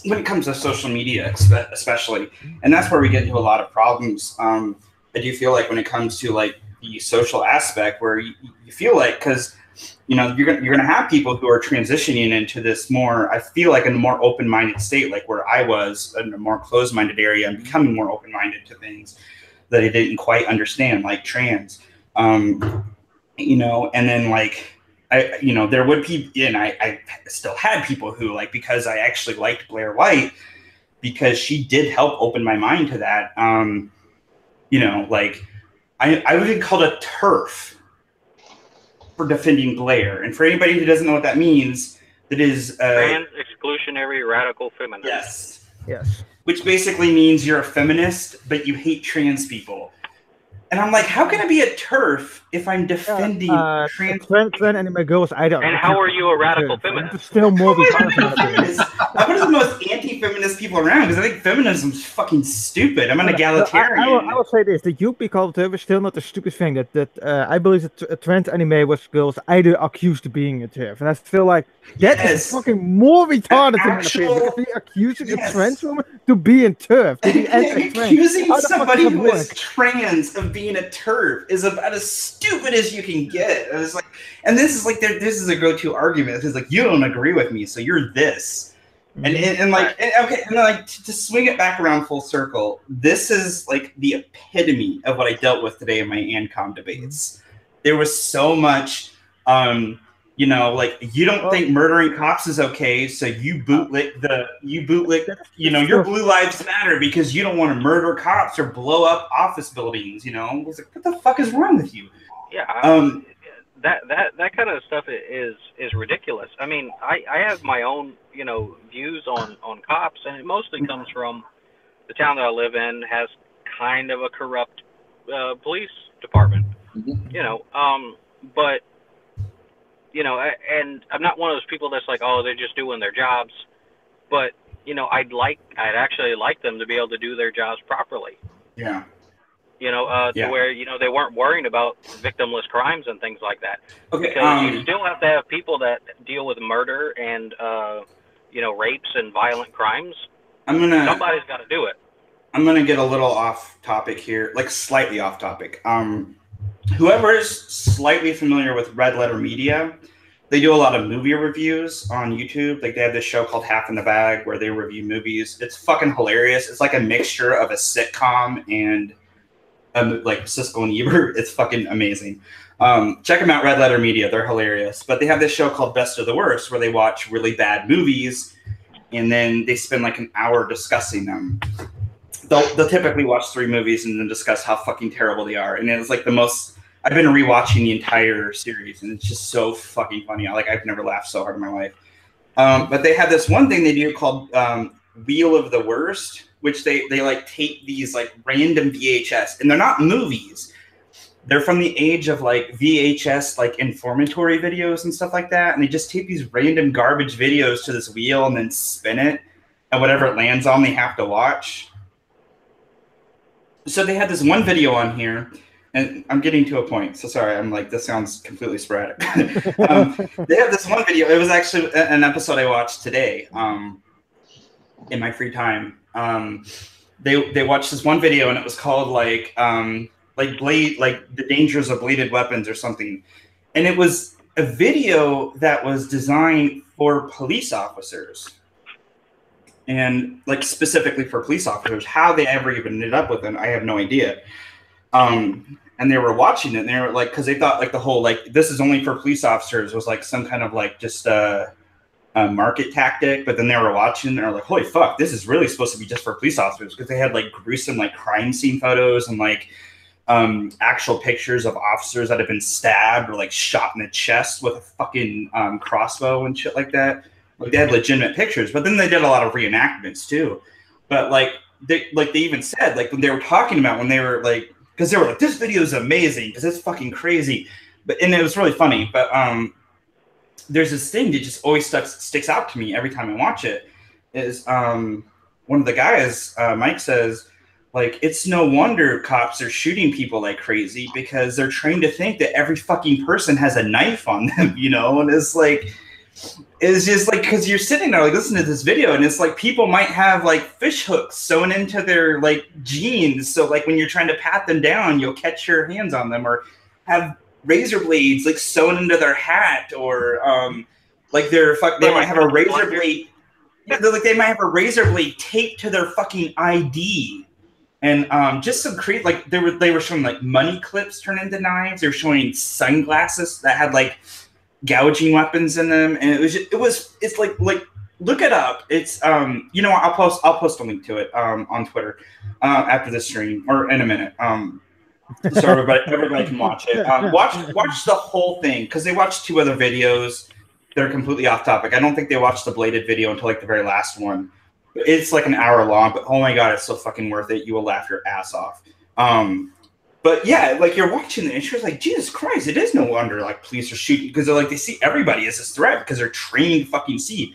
when it comes to social media, especially, and that's where we get into a lot of problems. I do feel like when it comes to like the social aspect, where you feel like, because you're gonna have people who are transitioning into this more. I feel like in a more open-minded state, like where I was in a more closed-minded area, and becoming more open-minded to things that I didn't quite understand, like trans. And then like there would be, and I still had people who, like, because I actually liked Blair White, because she did help open my mind to that. Like I would be called a TERF for defending Blair, and for anybody who doesn't know what that means, that is trans exclusionary radical feminist. Yes. Which basically means you're a feminist, but you hate trans people. And I'm like, how can I be a TERF if I'm defending trans anime girls? I don't. And how are you a radical feminist? It's still more I'm one of the most anti-feminist people around, because I think feminism is fucking stupid. I'm an egalitarian. I will say this: that you be called a TERF is still not a stupid thing. That I believe that trans anime was girls either accused of being a TERF, and I feel like that is fucking more retarded than because they're accusing a trans woman to be in TERF, to be anti-trans. Accusing somebody who is trans of being a TERF is about as stupid as you can get. And it's like, and this is like, this is a go-to argument. It's like, you don't agree with me, so you're this. And to swing it back around full circle, this is like the epitome of what I dealt with today in my ancom debates. There was so much, like, you don't think murdering cops is okay, so you bootlick, your Blue Lives Matter because you don't want to murder cops or blow up office buildings. I was like, what the fuck is wrong with you? Yeah. That kind of stuff is ridiculous. I mean, I have my own, views on cops, and it mostly comes from the town that I live in has kind of a corrupt police department. But and I'm not one of those people that's like, oh, they're just doing their jobs, but I'd actually like them to be able to do their jobs properly. Yeah. To where, they weren't worrying about victimless crimes and things like that. Okay. Because you still have to have people that deal with murder and, rapes and violent crimes. Somebody's got to do it. I'm going to get a little off topic here, like slightly off topic. Whoever is slightly familiar with Red Letter Media, they do a lot of movie reviews on YouTube. Like, they have this show called Half in the Bag where they review movies. It's fucking hilarious. It's like a mixture of a sitcom and like Siskel and Ebert. It's fucking amazing. Check them out, Red Letter Media. They're hilarious. But they have this show called Best of the Worst where they watch really bad movies and then they spend like an hour discussing them. They'll typically watch 3 movies and then discuss how fucking terrible they are. And it's like the most... I've been rewatching the entire series, and it's just so fucking funny. I've never laughed so hard in my life. But they have this one thing they do called Wheel of the Worst, which they like take these like random VHS, and they're not movies. They're from the age of like VHS, like informatory videos and stuff like that. And they just take these random garbage videos to this wheel and then spin it, and whatever it lands on, they have to watch. So they had this one video on here. And I'm getting to a point, so sorry. I'm like, this sounds completely sporadic. They have this one video. It was actually an episode I watched today in my free time. They watched this one video, and it was called like the dangers of bladed weapons or something. And it was a video that was designed for police officers, and like specifically for police officers. How they ever even ended up with it, I have no idea. And they were watching it, and they were like, because they thought like the whole like this is only for police officers was like some kind of like just a market tactic. But then they were watching, and they're like, holy fuck, this is really supposed to be just for police officers, because they had like gruesome like crime scene photos and like actual pictures of officers that had been stabbed or like shot in the chest with a fucking crossbow and shit like that. Like, they had legitimate pictures, but then they did a lot of reenactments too. But like they even said, like, when they were talking about when they were like, because they were like, this video is amazing because it's fucking crazy. And it was really funny. But there's this thing that just always sticks out to me every time I watch it. Is one of the guys, Mike says, like, it's no wonder cops are shooting people like crazy because they're trained to think that every fucking person has a knife on them, you know? And it's just like, because you're sitting there like listening to this video, and it's like people might have like fish hooks sewn into their like jeans, so like when you're trying to pat them down, you'll catch your hands on them, or have razor blades like sewn into their hat, or like they might have a razor blade. Like they might have a razor blade taped to their fucking ID. And just some like they were showing like money clips turn into knives. They were showing sunglasses that had like gouging weapons in them, and it's like look it up. It's you know, I'll post a link to it on Twitter after this stream or in a minute. So everybody can watch it. Watch the whole thing, because they watched 2 other videos that are completely off topic. I don't think they watched the bladed video until like the very last one. It's like an hour long, but oh my god, it's so fucking worth it. You will laugh your ass off. But yeah, like you're watching it, and you're like, Jesus Christ, it is no wonder like police are shooting, because they're like, they see everybody as a threat, because they're trained to fucking see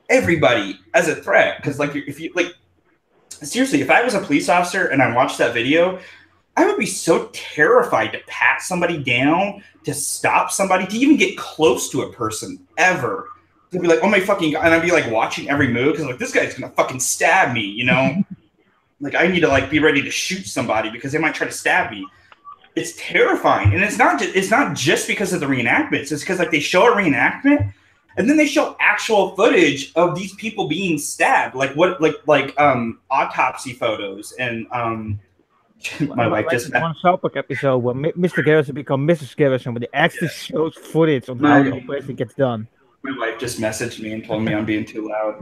everybody as a threat. Because like, if you like, seriously, if I was a police officer and I watched that video, I would be so terrified to pat somebody down, to stop somebody, to even get close to a person ever. To be like, oh my fucking god, and I'd be like watching every move, because like, this guy's gonna fucking stab me, you know? Like, I need to like be ready to shoot somebody because they might try to stab me. It's terrifying, and it's not just because of the reenactments. It's because like they show a reenactment, and then they show actual footage of these people being stabbed, like autopsy photos, and my wife just one South Park episode where Mr. Garrison becomes Mrs. Garrison, but they actually shows footage on how the operation gets done. My wife just messaged me and told me I'm being too loud.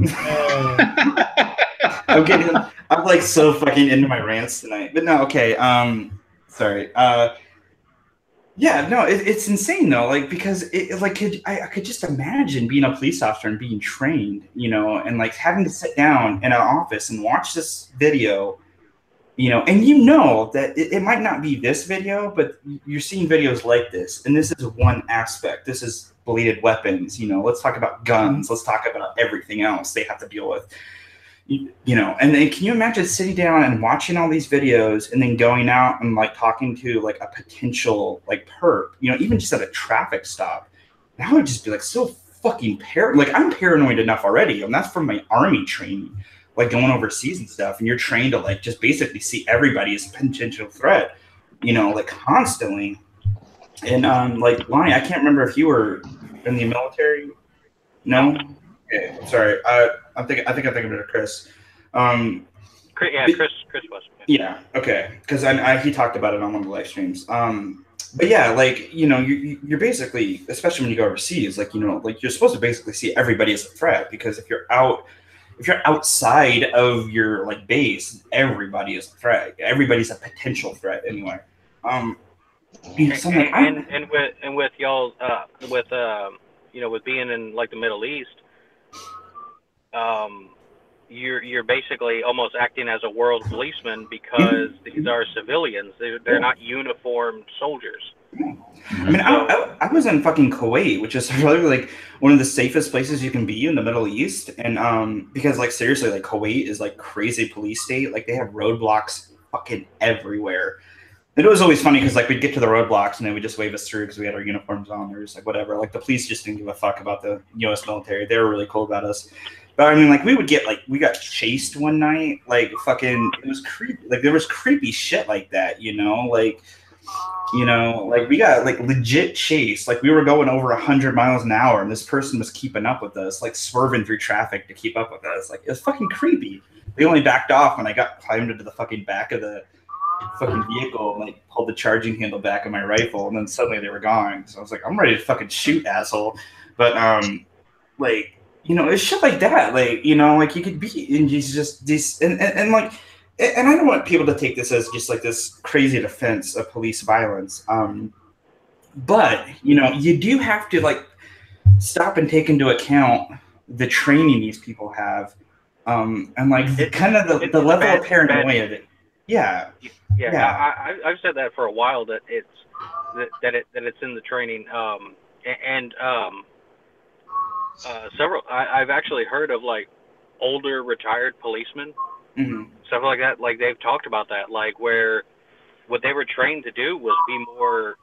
I'm like so fucking into my rants tonight. But no, okay. Sorry. Yeah, no, it's insane though. Like, because I could just imagine being a police officer and being trained, you know, and like having to sit down in an office and watch this video, you know, and you know that it might not be this video, but you're seeing videos like this, and this is one aspect. This is bladed weapons, you know. Let's talk about guns. Let's talk about everything else they have to deal with, you know. And then can you imagine sitting down and watching all these videos, and then going out and like talking to like a potential like perp, you know, even just at a traffic stop? That would just be like so fucking like I'm paranoid enough already, and that's from my army training. Like going overseas and stuff, and you're trained to like just basically see everybody as a potential threat, you know, like constantly. And like Lonnie, I can't remember if you were in the military. No, okay, sorry. I'm thinking of Chris. Chris was. Yeah, okay, because he talked about it on one of the live streams. But yeah, like, you know, you're basically, especially when you go overseas, like, you know, like you're supposed to basically see everybody as a threat, because if you're outside of your like base, everybody is a threat. Everybody's a potential threat anyway. And with y'all, you know, with being in like the Middle East, you're basically almost acting as a world policeman, because these are civilians. They're not uniformed soldiers. I mean, I was in fucking Kuwait, which is really like one of the safest places you can be in the Middle East, and because like seriously, like Kuwait is like crazy police state. Like they have roadblocks fucking everywhere. And it was always funny because like we'd get to the roadblocks and they would just wave us through because we had our uniforms on. They're just like whatever. Like the police just didn't give a fuck about the U.S. military. They were really cool about us. But I mean, like we got chased one night. Like fucking, it was creepy. Like there was creepy shit like that, you know, like. You know, like we got like legit chase. Like we were going over 100 miles an hour, and this person was keeping up with us, like swerving through traffic to keep up with us. Like it was fucking creepy. They only backed off when I got climbed into the fucking back of the fucking vehicle and like pulled the charging handle back of my rifle, and then suddenly they were gone. So I was like, I'm ready to fucking shoot, asshole. But like, you know, it's shit like that. Like, you know, like you could be in just this and like. And I don't want people to take this as just like this crazy defense of police violence. But, you know, you do have to like stop and take into account the training these people have. And like kind of the level of paranoia of it. Yeah. Yeah. I've said that for a while, that it's in the training. several. I've actually heard of like older retired policemen, stuff like that. Like they've talked about that, like where what they were trained to do was be more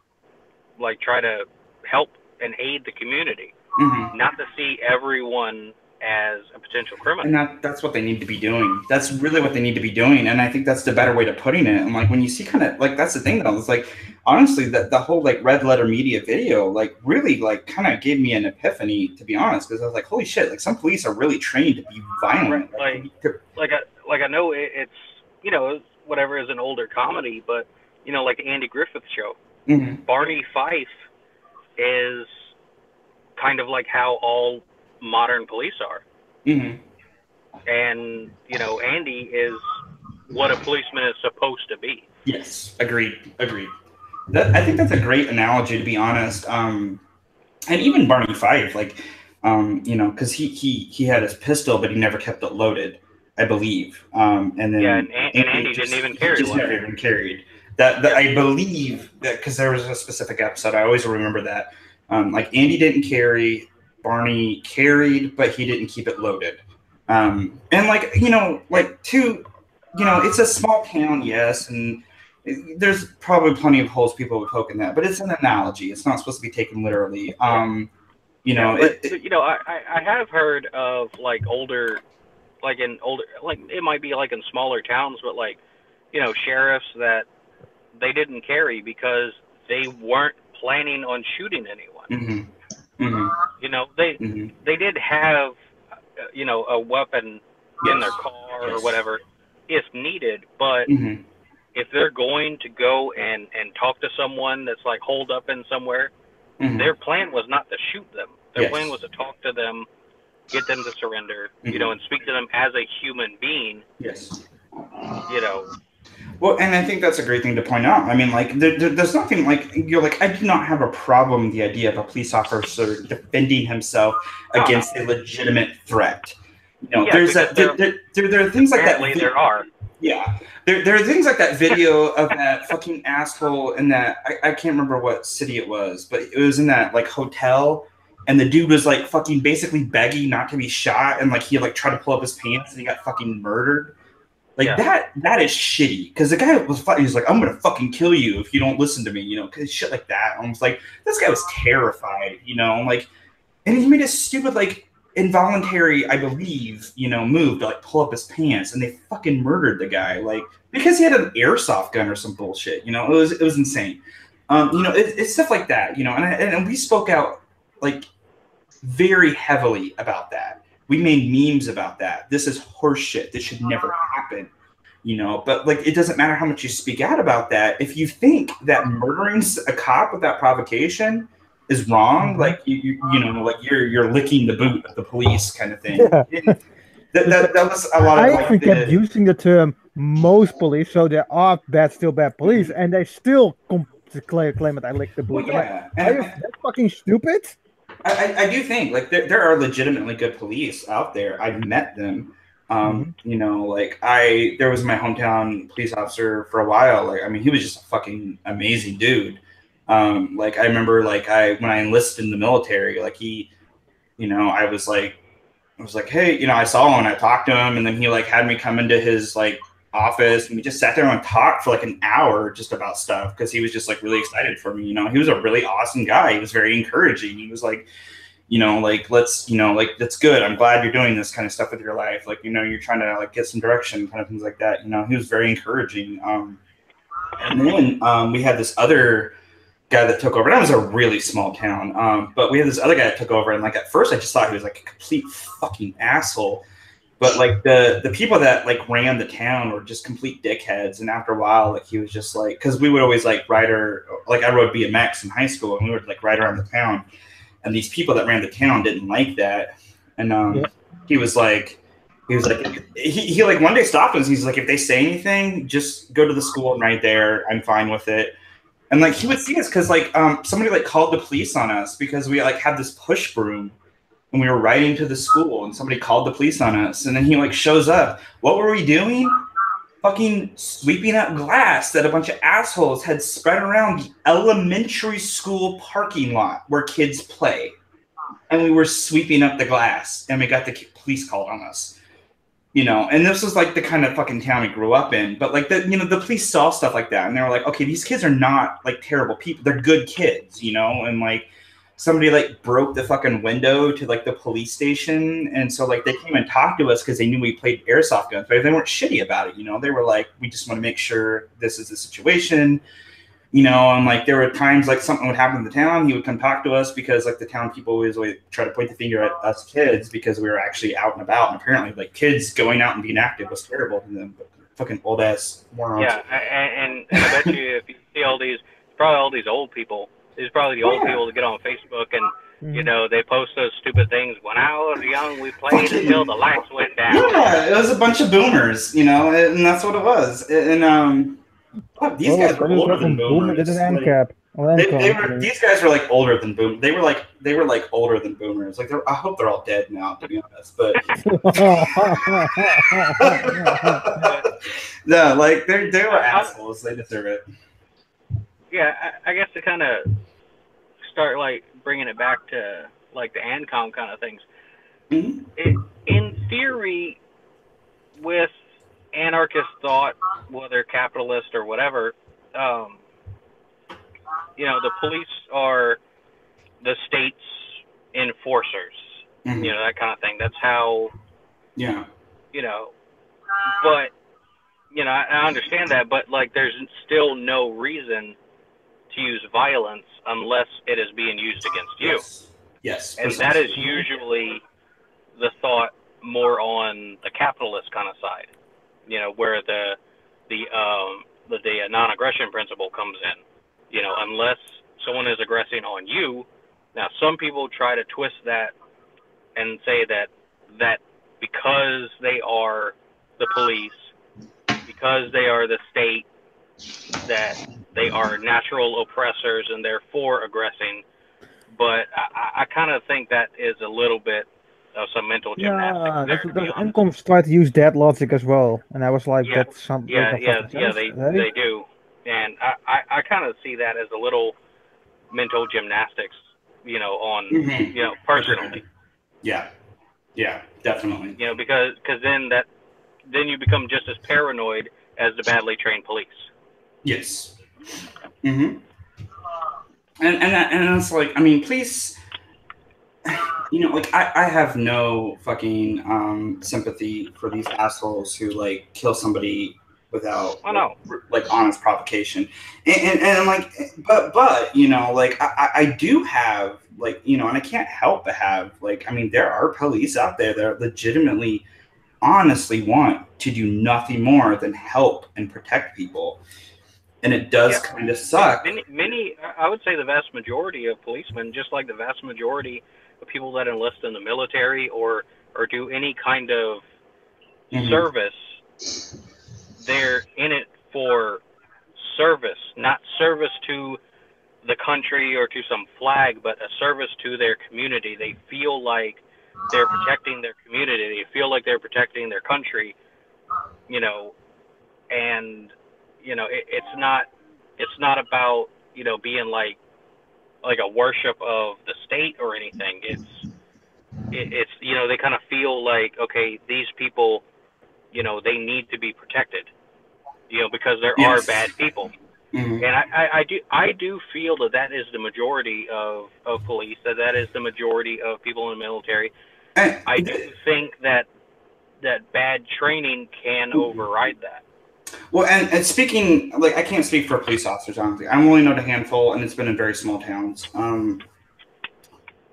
like try to help and aid the community, not to see everyone as a potential criminal. And that's what they need to be doing. That's really what they need to be doing. And I think that's the better way to putting it. And like when you see kind of like that's the thing though, it's like honestly that the whole like red letter media video like really like kind of gave me an epiphany, to be honest, because I was like, holy shit, like some police are really trained to be violent. Like I know it's whatever is an older comedy, but like the Andy Griffith show, Barney Fife is kind of like how all modern police are. And Andy is what a policeman is supposed to be. Yes, agreed. I think that's a great analogy, to be honest. And even Barney Fife, like, because he had his pistol, but he never kept it loaded, I believe. And then and Andy didn't even carry one. Never even carried. That I believe that because there was a specific episode, I always remember that. Like Andy didn't carry, Barney carried, but he didn't keep it loaded. And like it's a small town, yes, and there's probably plenty of holes people would poke in that, but it's an analogy. It's not supposed to be taken literally. I have heard of like older, like it might be like in smaller towns, but like sheriffs that they didn't carry because they weren't planning on shooting anyone. They did have a weapon in their car or whatever if needed, but if they're going to go and talk to someone that's like holed up in somewhere, their plan was not to shoot them. Their plan was to talk to them, get them to surrender, and speak to them as a human being. Well, and I think that's a great thing to point out. I mean, like, there's nothing like I do not have a problem with the idea of a police officer defending himself against a legitimate threat. There are things like that. There are. Yeah, there are things like that video of that fucking asshole in that I can't remember what city it was, but it was in that like hotel, and the dude was like fucking basically begging not to be shot, and like he like tried to pull up his pants and he got fucking murdered. Like that is shitty because the guy was he's like, I'm gonna fucking kill you if you don't listen to me, because shit like that. Almost like this guy was terrified, like, and he made a stupid like involuntary, I believe, move to like pull up his pants, and they fucking murdered the guy like because he had an airsoft gun or some bullshit. It was insane. It's stuff like that, and we spoke out like very heavily about that. We made memes about that. This is horseshit. This should never happen, But like, it doesn't matter how much you speak out about that. If you think that murdering a cop without provocation is wrong, like like you're licking the boot of the police kind of thing. Yeah. That was a lot of. I even kept using the term "most police," so there are still bad police, and they still claim that I lick the boot. Well, yeah, that's fucking stupid. I do think like there are legitimately good police out there. I've met them. Like there was my hometown police officer for a while. Like, I mean, he was just a fucking amazing dude. Like I remember like when I enlisted in the military, like he, I was like, hey, I saw him and I talked to him, and then he like had me come into his like office, and we just sat there and talked for like an hour just about stuff because he was just like really excited for me. He was a really awesome guy. He was very encouraging. He was like, like let's, like that's good. I'm glad you're doing this kind of stuff with your life. Like, you're trying to like get some direction, kind of things like that. He was very encouraging. And then we had this other guy that took over. That was a really small town. But we had this other guy that took over, and like at first I just thought he was like a complete fucking asshole. But like the people that like ran the town were just complete dickheads, and after a while, like he was just like, because we would always like I rode BMX in high school, and we would like ride around the town, and these people that ran the town didn't like that, and he was like he like one day stopped us. He's like, if they say anything, just go to the school and right there, I'm fine with it. And like he would see us because like somebody like called the police on us because we like had this push broom. And we were riding to the school, and somebody called the police on us. And then he like shows up. What were we doing? Fucking sweeping up glass that a bunch of assholes had spread around the elementary school parking lot where kids play. and we were sweeping up the glass, and we got the police called on us. You know, and this was like the kind of fucking town we grew up in. But like the police saw stuff like that, and they were like, okay, these kids are not like terrible people. They're good kids, you know. And like somebody like broke the fucking window to like the police station, and so like they came and talked to us because they knew we played airsoft guns, but they weren't shitty about it, you know. They were like, we just want to make sure this is the situation. You know, and like there were times like something would happen in the town, he would come talk to us because like the town people always try to point the finger at us kids because we were actually out and about, and apparently like kids going out and being active was terrible to them. But fucking old ass morons. Yeah, and I bet you if you see all these, probably all these old people. These are probably the old people that get on Facebook and you know they post those stupid things. When I was young, we played until the lights went down. Yeah, it was a bunch of boomers, you know, and that's what it was. And these guys were older than boomers. Dit is ancap. These guys were like older than boomers. They were like older than boomers. Like I hope they're all dead now, to be honest. But no, like they were assholes. They deserve it. Yeah, I guess to kind of start like bringing it back to like the ancom kind of things. In theory, with anarchist thought, whether capitalist or whatever, you know, the police are the state's enforcers, you know, that kind of thing. That's how, you know, but, you know, I understand that, but like there's still no reason to use violence unless it is being used against you. Yes. And that is usually the thought more on the capitalist kind of side. You know, where the non-aggression principle comes in. You know, unless someone is aggressing on you. Now, some people try to twist that and say that because they are the police, because they are the state, that they are natural oppressors and therefore aggressing. But I kind of think that is a little bit of some mental gymnastics. Yeah, the ancoms try to use that logic as well, and I was like, that's something. They do, and I kind of see that as a little mental gymnastics, you know, on you know, personally. Yeah, definitely. You know, because then you become just as paranoid as the badly trained police. Yes. And it's like, I mean, police. You know, like I have no fucking sympathy for these assholes who like kill somebody without like honest provocation, and I'm like, but you know, like I do have like, you know, and I can't help but have like, I mean, there are police out there that legitimately, honestly want to do nothing more than help and protect people, and it does kind of suck. Many, I would say, the vast majority of policemen, just like the vast majority of people that enlist in the military or do any kind of service, they're in it for service, not service to the country or to some flag, but a service to their community. They feel like they're protecting their community. They feel like they're protecting their country, you know, and, you know, it's not about, you know, being like a worship of the state or anything. It's you know, they kind of feel like, okay, these people, you know, they need to be protected, you know, because there are bad people. And I do feel that is the majority of police, that is the majority of people in the military. I do think that bad training can override that. Well, and speaking, like, I can't speak for police officers, honestly. I only know a handful, and it's been in very small towns.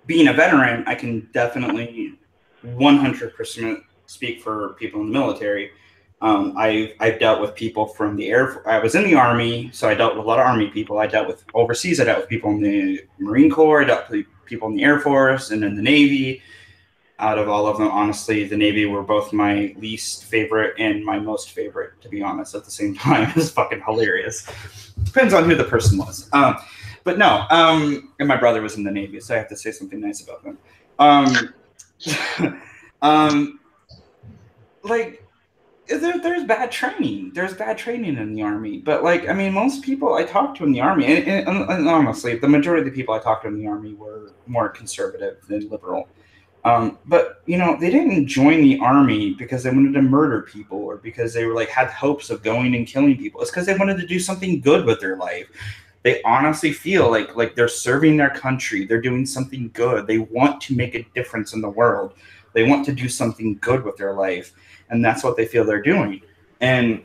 Being a veteran, I can definitely 100% speak for people in the military. I've dealt with people from the I was in the Army, so I dealt with a lot of Army people. I dealt with overseas. I dealt with people in the Marine Corps. I dealt with people in the Air Force and in the Navy. Out of all of them, honestly, the Navy were both my least favorite and my most favorite, to be honest, at the same time. It was fucking hilarious. Depends on who the person was. But no, and my brother was in the Navy, so I have to say something nice about them. Like, there's bad training. There's bad training in the Army. But, like, I mean, most people I talked to in the Army, and honestly, the majority of the people I talked to in the Army were more conservative than liberal. But, you know, they didn't join the Army because they wanted to murder people or because they were, like, had hopes of going and killing people. It's because they wanted to do something good with their life. They honestly feel like they're serving their country. They're doing something good. They want to make a difference in the world. They want to do something good with their life. And that's what they feel they're doing. And,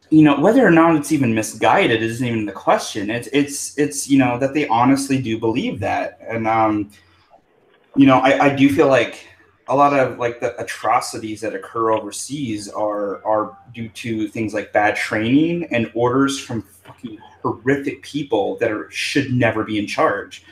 you know, whether or not it's even misguided isn't even the question. It's you know, that they honestly do believe that. And, you know, I do feel like a lot of, like, the atrocities that occur overseas are due to things like bad training and orders from fucking horrific people that should never be in charge.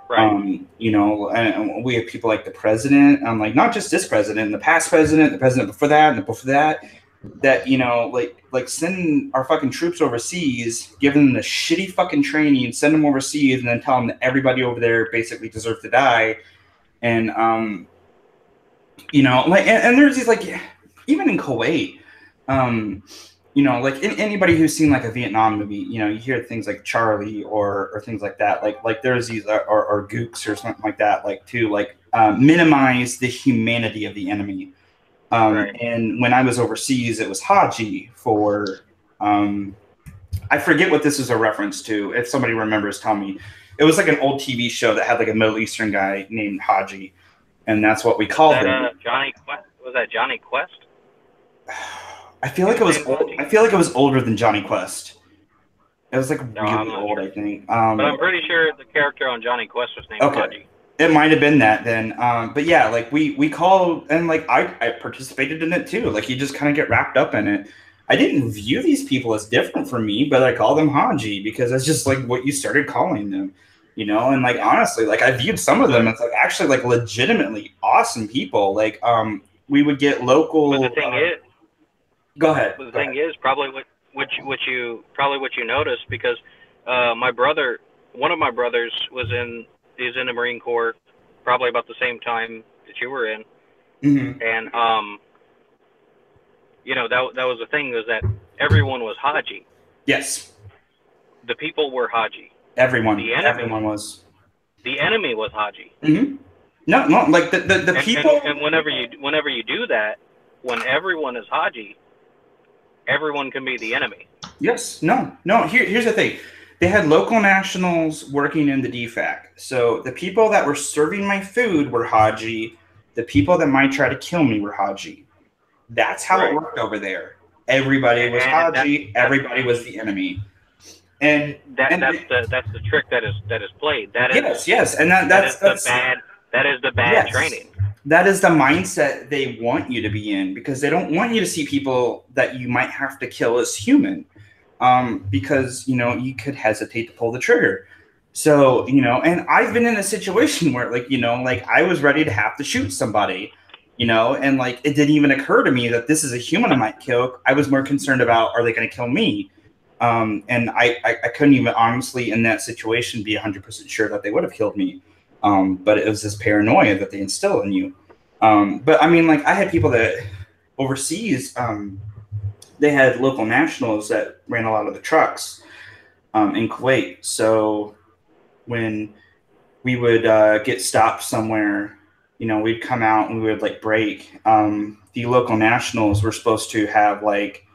Right. You know, and we have people like the president, like not just this president, the past president, the president before that, and the before that, you know, like sending our fucking troops overseas, giving them the shitty fucking training, send them overseas, and then tell them that everybody over there basically deserves to die. And, you know, like, and there's these, like, even in Kuwait, you know, like anybody who's seen like a Vietnam movie, you know, you hear things like Charlie or things like that. Like there's these or Gooks or something like that, like to like minimize the humanity of the enemy. Right. And when I was overseas, it was Haji for, I forget what this is a reference to. If somebody remembers, tell me. It was like an old TV show that had like a Middle Eastern guy named Haji, and that's what we called him. Johnny Quest? Was that Johnny Quest? I feel like it was old. I feel like it was older than Johnny Quest. It was like really old, I think. But I'm pretty sure the character on Johnny Quest was named Haji. It might have been that then. But yeah, like we called, and like I participated in it too. Like you just kind of get wrapped up in it. I didn't view these people as different from me, but I called them Haji because that's just like what you started calling them, you know. And like honestly, like I viewed some of them as like actually like legitimately awesome people. Like we would get local. But the thing is. Go ahead. The thing is, probably what you noticed, because one of my brothers is in the Marine Corps, probably about the same time that you were in, and you know, that was the thing, was that everyone was Haji. Yes. The people were Haji. Everyone. Everyone was. The enemy was Haji. No, like the people. And whenever you do that, when everyone is Haji, everyone can be the enemy. Yes. No. Here's the thing. They had local nationals working in the DFAC. So the people that were serving my food were Haji. The people that might try to kill me were Haji. That's how it worked over there. Everybody was Haji. Everybody was the enemy. And that's the trick that is played. That is yes, and that's the bad training. That is the mindset they want you to be in, because they don't want you to see people that you might have to kill as human, because, you know, you could hesitate to pull the trigger. So, you know, and I've been in a situation where, like, you know, like I was ready to have to shoot somebody, you know, and like it didn't even occur to me that this is a human I might kill. I was more concerned about, are they going to kill me? And I couldn't even honestly in that situation be 100% sure that they would have killed me. But it was this paranoia that they instill in you. But I mean, like I had people that overseas, they had local nationals that ran a lot of the trucks in Kuwait. So when we would get stopped somewhere, you know, we'd come out and we would like break. The local nationals were supposed to have like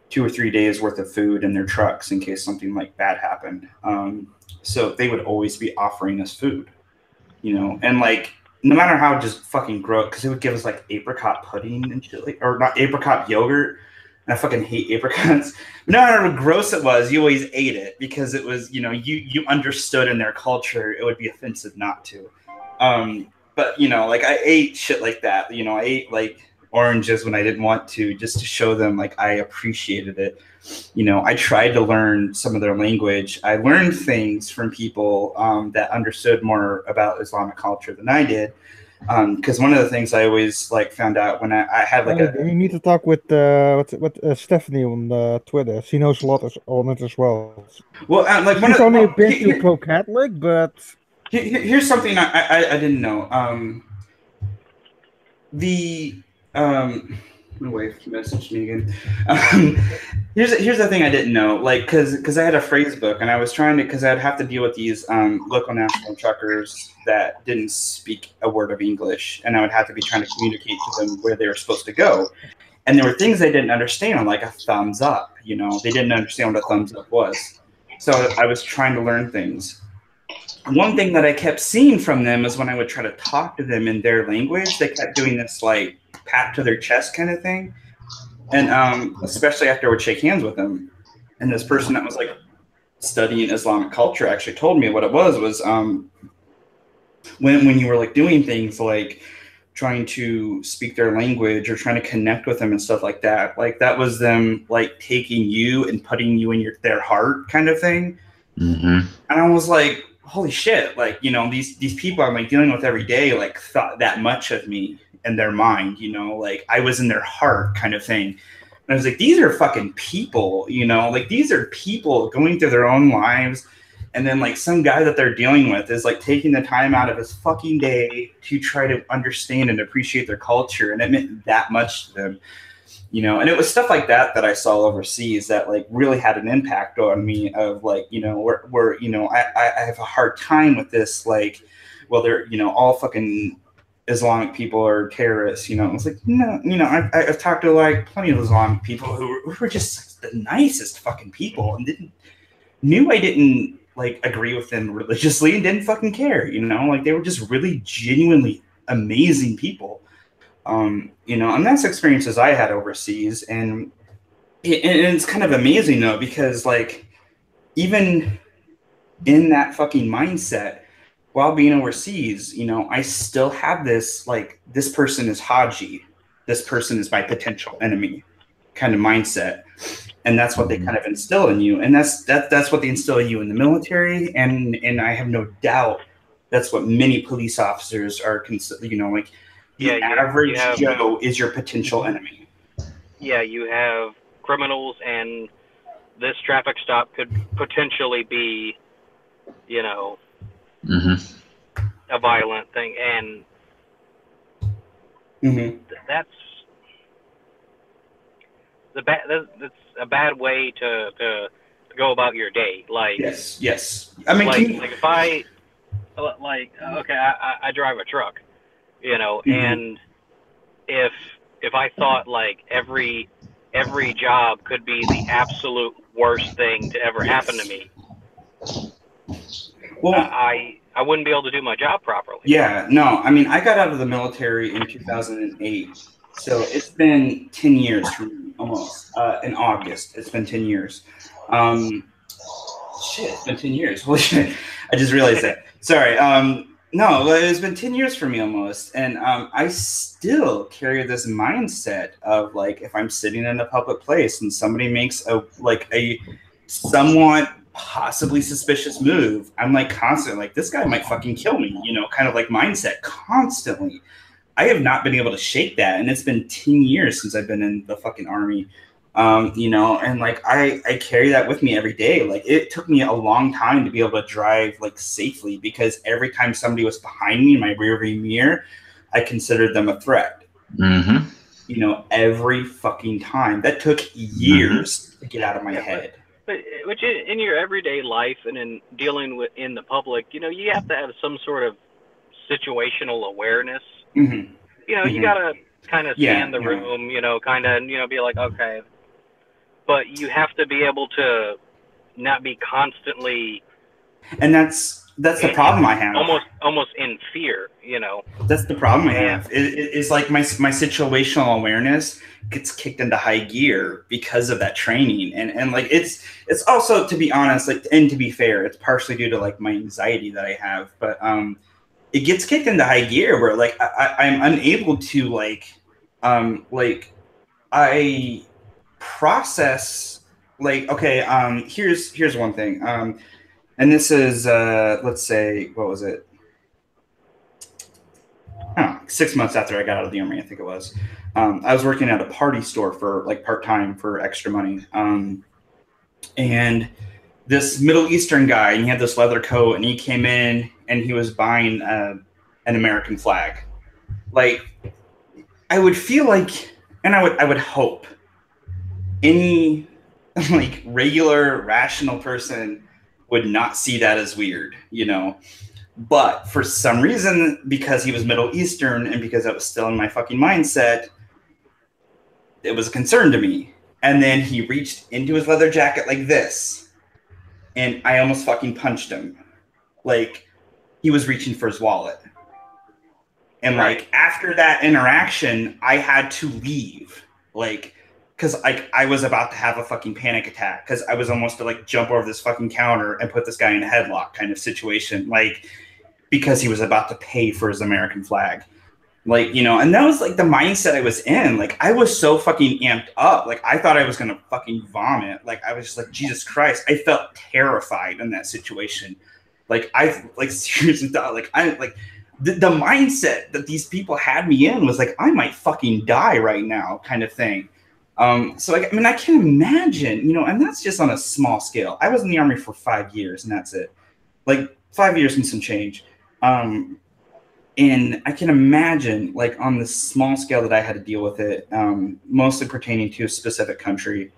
2 or 3 days worth of food in their trucks in case something like bad happened. So they would always be offering us food. You know, and like no matter how just fucking gross, because it would give us like apricot pudding and shit, like, or not apricot yogurt. And I fucking hate apricots. But no matter how gross it was, you always ate it because it was, you know, you understood in their culture it would be offensive not to. But you know, like I ate shit like that. You know, I ate like oranges when I didn't want to, just to show them like I appreciated it. You know, I tried to learn some of their language. I learned things from people that understood more about Islamic culture than I did. Because one of the things I always like found out when I had like you need to talk with Stephanie on Twitter. She knows a lot on it as well. Well, like she's only been to pro-Catholic, but here's something I didn't know. My wife messaged me again. Here's the thing I didn't know, like, because I had a phrase book and I was trying to, because I'd have to deal with these local national truckers that didn't speak a word of English, and I would have to be trying to communicate to them where they were supposed to go. And there were things they didn't understand, like a thumbs up. You know, they didn't understand what a thumbs up was. So I was trying to learn things. One thing that I kept seeing from them is when I would try to talk to them in their language, they kept doing this like pat to their chest kind of thing. And especially after I would shake hands with them. And this person that was like studying Islamic culture actually told me what it was when you were like doing things like trying to speak their language or trying to connect with them and stuff like that was them like taking you and putting you in their heart kind of thing. And I was like, holy shit, like, you know, these people I'm like dealing with every day like thought that much of me in their mind, you know, like I was in their heart kind of thing. And I was like, these are fucking people, you know, like these are people going through their own lives. And then like some guy that they're dealing with is like taking the time out of his fucking day to try to understand and appreciate their culture. And it meant that much to them, you know. And it was stuff like that that I saw overseas that like really had an impact on me of like, you know, where you know, I have a hard time with this, like, well, they're, you know, all fucking Islamic people are terrorists, you know. It's like, no, you know, I've talked to like plenty of Islamic people who were just the nicest fucking people and knew I didn't like agree with them religiously and didn't fucking care, you know, like they were just really genuinely amazing people. You know, and that's experiences I had overseas, and it's kind of amazing though, because like even in that fucking mindset while being overseas, you know, I still have this like, this person is Haji, this person is my potential enemy kind of mindset. And that's what they kind of instill in you. And that's what they instill in you in the military. And I have no doubt that's what many police officers are, you know, like the average Joe is your potential enemy. Yeah, you have criminals, and this traffic stop could potentially be, you know, a violent thing. And that's a bad way to go about your day. Like, yes. I mean, like if I like, okay, I drive a truck, you know, and if I thought like every job could be the absolute worst thing to ever happen to me, well, I wouldn't be able to do my job properly. Yeah, no, I mean, I got out of the military in 2008. So it's been 10 years from almost, in August, it's been 10 years. Shit, it's been 10 years. Holy shit. I just realized that. Sorry. No, it's been 10 years for me almost. And I still carry this mindset of like, if I'm sitting in a public place and somebody makes a somewhat possibly suspicious move, I'm like constantly like, this guy might fucking kill me, you know, kind of like mindset constantly. I have not been able to shake that, and it's been 10 years since I've been in the fucking army, you know, and like I carry that with me every day. Like it took me a long time to be able to drive like safely, because every time somebody was behind me in my rearview mirror, I considered them a threat. You know, every fucking time. That took years to get out of my head. But which in your everyday life and in dealing with in the public, you know, you have to have some sort of situational awareness. You know, you gotta kind of scan the room, you know, kind of, you know, be like, okay, but you have to be able to not be constantly. And that's the problem I have. Almost in fear, you know. That's the problem I have. It's like my situational awareness gets kicked into high gear because of that training, and like it's also, to be honest, like, and to be fair, it's partially due to like my anxiety that I have, but it gets kicked into high gear where like I'm unable to like I process like, okay, here's one thing, and this is let's say, what was it? I don't know, 6 months after I got out of the army, I think it was. I was working at a party store for like part-time for extra money, and this Middle Eastern guy, and he had this leather coat, and he came in and he was buying an American flag. Like, I would feel like And I would hope any like regular rational person would not see that as weird, you know. But for some reason, because he was Middle Eastern and because that was still in my fucking mindset, it was a concern to me. And then he reached into his leather jacket like this, and I almost fucking punched him. Like, he was reaching for his wallet. And like after that interaction, I had to leave. Like, because I was about to have a fucking panic attack because I was almost to like jump over this fucking counter and put this guy in a headlock kind of situation. Like, because he was about to pay for his American flag. Like, you know, and that was like the mindset I was in. Like, I was so fucking amped up. Like, I thought I was going to fucking vomit. Like, I was just like, Jesus Christ. I felt terrified in that situation. Like, I like seriously thought, like, the mindset that these people had me in was like, I might fucking die right now kind of thing. So, like, I mean, I can imagine, you know, and that's just on a small scale. I was in the Army for 5 years, and that's it. Like, 5 years and some change. And I can imagine, like, on the small scale that I had to deal with it, mostly pertaining to a specific country,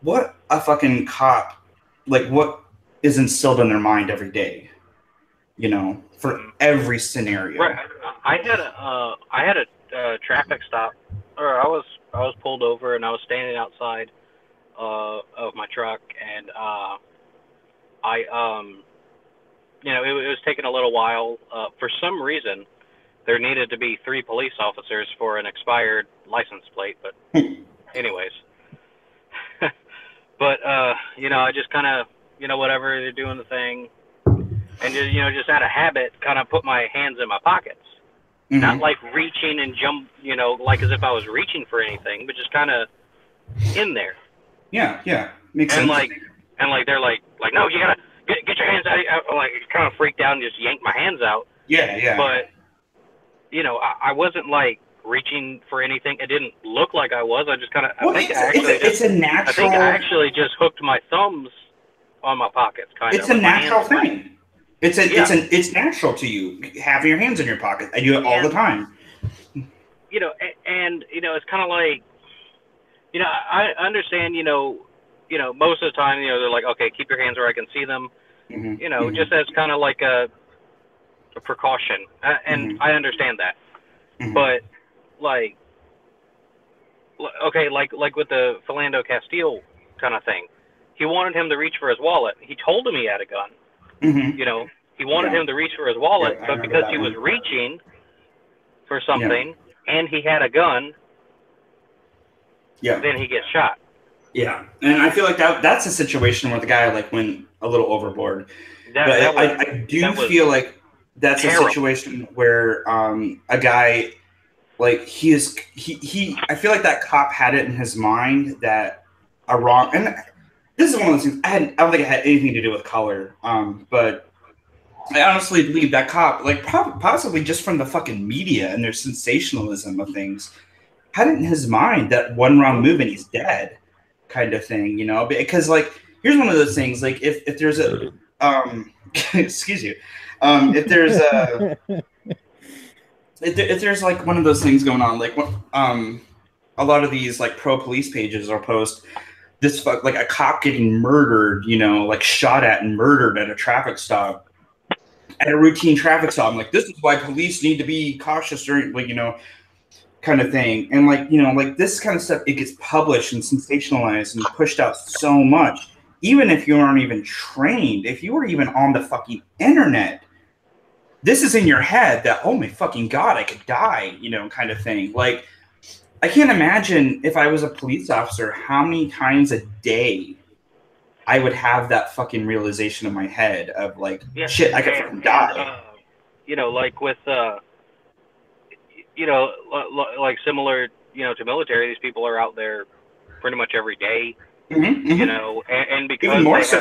what a fucking cop, like, what is instilled in their mind every day, you know, for every scenario. Right. I had a traffic stop, or I was pulled over, and I was standing outside of my truck, and you know, it was taking a little while. For some reason, there needed to be 3 police officers for an expired license plate. But anyways, but you know, I just kind of, you know, whatever, they're doing the thing, and just, you know, just out of habit, kind of put my hands in my pockets, not like reaching and jump, you know, like as if I was reaching for anything, but just kind of in there. Yeah, makes sense. And like they're like no, you gotta. Get your hands out. Like, kind of freaked out and just yanked my hands out. Yeah. But, you know, I wasn't, like, reaching for anything. It didn't look like I was. I just kind of, it's a natural... I think I actually just hooked my thumbs on my pockets, kind of. It's a natural thing. It's natural to you, having your hands in your pocket. I do it all the time. You know, and, you know, it's kind of like, you know, I understand, you know, most of the time, you know, they're like, okay, keep your hands where I can see them, you know, just as kind of like a precaution. And I understand that. But, like, okay, like with the Philando Castile kind of thing, he wanted him to reach for his wallet. He told him he had a gun. You know, he wanted him to reach for his wallet, but because he was reaching for something and he had a gun, then he gets shot. Yeah, and I feel like that's a situation where the guy like went a little overboard. I do feel like that's terrible. A situation where a guy like he I feel like that cop had it in his mind that a wrong, and this is one of those things. I don't think it had anything to do with color, but I honestly believe that cop, like possibly just from the fucking media and their sensationalism of things, had it in his mind that one wrong move and he's dead. Kind of thing, you know, because like here's one of those things, like if there's a excuse you, if there's a if there's like one of those things going on, like a lot of these like pro police pages will post this like a cop getting murdered, you know, like shot at and murdered at a traffic stop, at a routine traffic stop. I'm like, this is why police need to be cautious during, like, you know, kind of thing. And like, you know, like this kind of stuff, it gets published and sensationalized and pushed out so much. Even if you aren't even trained, if you were even on the fucking internet, this is in your head that, oh my fucking God, I could die, you know, kind of thing. Like, I can't imagine if I was a police officer, how many times a day I would have that fucking realization in my head of like, shit, I could fucking die. You know, like with, you know, like similar, you know, to military, these people are out there pretty much every day, you know, and because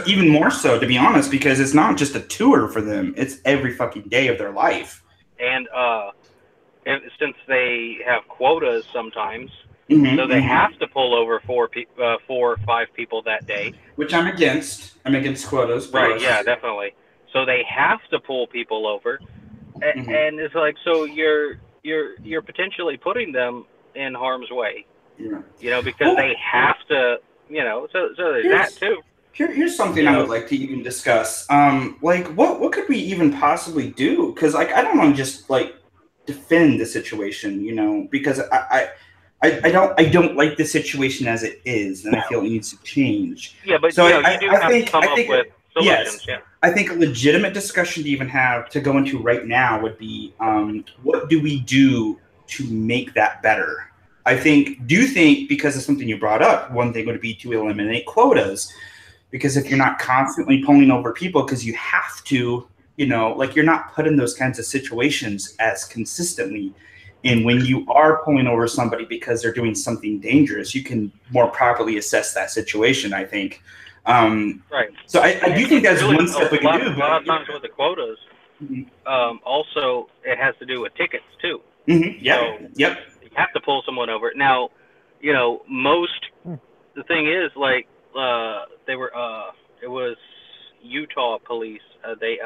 even more so, to be honest, because it's not just a tour for them; it's every fucking day of their life. And since they have quotas sometimes, so they have to pull over 4 or 5 people that day, which I'm against. I'm against quotas. Right? Yeah, definitely. So they have to pull people over, and it's like, so you're potentially putting them in harm's way. Yeah. You know, because they have to. You know, so there's that too. Here's something I would like to even discuss. Like what could we even possibly do? Because like I don't want to just like defend the situation, you know, because I don't like the situation as it is, and I feel it needs to change. Yeah, but so you know, you do have to come up with solutions. Yes, I think a legitimate discussion to even have to go into right now would be what do we do to make that better? I do think because of something you brought up, one thing would be to eliminate quotas. Because if you're not constantly pulling over people because you have to, you know, like you're not put in those kinds of situations as consistently. And when you are pulling over somebody because they're doing something dangerous, you can more properly assess that situation, I think. Right. So I do think that's really one step we can do. A lot of times with the quotas, also it has to do with tickets too. Mm-hmm. Yep. So you have to pull someone over. Now, you know, the thing is, like, they were, it was Utah police. They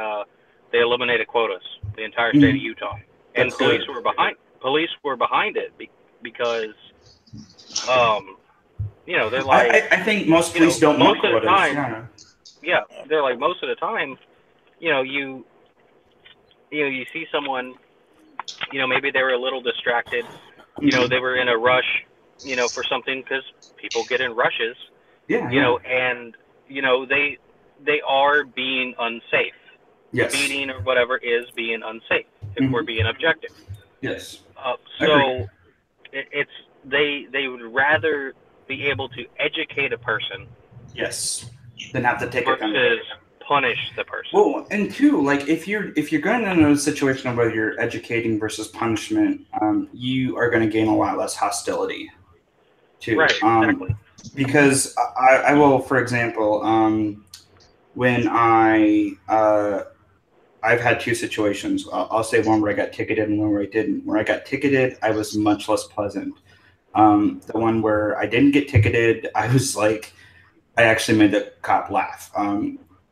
eliminated quotas, the entire state of Utah, and police were behind. Police were behind it because, you know, they're like. I think most police don't want quotas. Time, yeah, they're like most of the time, you know, you see someone, you know, maybe they were a little distracted, you know, they were in a rush, you know, for something because people get in rushes. You know, and you know they are being unsafe. Yes. Speeding or whatever is being unsafe if we're being objective. Yes. So they would rather be able to educate a person. Yes. Than have to take versus punish the person. Well, and two, like if you're going into a situation where you're educating versus punishment, you are going to gain a lot less hostility. Too. Right. Exactly. Because I will, for example, when I've had two situations. I'll say one where I got ticketed and one where I didn't. Where I got ticketed, I was much less pleasant. The one where I didn't get ticketed, I was like, I actually made the cop laugh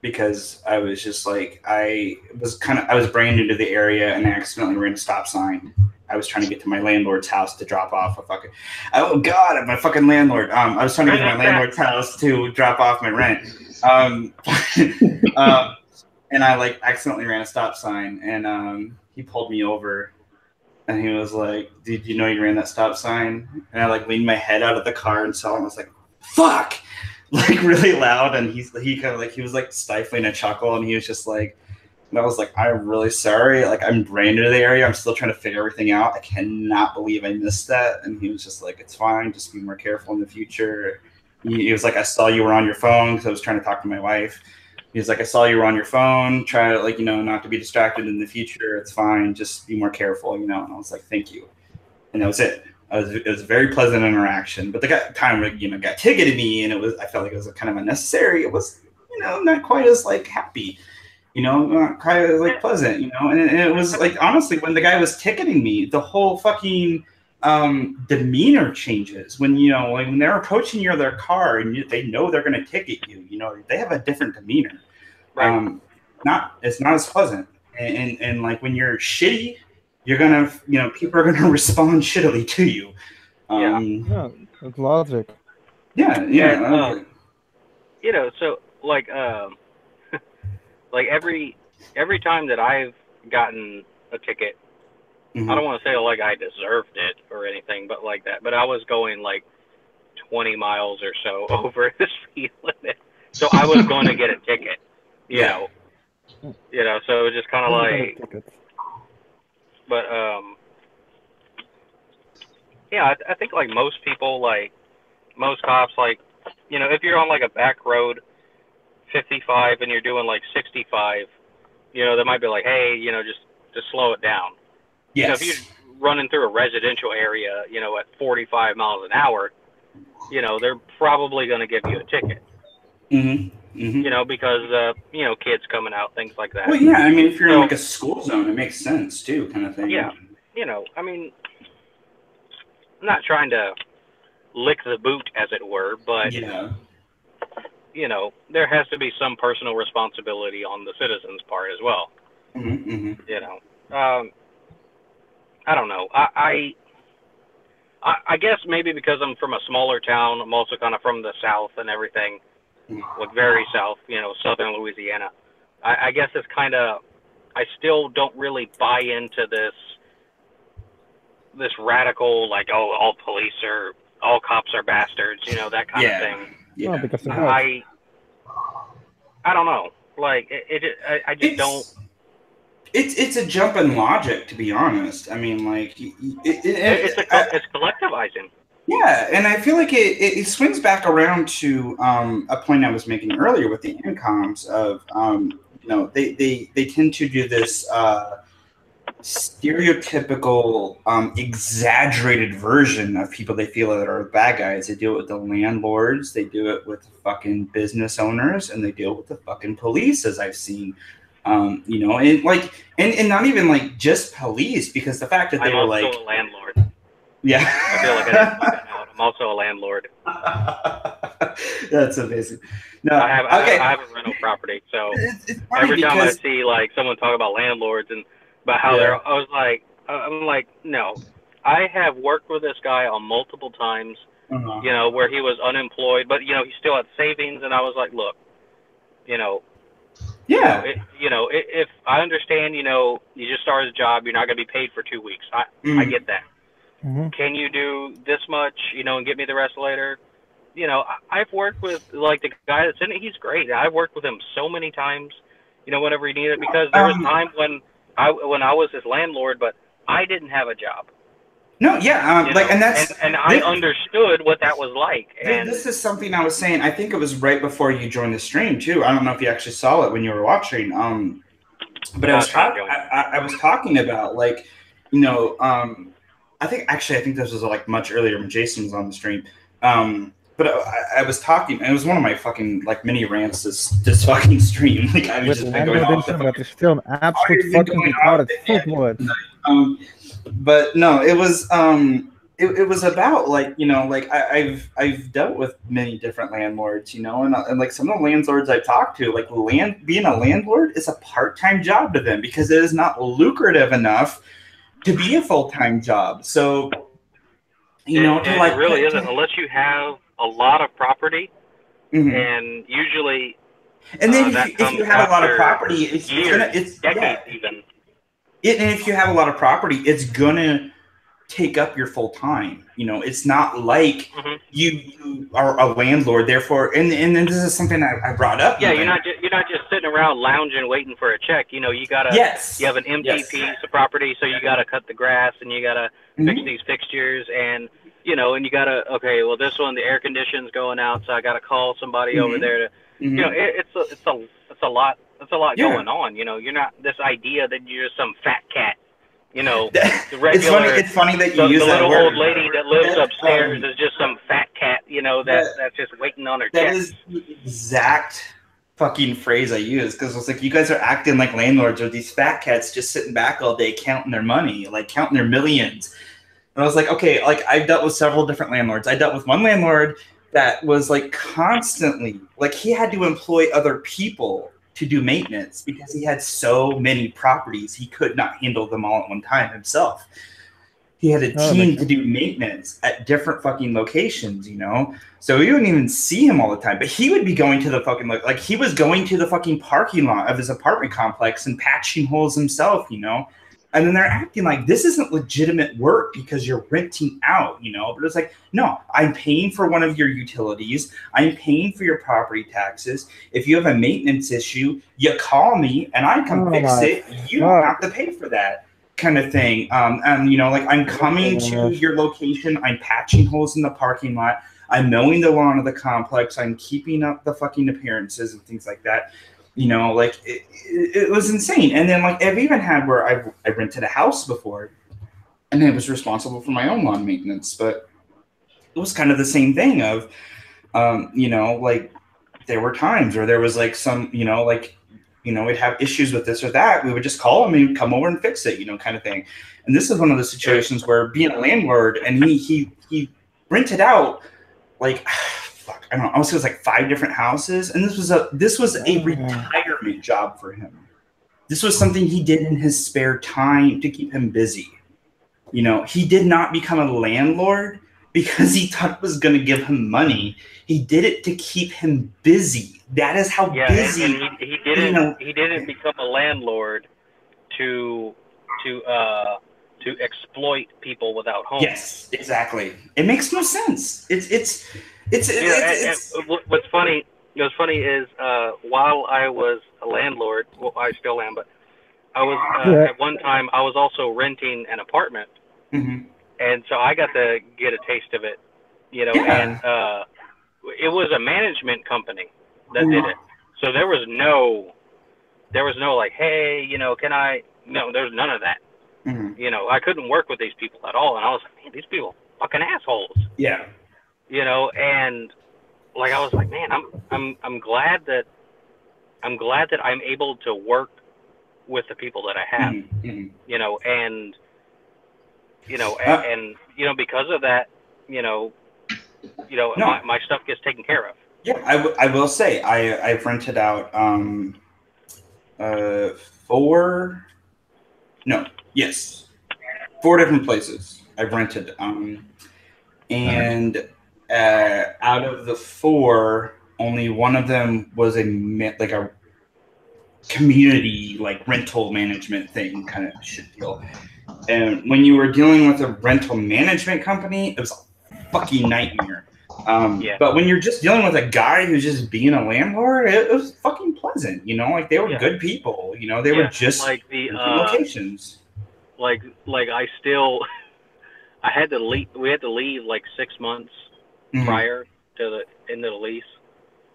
because I was just like, I was brand new to the area and I accidentally ran a stop sign. I was trying to get to my landlord's house to drop off a fucking, oh God, I'm my fucking landlord. I was trying to get to my landlord's house to drop off my rent. And I like accidentally ran a stop sign and he pulled me over and he was like, did you know you ran that stop sign? And I like leaned my head out of the car and saw him. I was like, fuck, like really loud. And he kind of like, he was like stifling a chuckle and he was just like, and I was like, I'm really sorry. Like, I'm brand new to the area. I'm still trying to figure everything out. I cannot believe I missed that. And he was just like, it's fine. Just be more careful in the future. He was like, I saw you were on your phone because I was trying to talk to my wife. He was like, I saw you were on your phone. Try to, like, you know, not to be distracted in the future. It's fine. Just be more careful, you know. And I was like, thank you. And that was it. It was a very pleasant interaction. But the guy kind of, you know, got ticketed me, and I felt like it was kind of unnecessary. It was, you know, not quite as like happy. You know, not quite as like pleasant, you know, and it was like, honestly, when the guy was ticketing me, the whole fucking demeanor changes when, you know, like when they're approaching you or their car and they know they're going to ticket you, you know, they have a different demeanor. Right. It's not as pleasant. And like when you're shitty, you're going to, you know, people are going to respond shittily to you. Yeah, that's logic. Yeah. And, you know, so like, like every time that I've gotten a ticket, I don't want to say like I deserved it or anything, but like that. But I was going like 20 miles or so over the speed limit, so I was going to get a ticket. You know. So it was just kind of like. But yeah, I think like most people, like most cops, like, you know, if you're on like a back road, 55 and you're doing like 65, you know, they might be like, hey, you know, just slow it down. Yes. You know, if you're running through a residential area, you know, at 45 miles an hour, you know, they're probably going to give you a ticket. You know, because, you know, kids coming out, things like that. Well, yeah, I mean, if you're in like a school zone, it makes sense too, kind of thing. Yeah. You know, I mean, I'm not trying to lick the boot, as it were, but, you know, there has to be some personal responsibility on the citizens' part as well. You know, I don't know. I guess maybe because I'm from a smaller town, I'm also kind of from the South and everything, like very South, southern Louisiana. I guess it's kind of, I still don't really buy into this radical, like, oh, all cops are bastards, that kind of thing. Yeah. Well, because I don't know. Like, I just don't. It's a jump in logic, to be honest. I mean, like, it's collectivizing. Yeah, and I feel like it swings back around to a point I was making earlier with the ancoms of they tend to do this stereotypical exaggerated version of people they feel that are bad guys. They do it with the landlords, they do it with fucking business owners, and they deal with the fucking police, as I've seen. And not even like just police, because the fact that they were like, I'm also a landlord. Yeah, I feel like I didn't point that out. I'm also a landlord. That's amazing. No, I have a rental property, so every time I see like someone talk about landlords and about how I'm like, no, I have worked with this guy on multiple times, where he was unemployed, but he still had savings, and I was like, look, if I understand, you just started a job, you're not going to be paid for 2 weeks. I get that. Mm-hmm. Can you do this much, and get me the rest later? I've worked with like the guy that's in it. He's great. I've worked with him so many times, whenever he needed it, because there was time when I was his landlord, but I didn't have a job. No, yeah, and I understood what that was like. And this is something I was saying. I think it was right before you joined the stream too. I don't know if you actually saw it when you were watching. But I was talking about like, I think this was like much earlier when Jason was on the stream. But I was talking, and it was one of my fucking like mini rants this fucking stream. Like I was just been going off. That is still an absolute fucking retarded. But no, it was it was about like I've dealt with many different landlords, and like some of the landlords I've talked to, like being a landlord is a part-time job to them because it is not lucrative enough to be a full-time job. So it really isn't unless you have a lot of property, and usually. And then if you have a lot of property, it's decades even. And if you have a lot of property, it's gonna take up your full time. It's not like you are a landlord. Therefore, and then this is something I brought up. Yeah, you're not just sitting around lounging waiting for a check. You gotta. Yes. You have an empty piece of property, so you gotta cut the grass and you gotta fix these fixtures and and you gotta well, this one the air conditioning's going out, so I gotta call somebody over there to. It's a lot. That's a lot going on. You're not this idea that you're just some fat cat. The regular. It's funny that you use that word. The little word. old lady that lives upstairs is just some fat cat. That's just waiting on her check. That is the exact fucking phrase I use, because it's like you guys are acting like landlords or these fat cats just sitting back all day counting their money, like counting their millions. And I was like, okay, like I've dealt with several different landlords. I dealt with one landlord that was like constantly, like he had to employ other people to do maintenance because he had so many properties. He could not handle them all at one time himself. He had a team to do maintenance at different fucking locations, So we wouldn't even see him all the time. But he would be going to the fucking, like he was going to the fucking parking lot of his apartment complex and patching holes himself, And then they're acting like this isn't legitimate work because you're renting out, But it's like, no, I'm paying for one of your utilities. I'm paying for your property taxes. If you have a maintenance issue, you call me and I come fix it. You don't have to pay for that kind of thing. And, like I'm coming to your location. I'm patching holes in the parking lot. I'm mowing the lawn of the complex. I'm keeping up the fucking appearances and things like that. Like it was insane. And then like I've even had where I rented a house before and I was responsible for my own lawn maintenance, but it was kind of the same thing of, like there were times where there was like some, we'd have issues with this or that. We would just call him and he'd come over and fix it, kind of thing. And this is one of the situations where being a landlord and he rented out like, I don't know. I was like 5 different houses, and this was a retirement job for him. This was something he did in his spare time to keep him busy. You know, he did not become a landlord because he thought it was going to give him money. He did it to keep him busy. That is how busy. And he didn't become a landlord to exploit people without homes. Yes, exactly. It makes no sense. It's what's funny. What's funny is while I was a landlord, well, I still am, but I was at one time I was also renting an apartment, and so I got to get a taste of it, you know. And it was a management company that did it, so there was no like, hey, you know, can I? No, there's none of that. You know, I couldn't work with these people at all, and I was like, man, these people are fucking assholes. Yeah. You know, and like I was like, man, I'm glad that I'm able to work with the people that I have. You know, and because of that, my stuff gets taken care of. Yeah, I will say I've rented out 4 different places I've rented, and out of the 4, only one of them was a community like rental management thing kind of shit deal. And when you were dealing with a rental management company, it was a fucking nightmare. But when you're just dealing with a guy who's just being a landlord, it was fucking pleasant. You know, like they were good people. You know, they were just like the locations. Like I had to leave. We had to leave like 6 months prior to the end of the lease,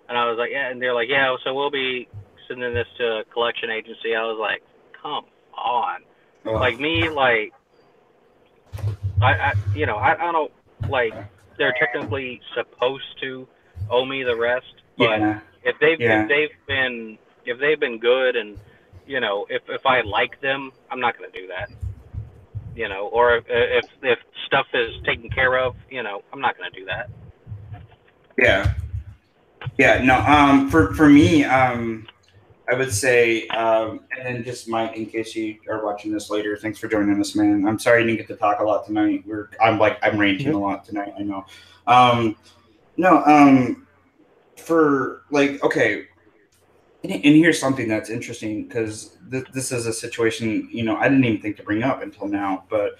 and I was like, yeah, and they're like, yeah, so we'll be sending this to a collection agency. I was like, come on, like me, like I don't like. They're technically supposed to owe me the rest, but if they've been good, and you know, if I like them, I'm not going to do that. You know, or if stuff is taken care of, you know, I'm not going to do that. Yeah. No. For me, I would say, and then just Mike, in case you are watching this later, thanks for joining us, man. I'm sorry you didn't get to talk a lot tonight. I'm ranting a lot tonight. I know. For like, okay. And here's something that's interesting, because this is a situation, you know, I didn't even think to bring up until now, but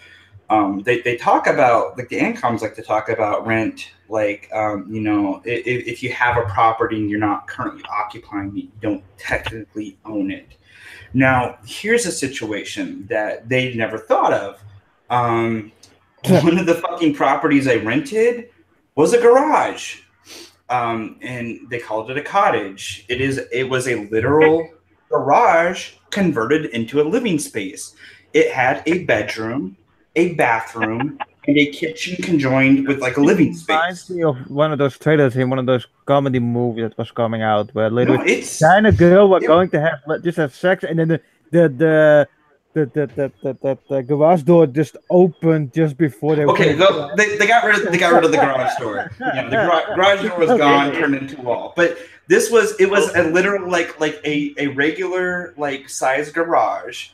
they talk about, like the ancoms like to talk about rent, like, you know, if you have a property and you're not currently occupying it, you don't technically own it. Now, here's a situation that they never thought of. One of the fucking properties I rented was a garage. And they called it a cottage. It was a literal garage converted into a living space. It had a bedroom, a bathroom, and a kitchen conjoined with like a living space. Reminds me of one of those trailers in one of those comedy movies that was coming out, where literally guy and a girl were going to have sex, and then the garage door just opened just before they. Okay, they got rid of the garage door. Yeah, the garage door was gone, turned into a wall. But it was a literal like a regular like size garage.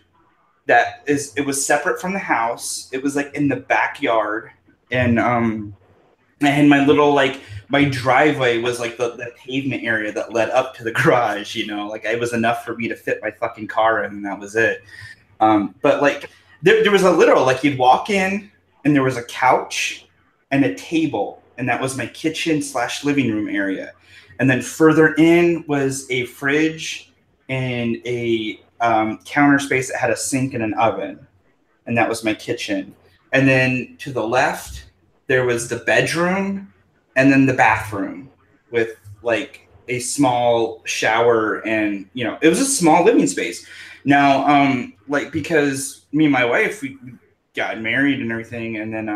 It was separate from the house. It was like in the backyard, and I had my little like my driveway was like the pavement area that led up to the garage. You know, like it was enough for me to fit my fucking car in, and that was it. But like there was a literal, like you'd walk in and there was a couch and a table, and that was my kitchen / living room area. And then further in was a fridge and a counter space that had a sink and an oven, and that was my kitchen. And then to the left there was the bedroom and then the bathroom with like a small shower, and you know, it was a small living space. Now, like, because me and my wife, we got married and everything, and then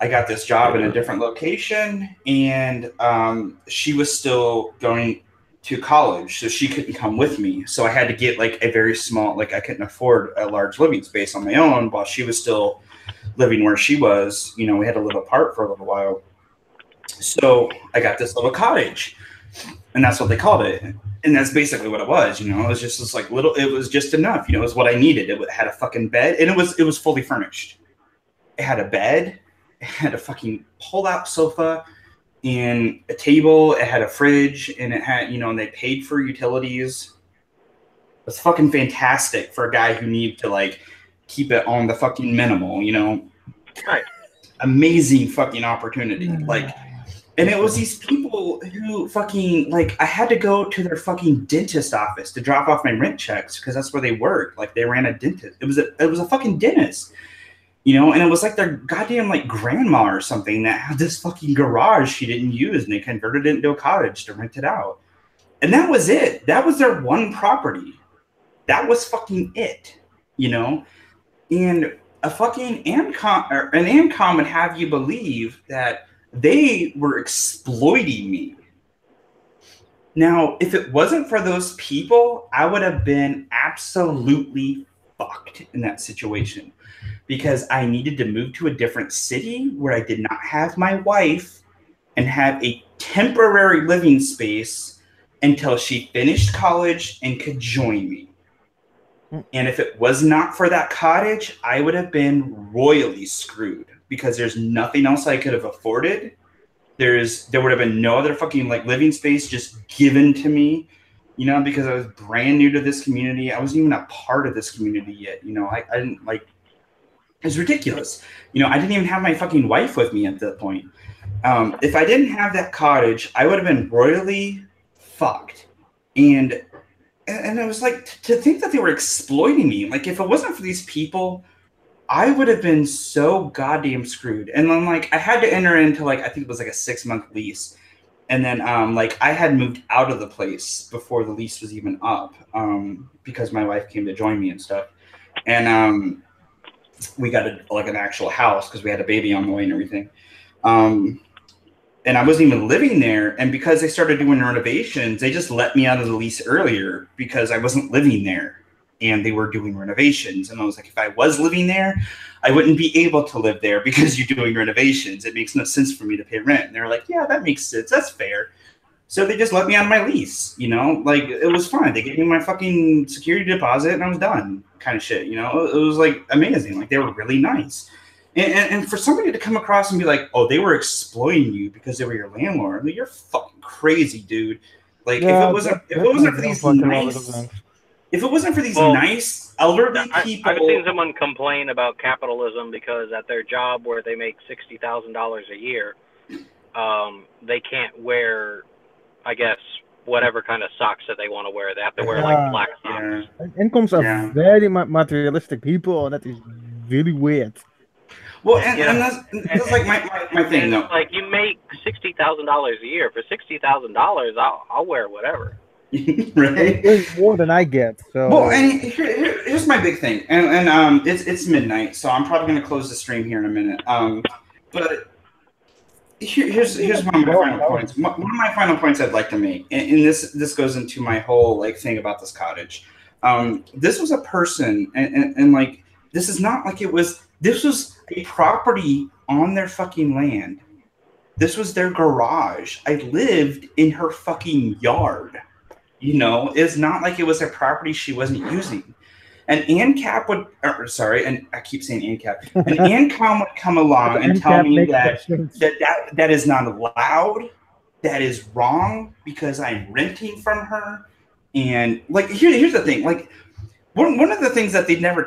I got this job in a different location, and she was still going to college, so she couldn't come with me. So I had to get like a very small, like I couldn't afford a large living space on my own while she was still living where she was. You know, we had to live apart for a little while. So I got this little cottage, and that's what they called it. And that's basically what it was, you know. It was just this like little, it was just enough, you know, it was what I needed. It had a fucking bed, and it was fully furnished. It had a bed, it had a fucking pull-out sofa, and a table. It had a fridge, and it had, you know, and they paid for utilities. It was fucking fantastic for a guy who needed to like keep it on the fucking minimal, you know. Right. Amazing fucking opportunity. Like, and it was these people who fucking, like, I had to go to their fucking dentist office to drop off my rent checks because that's where they worked. Like, they ran a dentist. It was a fucking dentist, you know, and it was like their goddamn like grandma or something that had this fucking garage she didn't use, and they converted it into a cottage to rent it out. And that was it. That was their one property. That was fucking it, you know? And a fucking ancom, or an ancom would have you believe that they were exploiting me. Now, if it wasn't for those people, I would have been absolutely fucked in that situation because I needed to move to a different city where I did not have my wife and have a temporary living space until she finished college and could join me. And if it was not for that cottage, I would have been royally screwed because there's nothing else I could have afforded. There would have been no other fucking like living space just given to me, you know, because I was brand new to this community. I wasn't even a part of this community yet. You know, I didn't like, it was ridiculous. You know, I didn't even have my fucking wife with me at that point. If I didn't have that cottage, I would have been royally fucked. And it was like, to think that they were exploiting me. Like, if it wasn't for these people, I would have been so goddamn screwed. And then, like, I had to enter into, like, I think it was like a 6-month lease. And then, like, I had moved out of the place before the lease was even up, because my wife came to join me and stuff. And we got an actual house because we had a baby on the way and everything. And I wasn't even living there. And because they started doing renovations, they just let me out of the lease earlier because I wasn't living there and they were doing renovations. And I was like, if I was living there, I wouldn't be able to live there because you're doing renovations. It makes no sense for me to pay rent. And they were like, yeah, that makes sense. That's fair. So they just let me out of my lease, you know, like it was fine. They gave me my fucking security deposit and I was done kind of shit. You know, it was like amazing. Like they were really nice. And for somebody to come across and be like, oh, they were exploiting you because they were your landlord. I mean, you're fucking crazy, dude. Like, yeah, if it wasn't for these nice elderly people. I've seen someone complain about capitalism because at their job where they make $60,000 a year, they can't wear, I guess, whatever kind of socks that they want to wear. They have to wear like black socks. Yeah. Incomes are very materialistic people, and that is really weird. Well, and that's like my thing, though. Like, you make $60,000 a year. For $60,000, I'll wear whatever. Right? It's more than I get. So. Well, and here's my big thing, and it's midnight, so I'm probably going to close the stream here in a minute. But here's one of my final points. One of my final points I'd like to make, and this goes into my whole like thing about this cottage. This was a person, and like this is not like it was. This was a property on their fucking land. This was their garage. I lived in her fucking yard. You know, it's not like it was a property she wasn't using. An ANCAP would, and I keep saying ANCAP. An ancom would come along and tell me that is not allowed. That is wrong because I'm renting from her. And like, here's the thing, like. One of the things that they never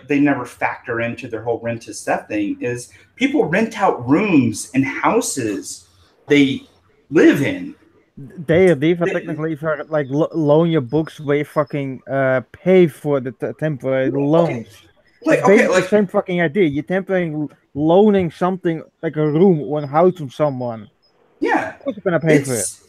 they never factor into their whole rent is theft thing is people rent out rooms and houses they live in. They technically like loan your books where you fucking pay for the temporary loans. Like, the same fucking idea. You're temporarily loaning something like a room or a house from someone. Yeah, of course you're gonna pay for it.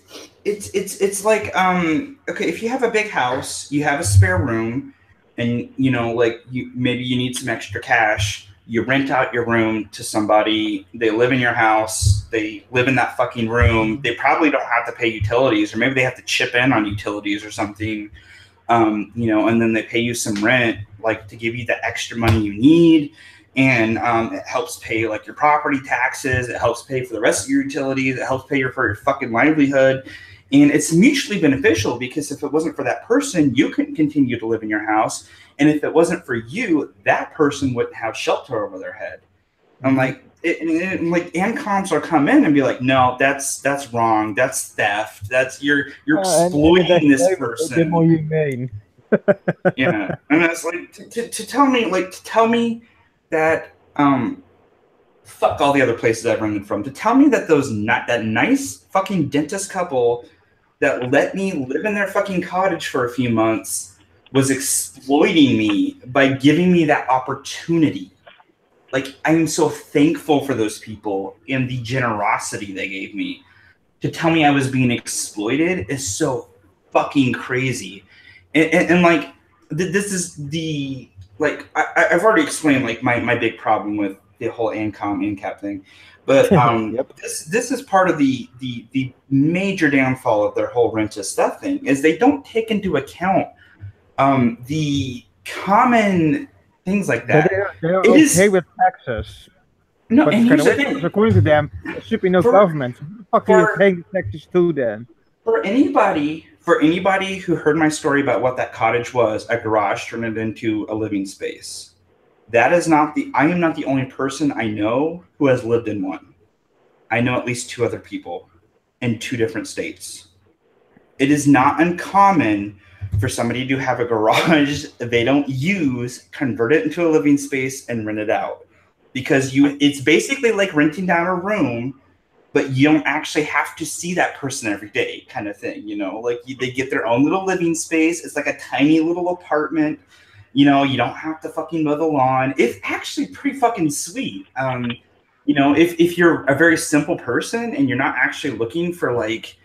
It's like okay, if you have a big house, you have a spare room, and you know, like maybe you need some extra cash, you rent out your room to somebody, they live in your house, they live in that fucking room, they probably don't have to pay utilities, or maybe they have to chip in on utilities or something, you know, and then they pay you some rent like to give you the extra money you need. And it helps pay like your property taxes. It helps pay for the rest of your utilities. It helps pay for your fucking livelihood. And it's mutually beneficial because if it wasn't for that person, you couldn't continue to live in your house. And if it wasn't for you, that person wouldn't have shelter over their head. I'm like, like ancoms will come in and be like, no, that's wrong. That's theft. That's you're exploiting this person. A bit more humane. Yeah, and it's like to tell me that fuck all the other places I've rented from. To tell me that that nice fucking dentist couple that let me live in their fucking cottage for a few months was exploiting me by giving me that opportunity. Like, I'm so thankful for those people and the generosity they gave me. To tell me I was being exploited is so fucking crazy. And like, this is the, like, I've already explained, like, my big problem with the whole ancom thing. But yep. this is part of the major downfall of their whole rent to stuff thing, is they don't take into account the common things like that. They're okay with taxes. No, but and it's kind of weird, according to them, there should be no government. Who the fuck are you paying the taxes to then? For anybody who heard my story about what that cottage was, a garage turned it into a living space. I am not the only person I know who has lived in one. I know at least 2 other people in 2 different states. It is not uncommon for somebody to have a garage they don't use, convert it into a living space, and rent it out. Because it's basically like renting down a room, but you don't actually have to see that person every day, kind of thing, you know? Like, they get their own little living space. It's like a tiny little apartment. You know, you don't have to fucking mow the lawn. It's actually pretty fucking sweet. You know, if you're a very simple person and you're not actually looking for, like,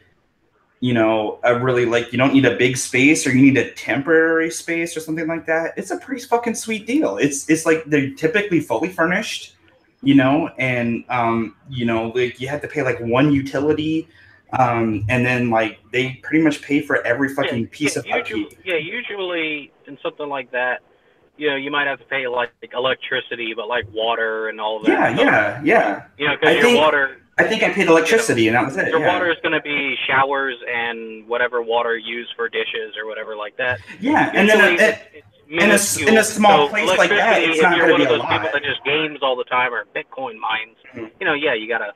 you know, a really, like, you don't need a big space or you need a temporary space or something like that, it's a pretty fucking sweet deal. It's like they're typically fully furnished, you know, and you know, like, you have to pay like 1 utility, and then like they pretty much pay for every fucking piece of upkeep. Yeah, usually in something like that, you know, you might have to pay like electricity, but like water and all that. Yeah. You know, because your water. I think I paid electricity, and that was it. Your water is going to be showers and whatever water used for dishes or whatever like that. Yeah, and then in a small place like that, it's not going to be a lot. If you're one of those people that just games all the time or Bitcoin mines, you know, yeah, you gotta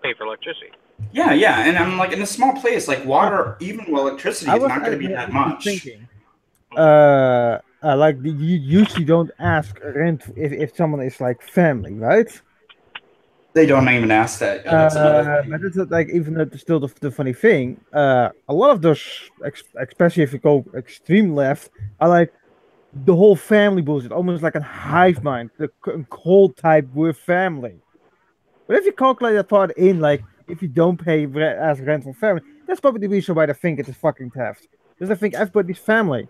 pay for electricity. Yeah, and I'm like, in a small place, like water, even electricity, is not going to be that much. Thinking, like, you usually don't ask rent if someone is like family, right? They don't even ask that. But it's like, even still the funny thing. A lot of those, especially if you go extreme left, are like the whole family bullshit, almost like a hive mind, the cold type with family. But if you calculate that part in, like, if you don't pay as rent for family, that's probably the reason why they think it is fucking theft. Because they think everybody's family.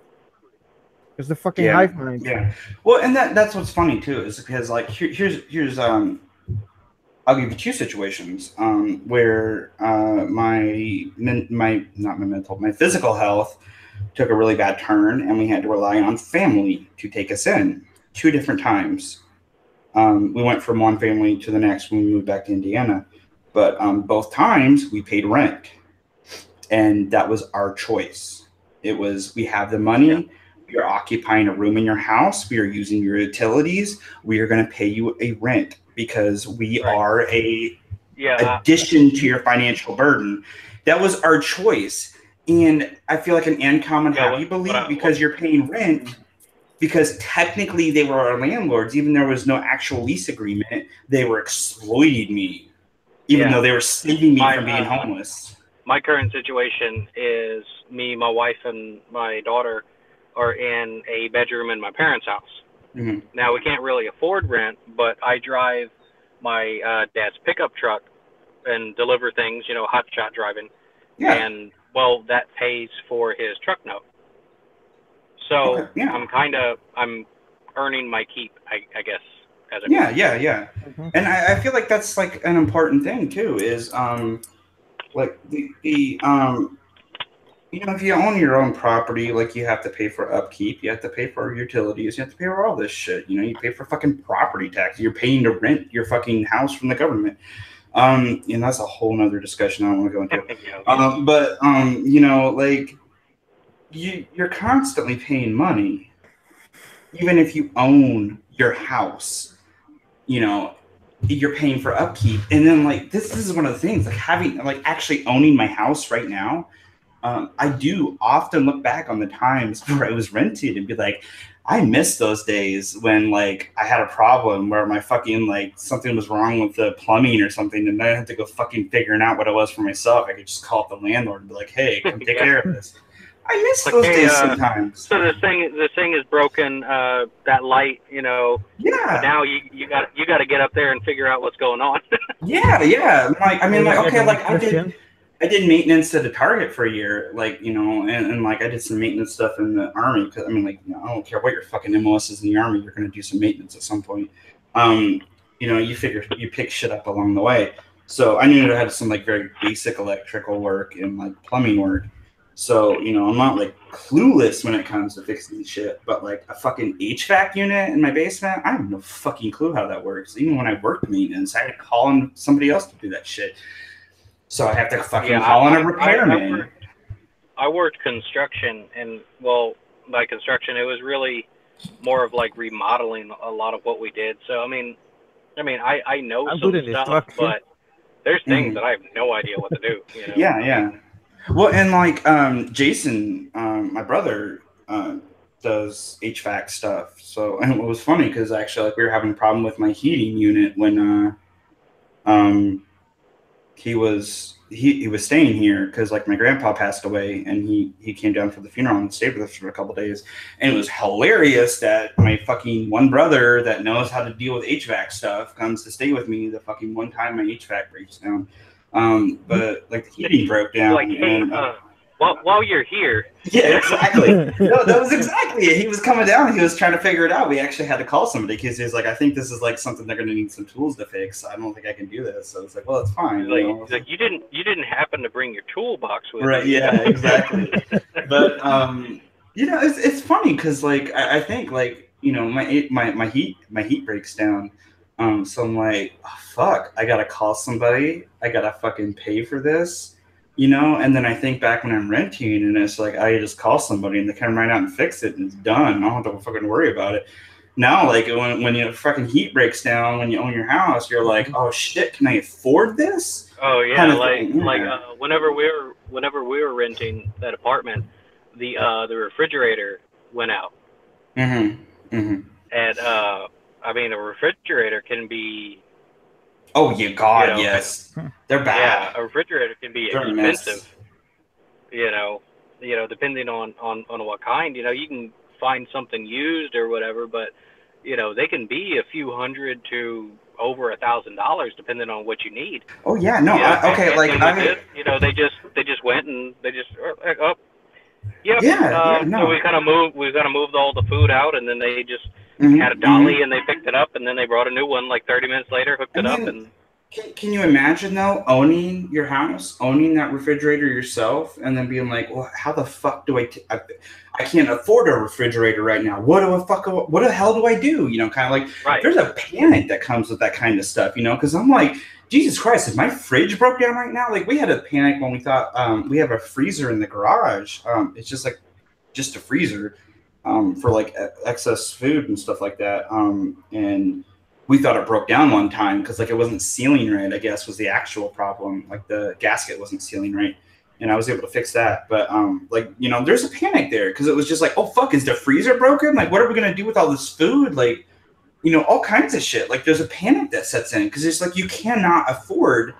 It's the fucking hive mind. Yeah. Well, and that's what's funny too, is because, like, here's I'll give you 2 situations where my physical health took a really bad turn, and we had to rely on family to take us in 2 different times. We went from one family to the next when we moved back to Indiana, but both times we paid rent, and that was our choice. It was, we have the money. Yeah. We are occupying a room in your house. We are using your utilities. We are going to pay you a rent, because we are a addition to your financial burden. That was our choice. And I feel like an ancom would have you believe, because you're paying rent, because technically they were our landlords, even though there was no actual lease agreement, they were exploiting me, even though they were saving me from being homeless. My current situation is me, my wife, and my daughter are in a bedroom in my parents' house. Mm-hmm. Now, we can't really afford rent, but I drive my dad's pickup truck and deliver things, you know, hot shot driving. Yeah. And, well, that pays for his truck note. So I'm earning my keep, I guess. As a Mm-hmm. And I feel like that's like an important thing too, is like the you know, if you own your own property, like, you have to pay for upkeep, you have to pay for utilities, you have to pay for all this shit. You know, you pay for fucking property tax. You're paying to rent your fucking house from the government. And that's a whole nother discussion I don't want to go into. But you know, like, you're constantly paying money, even if you own your house. you know, you're paying for upkeep. And then like this is one of the things, like having like actually owning my house right now. I do often look back on the times where I was rented and be like, I miss those days when like I had a problem where my fucking like something was wrong with the plumbing or something, and I had to go fucking figuring out what it was for myself. I could just call up the landlord and be like, "Hey, come take care of this." I miss those days sometimes. So the thing is broken. That light, you know. Yeah. But now you got to get up there and figure out what's going on. yeah. Like I mean, like okay, like I did maintenance at a Target for a year, like, you know, and like I did some maintenance stuff in the Army because I mean, like, you know, I don't care what your fucking MOS is in the Army, you're going to do some maintenance at some point. You know, you pick shit up along the way. So I knew I had some like very basic electrical work and like plumbing work. So, you know, I'm not like clueless when it comes to fixing shit, but like a fucking HVAC unit in my basement, I have no fucking clue how that works. Even when I worked maintenance, I had to call on somebody else to do that shit. So I have to fucking call on a repairman. I worked construction, and well, by construction, it was really more of like remodeling a lot of what we did. So I mean, I know some stuff, but there's things that I have no idea what to do. You know? Yeah. Well, and like Jason, my brother, does HVAC stuff. So and it was funny because actually, like we were having a problem with my heating unit when he was staying here because like my grandpa passed away, and he came down for the funeral and stayed with us for a couple of days. And it was hilarious that my fucking one brother that knows how to deal with HVAC stuff comes to stay with me the fucking one time my HVAC breaks down. But like the heating broke down. Like, hey, while you're here. Yeah, exactly. No, that was exactly it. He was coming down. He was trying to figure it out. We actually had to call somebody because he was like, I think this is like something they're going to need some tools to fix. I don't think I can do this. So it's like, well, it's fine. Like you didn't happen to bring your toolbox with you. Right. Yeah, exactly. But, you know, it's funny because like, I think like, you know, my heat breaks down. So I'm like, oh, fuck, I got to call somebody. I got to fucking pay for this. You know, and then I think back when I'm renting, and it's like I just call somebody and they come right out and fix it, and it's done. I don't have to fucking worry about it. Now, like when you fucking heat breaks down when you own your house, you're like, oh shit, can I afford this? Oh yeah, kind of whenever we were renting that apartment, the refrigerator went out. And I mean, a refrigerator can be. Oh, God, yes. They're bad. Yeah, a refrigerator can be expensive. You know, depending on what kind. You know, you can find something used or whatever, but you know, they can be a few hundred to over $1,000 depending on what you need. Oh yeah, no, you know, they just went and they just no. So we kind of moved all the food out, and then they just. Had a dolly and they picked it up, and then they brought a new one like 30 minutes later, hooked it up. And can you imagine though owning your house, owning that refrigerator yourself, and then being like, well, how the fuck do I can't afford a refrigerator right now. What the hell do I do? You know, kind of like there's a panic that comes with that kind of stuff, you know, because I'm like, Jesus Christ, if my fridge broke down right now, like we had a panic when we thought we have a freezer in the garage. It's just a freezer. For like excess food and stuff like that. And we thought it broke down one time because like it wasn't sealing right, I guess was the actual problem. Like the gasket wasn't sealing right. And I was able to fix that. But like, you know, there's a panic there because it was just like, oh fuck, is the freezer broken? Like, what are we going to do with all this food? Like, you know, all kinds of shit. Like there's a panic that sets in because it's like you cannot afford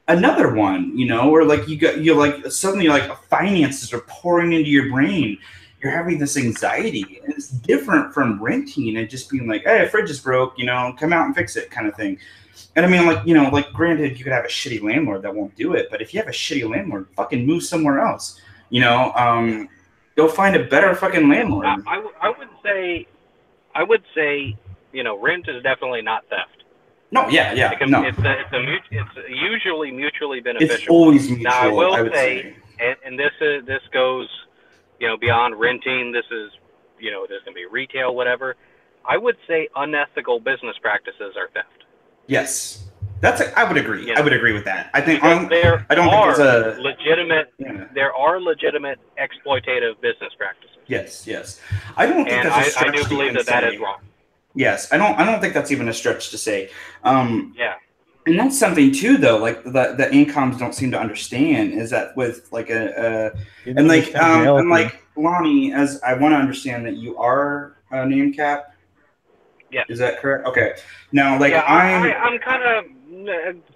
another one, you know, or like you're like suddenly like finances are pouring into your brain. You're having this anxiety, and it's different from renting and just being like, hey, a fridge is broke, you know, come out and fix it kind of thing. And I mean, like, you know, like granted, you could have a shitty landlord that won't do it, but if you have a shitty landlord, fucking move somewhere else, you know, go find a better fucking landlord. I would say, you know, rent is definitely not theft. No, yeah, no. It's usually mutually beneficial. It's always mutual. Now, I will say, and this goes, you know, beyond renting. This is, you know, there's going to be retail, whatever. I would say unethical business practices are theft. Yes, I would agree. You know, I would agree with that. I think there are legitimate exploitative business practices. Yes. I don't think I do believe that is wrong. Yes, I don't think that's even a stretch to say. Yeah. And that's something too, though. Like the incomes don't seem to understand is that with like and like Lonnie, as I want to understand that you are an ANCAP. Yes. Is that correct? Okay. Now, like I'm kind of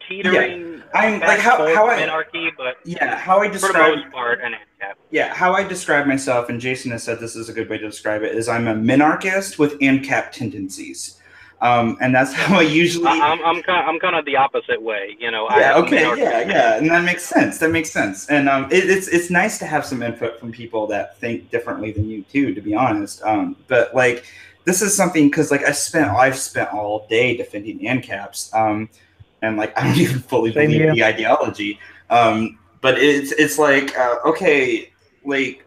teetering. Yeah. I'm like how I minarchy, but how I describe for the most part an ANCAP. Yeah, how I describe myself, and Jason has said this is a good way to describe it, is I'm a minarchist with ANCAP tendencies. And that's how I usually. I'm kind of the opposite way, you know. Yeah. And that makes sense. And it's nice to have some input from people that think differently than you too, to be honest. But like this is something because like I've spent all day defending ANCAPs, and like I don't even fully believe the ideology. But it's like okay, like.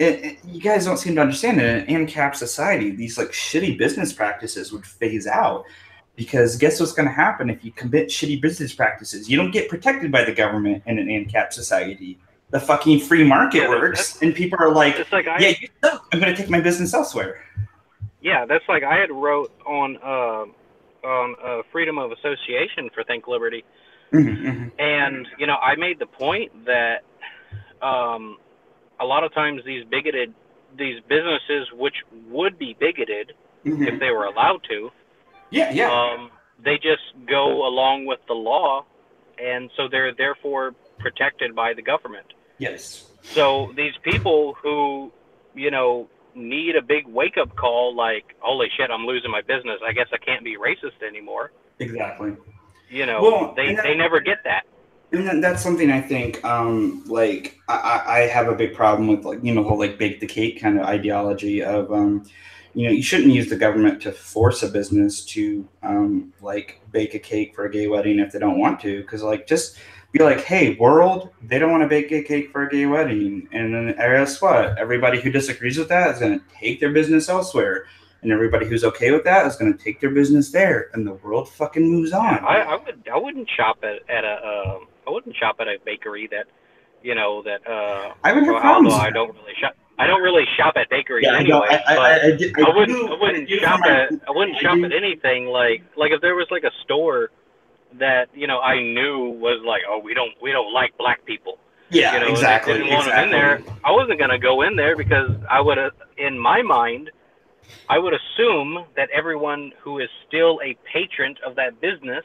You guys don't seem to understand it. In an ANCAP society, these like shitty business practices would phase out because guess what's going to happen if you commit shitty business practices? You don't get protected by the government in an ANCAP society. The fucking free market works, and people are like, "Yeah, you suck. I'm going to take my business elsewhere." Yeah, that's like I had wrote on freedom of association for Think Liberty, and you know I made the point that. A lot of times these businesses, which would be bigoted if they were allowed to, they just go along with the law, and so they're therefore protected by the government. Yes. So these people who, you know, need a big wake-up call, like, holy shit, I'm losing my business. I guess I can't be racist anymore. Exactly. You know, they never get that. And that's something I think, like, I have a big problem with, like, you know, the whole, like, bake the cake kind of ideology of, you know, you shouldn't use the government to force a business to, like, bake a cake for a gay wedding if they don't want to. Because, like, just be like, hey, world, they don't want to bake a cake for a gay wedding. And then guess what? Everybody who disagrees with that is going to take their business elsewhere. And everybody who's okay with that is going to take their business there, and the world fucking moves on. I wouldn't shop at a bakery that, you know, that. I would have problems. I don't really shop at bakeries anyway. I wouldn't shop at anything like if there was like a store that, you know, I knew was like, oh, we don't like black people. Yeah, you know, exactly. Didn't want them in there. I wasn't gonna go in there because I would have, in my mind, I would assume that everyone who is still a patron of that business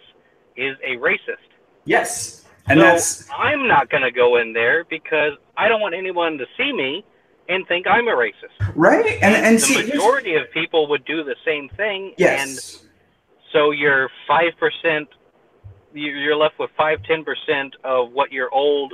is a racist. Yes. And I'm not going to go in there because I don't want anyone to see me and think I'm a racist. Right. And the majority of people would do the same thing. Yes. And so you're 5%, you're left with 5-10% of what your old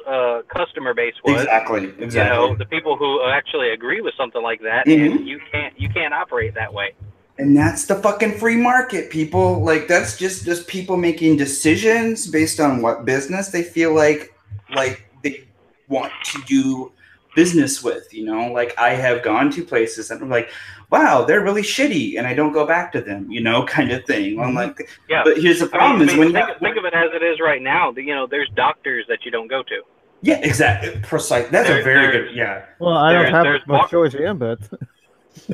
customer base was. Exactly. You know, the people who actually agree with something like that, and you can't operate that way. And that's the fucking free market, people. Like, that's just people making decisions based on what business they feel like they want to do business with, you know? Like, I have gone to places and I'm like, wow, they're really shitty, and I don't go back to them, you know, kind of thing. I'm like, yeah. But here's the problem: is when think of it as it is right now. You know, there's doctors that you don't go to. Yeah, exactly. Precise. That's a very good. Yeah. Well, I don't have much choice here, but.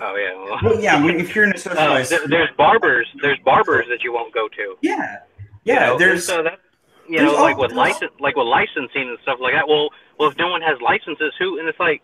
Oh yeah. Well, yeah. I mean, if you're in a socialized, there's barbers that you won't go to. Yeah. Yeah. You know, there's that. You know, like with licensing and stuff like that. Well, if no one has licenses, who? And it's like,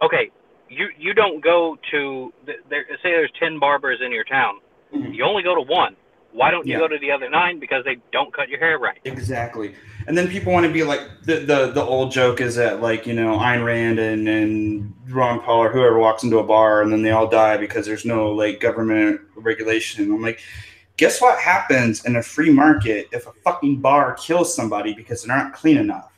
okay. You don't go to say there's 10 barbers in your town. You only go to one. Why don't you go to the other 9? Because they don't cut your hair right. Exactly. And then people want to be like the old joke is that, like, you know, Ayn Rand and Ron Paul or whoever walks into a bar and then they all die because there's no like government regulation. And I'm like, guess what happens in a free market if a fucking bar kills somebody because they're not clean enough?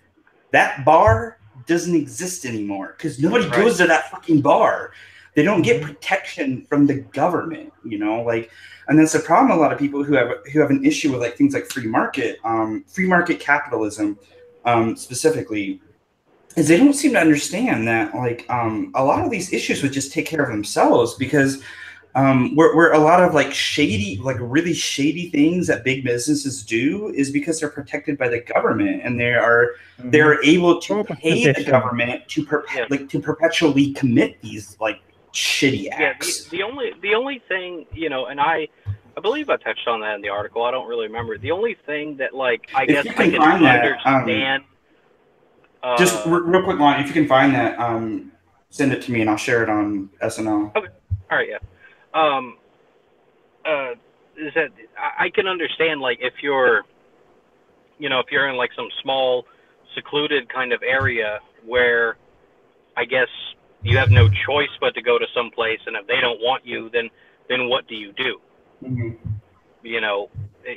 That bar doesn't exist anymore because nobody goes to that fucking bar. They don't get protection from the government, you know, like, and that's the problem. A lot of people who have an issue with like things like free market capitalism, specifically, is they don't seem to understand that like a lot of these issues would just take care of themselves because where a lot of like shady, like really shady things that big businesses do is because they're protected by the government and they're able to pay the government to perpetually commit these like shitty acts. Yeah, the only thing, you know, and I believe I touched on that in the article. I don't really remember. The only thing that, like, I guess I can understand. Just real quick, Lonnie, if you can find that, send it to me and I'll share it on SNL. Okay. All right. Yeah. Is that I can understand, like, if you're, you know, if you're in like some small, secluded kind of area where I guess you have no choice but to go to some place, and if they don't want you, then what do you do? Mm-hmm. You know,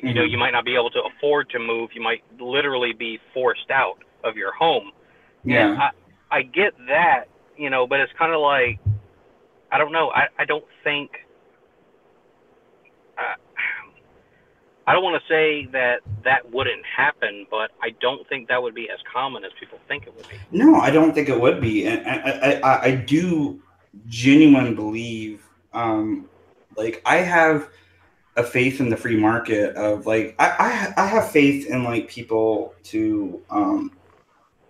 you might not be able to afford to move. You might literally be forced out of your home. Yeah. And I get that, you know, but it's kind of like, I don't know. I don't think. I don't want to say that wouldn't happen, but I don't think that would be as common as people think it would be. No, I don't think it would be. And I do genuinely believe, like, I have a faith in the free market of, like, I have faith in, like, people to,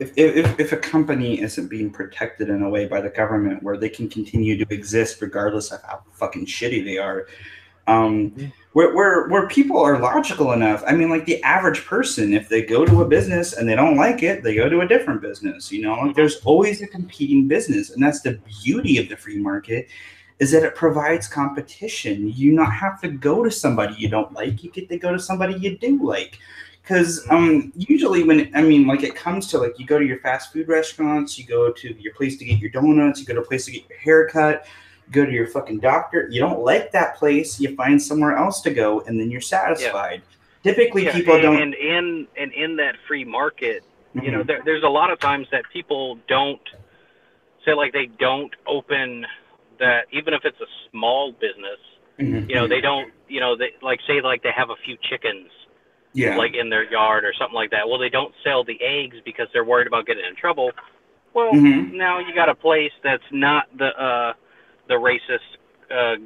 if a company isn't being protected in a way by the government where they can continue to exist regardless of how fucking shitty they are, where people are logical enough. I mean, like, the average person, if they go to a business and they don't like it, they go to a different business, you know? Like, there's always a competing business, and that's the beauty of the free market, is that it provides competition. You not have to go to somebody you don't like, you get to go to somebody you do like. Because usually when, I mean, like, it comes to, like, you go to your fast food restaurants, you go to your place to get your donuts, you go to a place to get your haircut, go to your fucking doctor. You don't like that place, you find somewhere else to go, and then you're satisfied. Yeah. Typically, people don't. And in that free market, you know, there's a lot of times that people don't say, like, they don't open that, even if it's a small business. You know, they don't. You know, they, like, say, like, they have a few chickens. Yeah. Like in their yard or something like that. Well, they don't sell the eggs because they're worried about getting in trouble. Well, now you got a place that's not the racist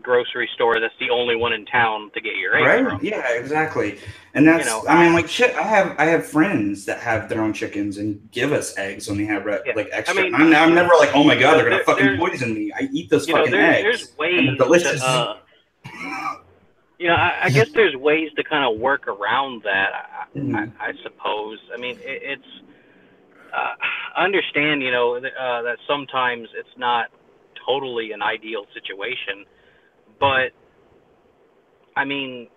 grocery store that's the only one in town to get your eggs from. Yeah, exactly. And that's, you know, I mean, like, shit, I have friends that have their own chickens and give us eggs when they have like extra. I mean, I'm never like, oh my god, they're gonna fucking poison me. I eat those fucking eggs. There's ways and they're delicious. You know, I guess there's ways to kind of work around that, I suppose. I mean, it's I understand, you know, that sometimes it's not totally an ideal situation, but I mean,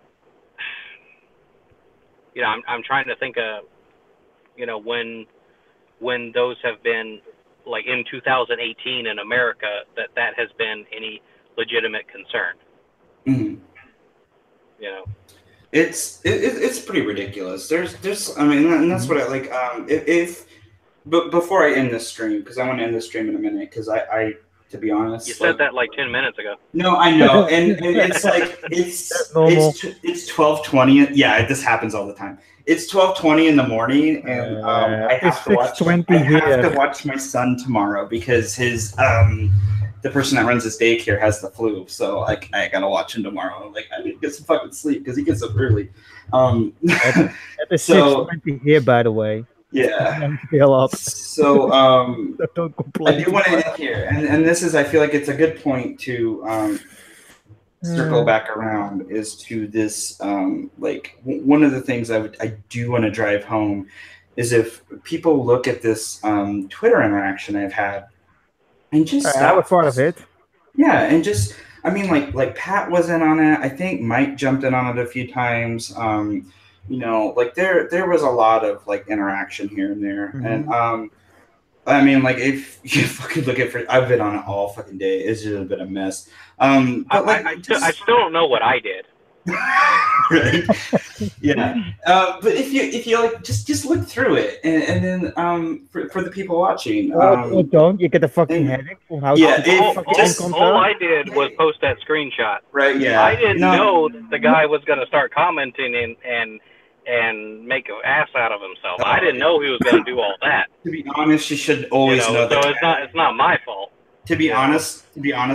you know, I'm trying to think of, you know, when those have been, like, in 2018 in America, that has been any legitimate concern. You know, it's pretty ridiculous. There's I mean, and that's what I like. But before I end this stream, because I want to end this stream in a minute, because I to be honest, you said that like 10 minutes ago. No, I know, and it's like it's 12:20. Yeah, this happens all the time. It's 12:20 in the morning, and I have to watch my son tomorrow because his the person that runs his daycare has the flu, so I gotta watch him tomorrow. Like, I need to get some fucking sleep because he gets up early. At the 6:20 here, by the way. Yeah. So don't complain. I do want to end here, and this is, I feel like it's a good point to circle back around, is to this like, one of the things I do want to drive home is if people look at this Twitter interaction I've had. And just I was part of it. Yeah, and just, I mean, like Pat was in on it. I think Mike jumped in on it a few times. You know, like there was a lot of, like, interaction here and there. And I mean, like, if you fucking look at it, I've been on it all fucking day. It's just been a mess. But like, I still don't know what I did. Right? Yeah. But if you like, just look through it, and then for the people watching, don't you get the fucking headache? All I did was post that screenshot. Right. Yeah. I didn't know that the guy was going to start commenting and make an ass out of himself. I didn't know he was going to do all that. To be honest, you should always know that. So it's not my fault. To be honest,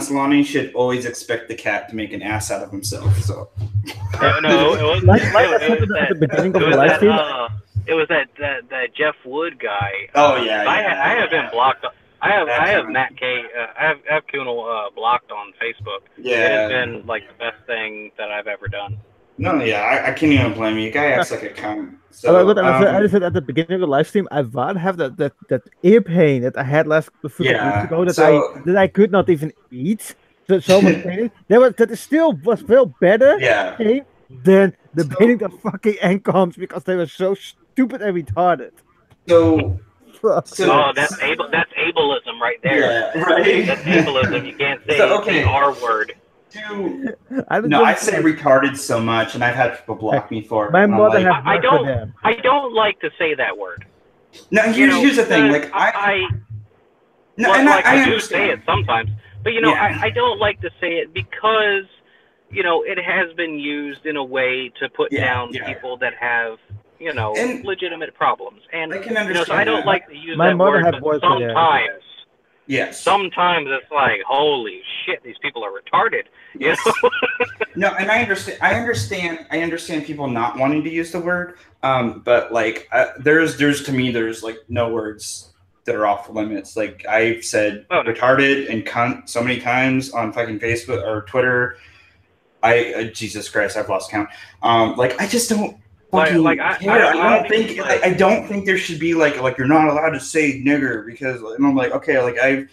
Lonnie should always expect the cat to make an ass out of himself. So. No, it was at the beginning of the live stream. It was that Jeff Wood guy. Oh yeah. I have been blocked. I have Matt K. I have Kunal blocked on Facebook. Yeah, it has been like the best thing that I've ever done. No, yeah, I can't even blame you. Guy acts like a cunt. So, I said at the beginning of the live stream, I'd rather have that ear pain that I had last weeks ago that I could not even eat. So much pain. That still was better. Yeah. Pain than debating the fucking ancoms because they were so stupid and retarded. So that's ableism right there. Yeah, right. That's ableism. You can't say the R word. I say retarded so much, and I've had people block me for it. My mother has I don't like to say that word. No, here's the thing. Like I do say it sometimes, but I don't like to say it because it has been used in a way to put down people that have legitimate problems, and I can understand. So I don't like to use that word, but sometimes. Yes. Sometimes it's like, holy shit, these people are retarded. Yes. No, and I understand people not wanting to use the word. But like, there's like no words that are off limits. Like I've said retarded and cunt so many times on fucking Facebook or Twitter. Jesus Christ, I've lost count. Like I just don't. I don't think there should be like you're not allowed to say nigger because and I'm like okay like I've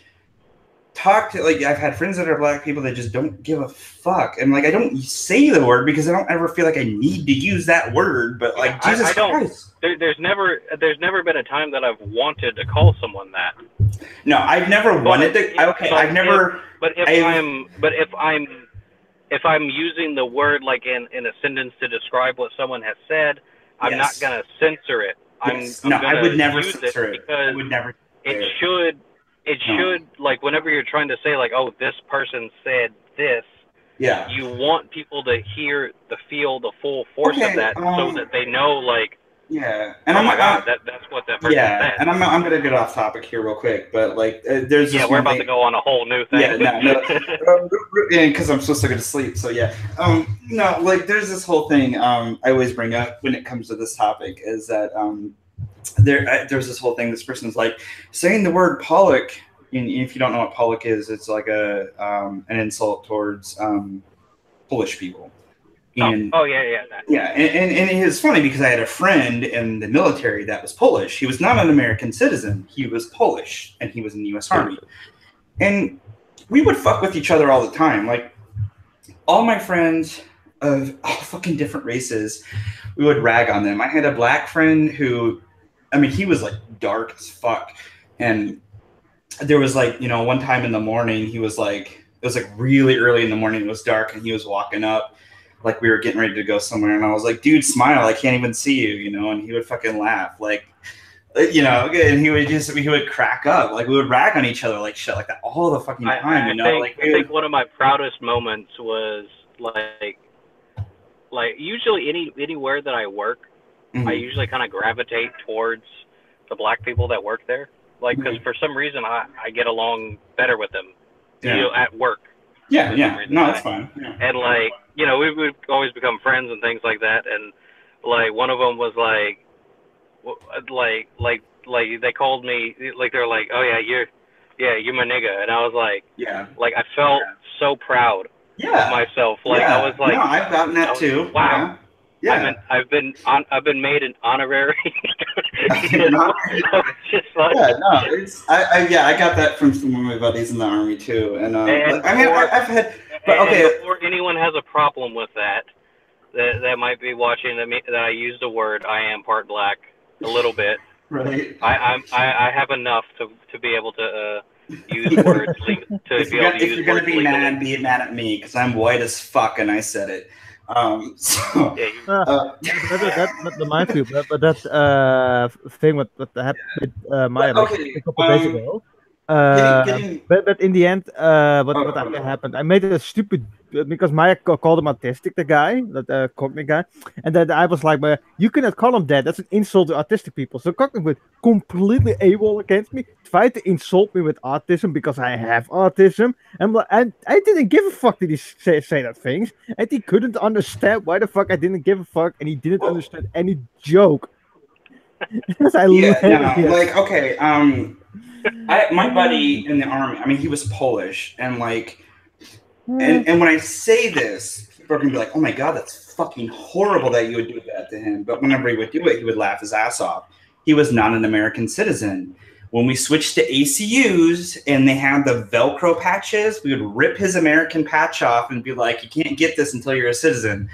talked to I've had friends that are black people that just don't give a fuck and like I don't say the word because I don't ever feel like I need to use that word but like Jesus Christ. There's never been a time that I've wanted to call someone that. No, I've never wanted to. Okay, I've never. If I'm using the word like in a sentence to describe what someone has said, I'm not gonna censor it. I'm I would never censor it because I would never. It should like whenever you're trying to say like, oh, this person said this. Yeah. You want people to feel the full force of that, so that they know like. Yeah, and that's what that person said. Yeah, and I'm gonna get off topic here real quick, but like there's we're about to go on a whole new thing. Yeah, no, because I'm supposed to go to sleep. So yeah, no, like there's this whole thing I always bring up when it comes to this topic is that there's this whole thing. This person's like saying the word Pollock. And if you don't know what Pollock is, it's like an insult towards Polish people. And, yeah. And it was funny because I had a friend in the military that was Polish. He was not an American citizen. He was Polish, and he was in the U.S. Army. And we would fuck with each other all the time. Like, all my friends of all fucking different races, we would rag on them. I had a black friend who, I mean, he was, like, dark as fuck. And there was, like, one time in the morning, he was, like, it was, like, really early in the morning. It was dark, and he was walking up. Like we were getting ready to go somewhere, and I was like, "Dude, smile! I can't even see you," And he would fucking laugh, like, and he would crack up, like we would rag on each other, like shit, like that all the fucking time. I think one of my proudest moments was like usually anywhere that I work, I usually kind of gravitate towards the black people that work there, like because for some reason I get along better with them, at work. Yeah, no, that's fine. Yeah. And like, we would always become friends and things like that. And like, one of them was like they called me, like they're like, oh yeah, you're my nigga. And I was like, like I felt so proud of myself. Like I was like, no, I've gotten that too. Wow. Yeah. I've been made an honorary. I got that from some of my buddies in the Army too, and I've had. But okay, before anyone has a problem with that might be watching that I used the word I am part black a little bit. Right. I have enough to be able to use words to be able to use words. If you're gonna be mad, be mad at me because I'm white as fuck and I said it. That reminds me, but that thing what happened with Maya a couple days ago. But in the end, what happened? I made a stupid because Maya called him autistic, the guy, that Cockney guy, and then I was like, "You cannot call him that. That's an insult to autistic people." So Cockney was completely AWOL against me, tried to insult me with autism because I have autism, and I didn't give a fuck that he say that things, and he couldn't understand why the fuck I didn't give a fuck, and he didn't understand any joke. Because My buddy in the army, I mean, he was Polish, and like, and when I say this, people are gonna be like, "Oh my god, that's fucking horrible that you would do that to him." But whenever he would do it, he would laugh his ass off. He was not an American citizen. When we switched to ACUs and they had the Velcro patches, we would rip his American patch off and be like, "You can't get this until you're a citizen."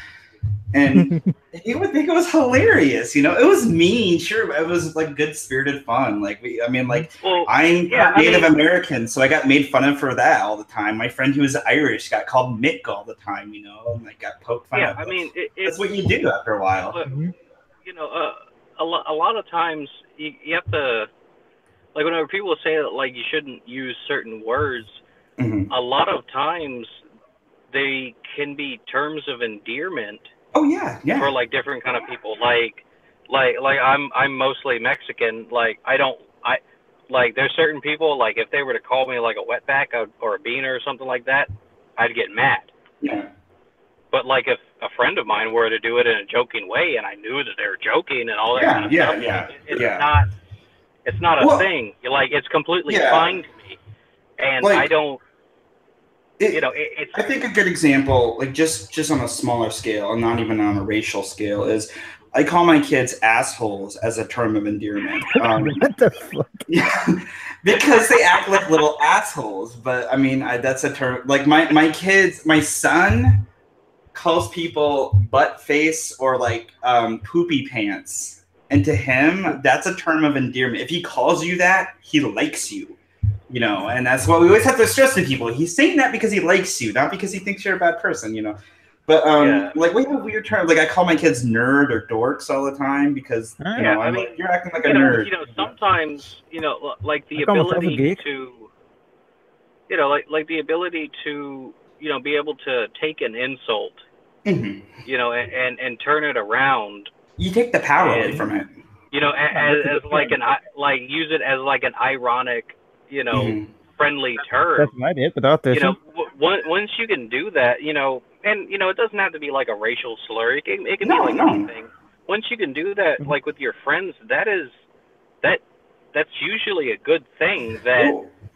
And he would think it was hilarious, you know. It was mean, sure, but it was like good-spirited fun. Like I'm Native American, so I got made fun of for that all the time. My friend who was Irish got called Mick all the time, you know, and like got poked fun of. I mean, that's what you do after a while. You know, a lot of times you have to, like, whenever people say that, like, you shouldn't use certain words, a lot of times they can be terms of endearment. Oh yeah. For like different kind of people, like I'm mostly Mexican. Like there's certain people, like if they were to call me like a wetback or a beaner or something like that, I'd get mad. Yeah. But like if a friend of mine were to do it in a joking way and I knew that they were joking and all that kind of stuff, it's not a thing. Like it's completely fine to me, and like, I don't. I think a good example, like just on a smaller scale and not even on a racial scale, is I call my kids assholes as a term of endearment. What the fuck? Yeah, because they act like little assholes. But I mean, that's a term. Like my son calls people butt face or like poopy pants, and to him, that's a term of endearment. If he calls you that, he likes you. You know, and that's what we always have to stress to people. He's saying that because he likes you, not because he thinks you're a bad person, you know. But like we have weird terms. Like I call my kids nerd or dorks all the time because you know, I mean, you're acting like a nerd. You know, sometimes like the ability to, like the ability to, be able to take an insult, and turn it around. You take the power away from it. You know, as like use it as like an ironic, friendly term. That's what I did without this. Once you can do that, and it doesn't have to be like a racial slur. It can be like anything. Once you can do that, like with your friends, that's usually a good thing. That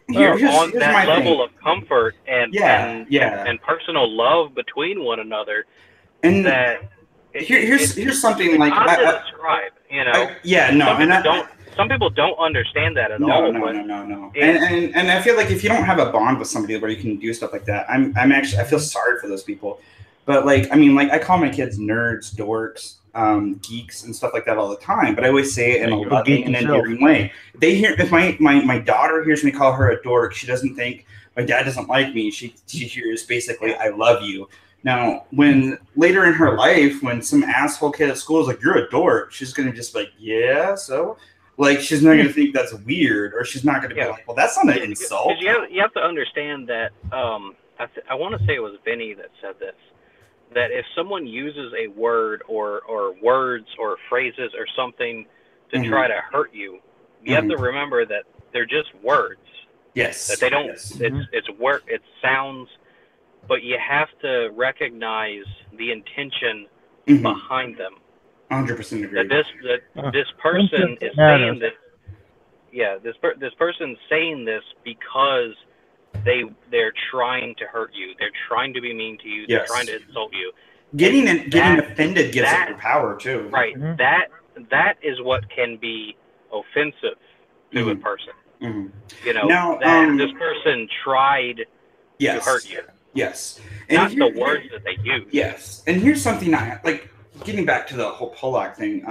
on that level of comfort and personal love between one another, and that here's something like hard to describe. Some people don't understand that at all. No. And I feel like if you don't have a bond with somebody where you can do stuff like that, I feel sorry for those people. But like, I mean, like I call my kids nerds, dorks, geeks, and stuff like that all the time. But I always say it in a loving and endearing way. If my daughter hears me call her a dork, she doesn't think my dad doesn't like me. She hears basically, I love you. Now, when later in her life, when some asshole kid at school is like, you're a dork, she's going to just be like, yeah, so? Like, she's not going to think that's weird, or she's not going to be like, well, that's not an insult. You have to understand that, I want to say it was Vinny that said this, that if someone uses a word or words or phrases or something to try to hurt you, you have to remember that they're just words. Yes. That they don't, it sounds, but you have to recognize the intention behind them. 100% agree. That this person is saying this. Yeah, this person's saying this because they're trying to hurt you. They're trying to be mean to you. They're trying to insult you. Getting offended gives it your power too. Right. That is what can be offensive to a person. You know, now, that this person tried to hurt you. Yes. And not the words that they use. Yes. And here's something getting back to the whole Polak thing,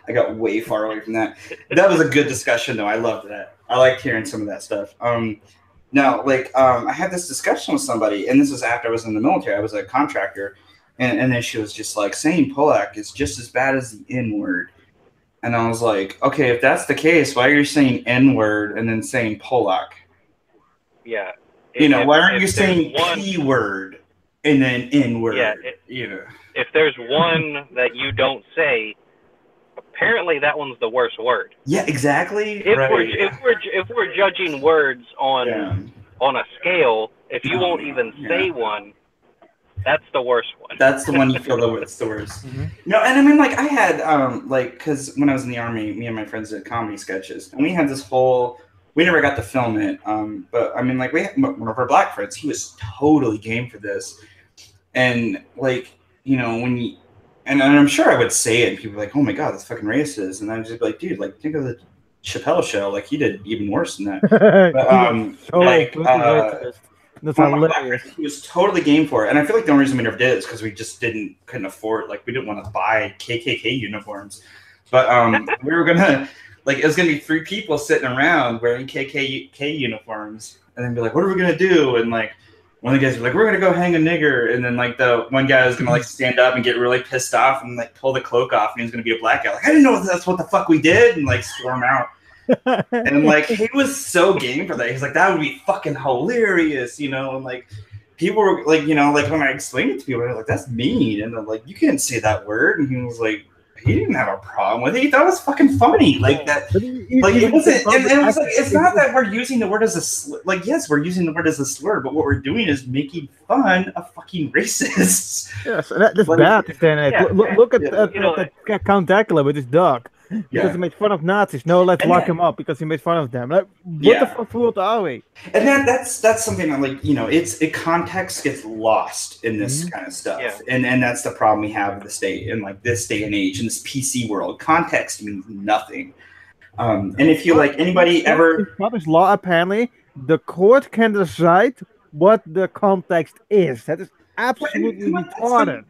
I got way far away from that. That was a good discussion, though. I loved that. I liked hearing some of that stuff. I had this discussion with somebody, and this was after I was in the military. I was a contractor, and then she was just like, saying Polak is just as bad as the N-word. And I was like, okay, if that's the case, why are you saying N-word and then saying Polak? Yeah. Why aren't you saying P-word and then N-word? Yeah. If there's one that you don't say, apparently that one's the worst word. Yeah, exactly. If we're judging words on a scale, if you won't even say one, that's the worst one. That's the one you feel it's the worst. No, and I mean, like I had because when I was in the Army, me and my friends did comedy sketches, and we had this whole we never got to film it. But I mean, like, we had one of our black friends. He was totally game for this, and like, you know, when you, and I'm sure I would say it, and people were like, "Oh my god, that's fucking racist," and I'd just be like, "Dude, like, think of the Chappelle Show. Like, he did even worse than that." But so like, that's hilarious. He was totally game for it, and I feel like the only reason we never did it is because we just couldn't afford. Like, we didn't want to buy KKK uniforms, but we were gonna. Like, it was going to be 3 people sitting around wearing KKK uniforms and then be like, what are we going to do? And, like, one of the guys was like, we're going to go hang a nigger. And then, like, the one guy was going to, like, stand up and get really pissed off and, like, pull the cloak off. And he was going to be a black guy. Like, I didn't know that's what the fuck we did. And, like, storm out. And, like, he was so game for that. He's like, that would be fucking hilarious, you know? And, like, people were, like, you know, like, when I explained it to people, they were like, that's mean. And they're like, you can't say that word. And he was like, he didn't have a problem with it. He thought it was fucking funny. Like that. Like it wasn't. And it was like, it's not that we're using the word as a slur. Like, yes, we're using the word as a slur, but what we're doing is making fun of fucking racists. Yes, that's like, bad. Look at Count Dracula with his dog. Because he made fun of Nazis. No, let's lock him up because he made fun of them. Like, what the fuck fool are we? And that's something that, like, you know, context gets lost in this kind of stuff. Yeah. And that's the problem we have in the state in, like, this day and age in this PC world. Context means nothing. And if you, like, anybody ever in Scottish law, apparently the court can decide what the context is. That is absolutely retarded.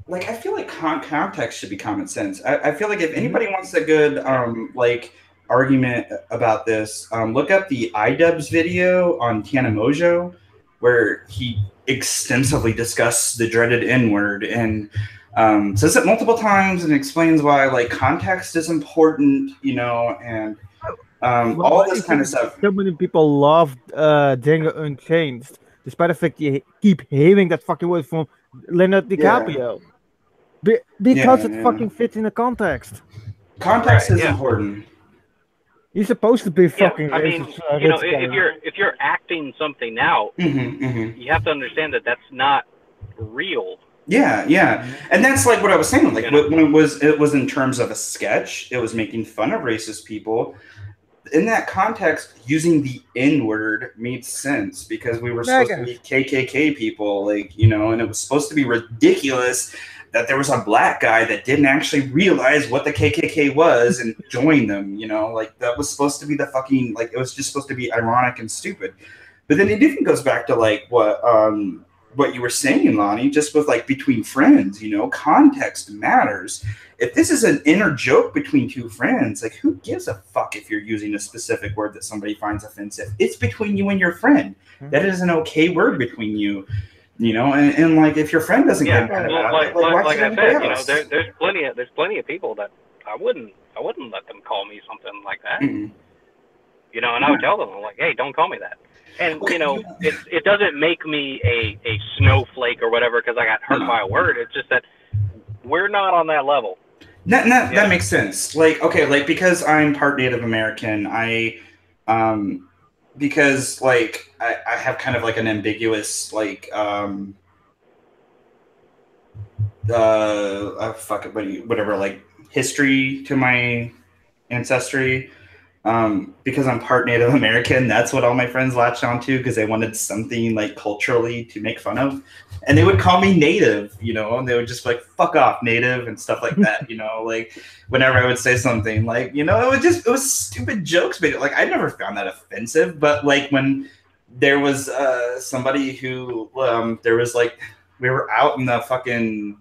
Like, I feel like context should be common sense. I feel like if anybody wants a good, like, argument about this, look up the iDubbbz video on Tana Mojo, where he extensively discussed the dreaded N-word and says it multiple times and explains why, like, context is important, you know, and all this kind of stuff. So many people love Django Unchained, despite the fact you keep hearing that fucking word from Leonardo DiCaprio. Yeah. Because it fucking fits in the context. Context is important. You're supposed to be fucking. I mean, you know, if you're acting something out, you have to understand that that's not real. Yeah, and that's like what I was saying. Like, when it was in terms of a sketch, it was making fun of racist people. In that context, using the N-word made sense because we were supposed to be KKK people, like, you know, and it was supposed to be ridiculous that there was a black guy that didn't actually realize what the KKK was and join them, you know, like, that was supposed to be the fucking, like, it was just supposed to be ironic and stupid. But then it even goes back to, like, what you were saying, Lonnie, just with, like, between friends, you know, context matters. If this is an inner joke between 2 friends, like, who gives a fuck if you're using a specific word that somebody finds offensive? It's between you and your friend. That is an okay word between you. You know, and like, if your friend doesn't get mad about it, like I said, you know, there's plenty of people that I wouldn't let them call me something like that. You know, and I would tell them, I'm like, hey, don't call me that. And you know, it doesn't make me a snowflake or whatever because I got hurt by a word. It's just that we're not on that level. That makes sense. Like, okay, like, because I'm part Native American, because, like, I have kind of, like, an ambiguous, like, whatever, like, history to my ancestry. Because I'm part Native American, that's what all my friends latched onto because they wanted something, like, culturally to make fun of. And they would call me Native, you know, and they would just be like, fuck off, Native, and stuff like that, you know, like, whenever I would say something, like, you know, it was stupid jokes, but, like, I never found that offensive, but, like, when there was somebody who, there was, like, we were out in the fucking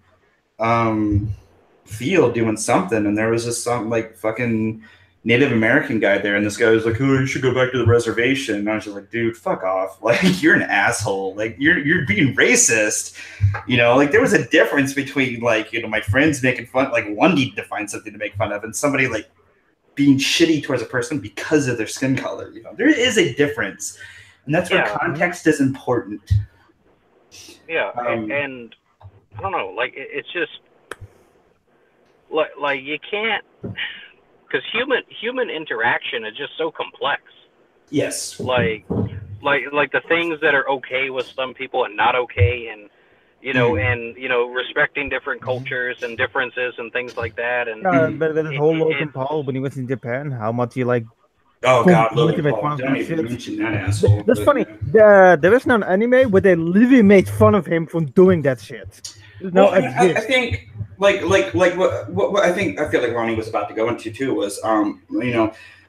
field doing something, and there was just some, like, fucking Native American guy there, and this guy was like, "Oh, you should go back to the reservation." And I was just like, "Dude, fuck off! Like, you're an asshole. Like, you're being racist." You know, like, there was a difference between, like, you know, my friends making fun, like, one needed to find something to make fun of, and somebody, like, being shitty towards a person because of their skin color. You know, there is a difference, and that's where context is important. Yeah, and I don't know, like, it's just like you can't. Because human interaction is just so complex. Yes. Like the things that are okay with some people and not okay, and you know, and you know, respecting different cultures and differences and things like that. And but that whole Logan Paul when he was in Japan, how much he, like, Oh God, Logan Paul! Don't even mention that asshole. That's funny. There is no anime where they literally made fun of him for doing that shit. No, I think like what I feel like Ronnie was about to go into too was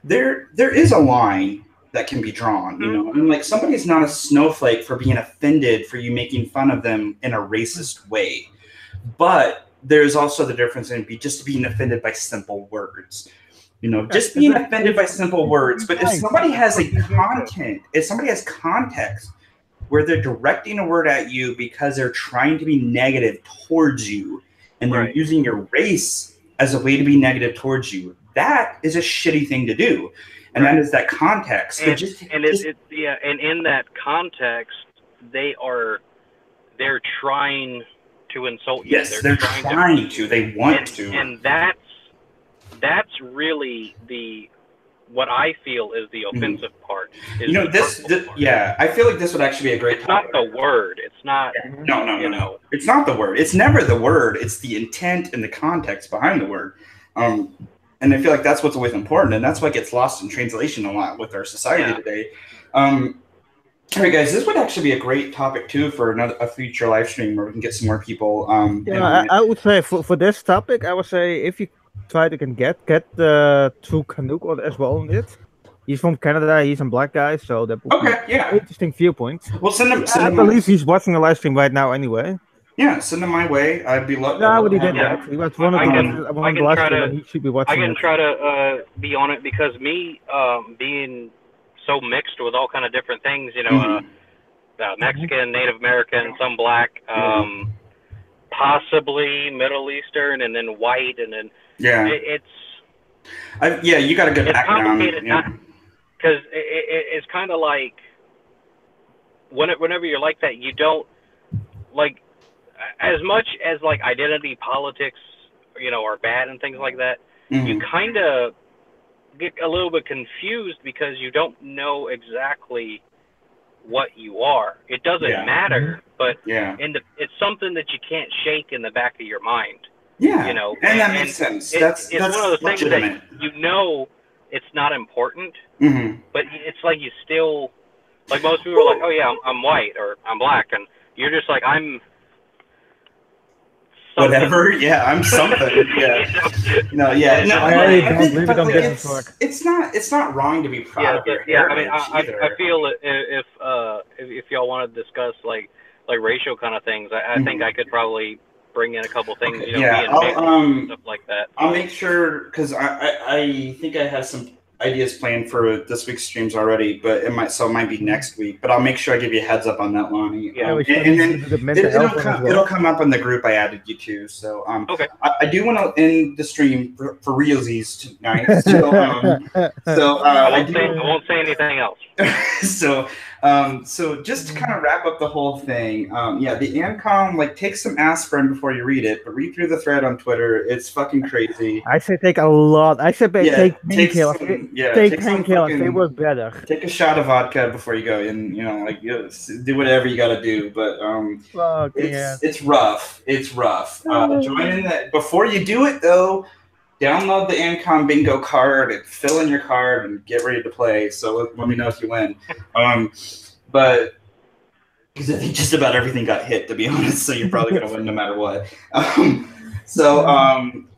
there is a line that can be drawn, and like somebody's not a snowflake for being offended for you making fun of them in a racist way, but there's also the difference in just being offended by simple words. Just being offended by simple words. But if somebody has if somebody has context where they're directing a word at you because they're trying to be negative towards you, and they're using your race as a way to be negative towards you, that is a shitty thing to do. And that is that context. And in that context, they're trying to insult you. Yes, they're trying to. They want to. And that's really what I feel is the offensive part. Yeah, I feel like this would actually be a great topic. It's not the word. It's not. No. It's not the word. It's never the word. It's the intent and the context behind the word. And I feel like that's what's always important, and that's what gets lost in translation a lot with our society today. All right, guys, this would actually be a great topic too for a future live stream where we can get some more people. I would say for this topic, I would say if you try to get the true Canuck as well on it. He's from Canada. He's a black guy, so that would be an interesting viewpoint. Well, send him. I believe he's watching the live stream right now anyway. Yeah, send him my way. I'd be lucky. No, I already did that. He was one of the last stream, and he should be watching. I can try to be on it because me being so mixed with all kind of different things, Mexican, Native American, some black, possibly Middle Eastern, and then white, and then you got a good background. Because it's kind of like whenever you're like that, you don't like as much as like identity politics, are bad and things like that. You kind of get a little bit confused because you don't know exactly what you are. It doesn't matter, but it's something that you can't shake in the back of your mind. Yeah, and that makes sense. That's one of those things that it's not important, but it's like you still, like most people are like, oh yeah, I'm white or I'm black, and you're just like, I'm something. Whatever, I'm something. It's not wrong to be proud of your heritage. I feel if y'all want to discuss like racial kind of things, I think I could probably bring in a couple things, stuff like that. I'll make sure, because I think I have some ideas planned for this week's streams already, but it might be next week. But I'll make sure I give you a heads up on that, Lonnie. And then it'll come up in the group I added you to. So I do want to end the stream for realsies tonight. I won't say anything else. So just to kind of wrap up the whole thing, the ancom, take some aspirin before you read it, but read through the thread on Twitter. It's fucking crazy. I say take a lot. I say take painkillers. Take painkillers. They work better. Take a shot of vodka before you go, and do whatever you got to do. But it's rough. It's rough. Join in that before you do it though. Download the ancom bingo card and fill in your card and get ready to play. So let me know if you win. But because I think just about everything got hit, to be honest. So you're probably gonna win no matter what.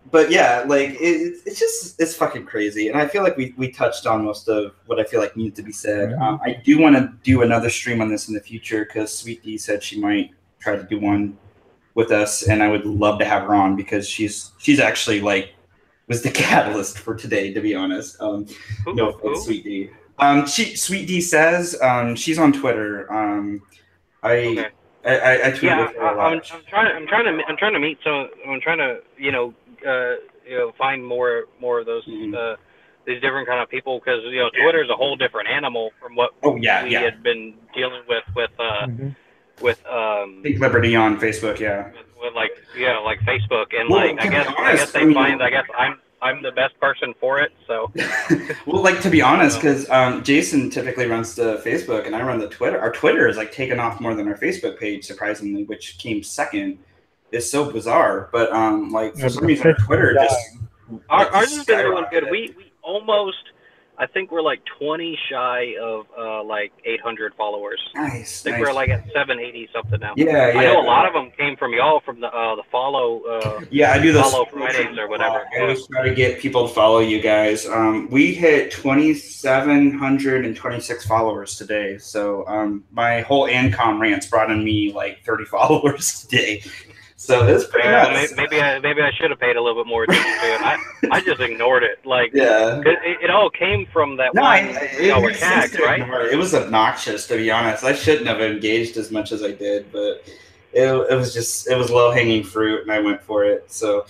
But yeah, it's fucking crazy. And I feel like we touched on most of what I feel like needs to be said. I do want to do another stream on this in the future because Sweet D said she might try to do one with us, and I would love to have her on because she's actually was the catalyst for today, to be honest. Sweet D. Sweet D says she's on Twitter. I tweeted her a lot. I'm trying to meet some. I'm trying to find more of those these different kind of people because Twitter is a whole different animal from what we had been dealing with Big Liberty on Facebook, with Facebook, and I guess they find I'm the best person for it. So, well, to be honest, because Jason typically runs the Facebook and I run the Twitter. Our Twitter is taken off more than our Facebook page, surprisingly, which came second. It's so bizarre, but for some reason, our Twitter just ours has been really good. We almost I think we're like 20 shy of like 800 followers. Nice. I think we're like at 780 something now. Yeah, yeah. I know a lot of them came from y'all from the follow. Yeah, I do those follow Fridays or whatever. I always try to get people to follow you guys. We hit 2,726 followers today. So my whole ancom rants brought in me like 30 followers today. So it's pretty nuts. Maybe I should have paid a little bit more attention to it. I just ignored it. Like, yeah, it all came from that no, one. Were tagged, right? It was obnoxious, to be honest. I shouldn't have engaged as much as I did, but it was low hanging fruit, and I went for it. So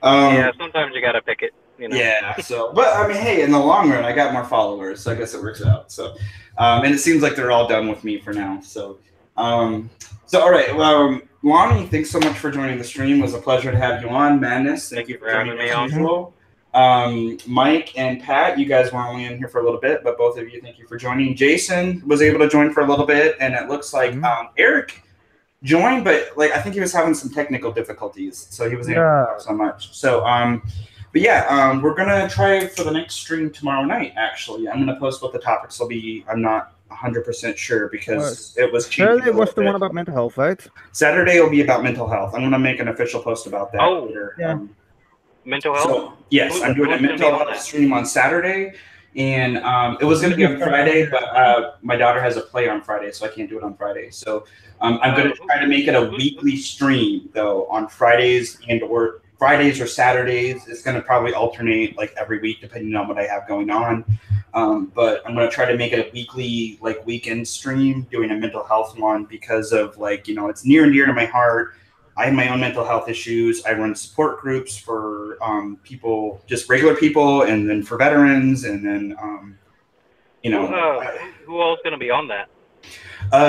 yeah, sometimes you gotta pick it. You know? Yeah. So, but I mean, hey, in the long run, I got more followers, so I guess it works out. So, and it seems like they're all done with me for now. So, all right. Well, Lonnie, thanks so much for joining the stream. It was a pleasure to have you on. Madness, thank you for having me on. Mike and Pat, you guys were only in here for a little bit, but both of you, thank you for joining. Jason was able to join for a little bit, and it looks like Eric joined, but like I think he was having some technical difficulties, so he wasn't able to talk so much. So, but yeah, we're gonna try for the next stream tomorrow night. Actually, I'm gonna post what the topics will be. I'm not 100% sure because it was cheap. Saturday was the one about mental health, right? Saturday will be about mental health. I'm going to make an official post about that later. Yeah. Mental health? So, yes, I'm doing a mental health stream on Saturday. And it was going to be on Friday, but my daughter has a play on Friday, so I can't do it on Friday. So I'm going to try to make it a weekly stream, though, on Fridays or Saturdays. It's going to probably alternate like every week, depending on what I have going on. But I'm going to try to make it a weekly, like weekend stream, doing a mental health one because of like, you know, it's near and dear to my heart. I have my own mental health issues. I run support groups for people, just regular people, and then for veterans, and then, you know. Who else is going to be on that?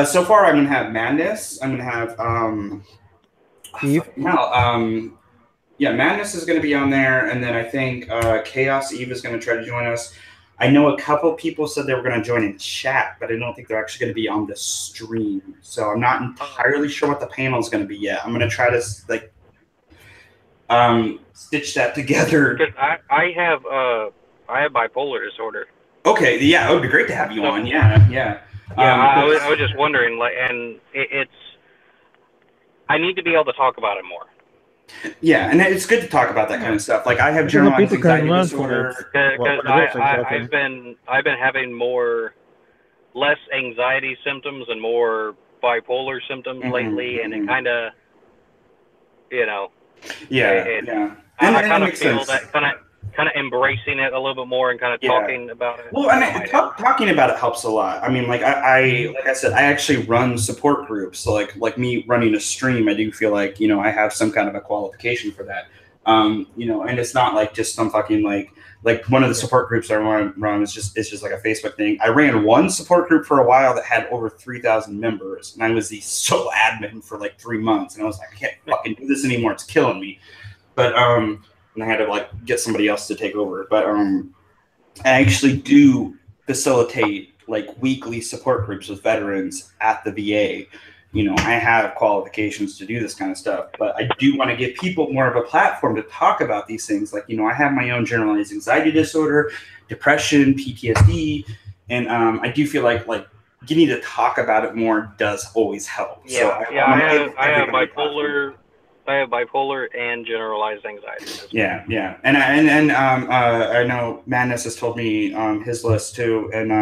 So far, I'm going to have Madness. I'm going to have Eve. Yeah, Madness is going to be on there, and then I think Chaos Eve is going to try to join us. I know a couple people said they were going to join in chat, but I don't think they're actually going to be on the stream. So I'm not entirely sure what the panel is going to be yet. I'm going to try to like stitch that together. Because I have bipolar disorder. Okay, yeah, it would be great to have you on. Yeah. I was just wondering, like, and it's I need to be able to talk about it more. Yeah, and it's good to talk about that kind of stuff. Like I have generalized anxiety disorder. Because I've been having less anxiety symptoms and more bipolar symptoms lately, and it kind of, you know. Yeah. I kind of feel that kind of embracing it a little bit more and kind of talking about it. Well, and talking about it helps a lot. I mean, like like I said, I actually run support groups. So like me running a stream, I do feel like, you know, I have some kind of a qualification for that. You know, and it's not like just some fucking like one of the support groups I run is just like a Facebook thing. I ran one support group for a while that had over 3,000 members, and I was the sole admin for like 3 months, and I was like, I can't fucking do this anymore. It's killing me. But and I had to like get somebody else to take over. But I actually do facilitate like weekly support groups with veterans at the VA. You know, I have qualifications to do this kind of stuff, but I do want to give people more of a platform to talk about these things. Like, you know, I have my own generalized anxiety disorder, depression, PTSD, and I do feel like getting to talk about it more does always help. Yeah, so I have bipolar. I have bipolar and generalized anxiety. Yeah, and I know Madness has told me his list too, and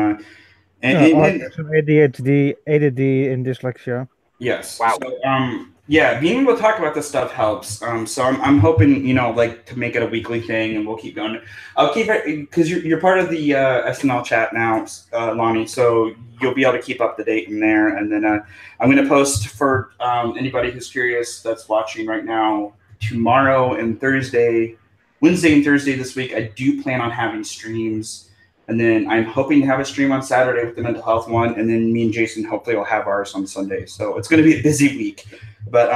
ADHD, ADD, and dyslexia. Yes. Wow. So, yeah, being able to talk about this stuff helps. So I'm hoping, you know, like to make it a weekly thing, and we'll keep going. I'll keep it because you're part of the SNL chat now, Lonnie. So you'll be able to keep up to date in there. And then I'm going to post for anybody who's curious that's watching right now. Tomorrow and Thursday, Wednesday and Thursday this week, I do plan on having streams. And then I'm hoping to have a stream on Saturday with the mental health one. And then me and Jason hopefully will have ours on Sunday. So it's going to be a busy week. But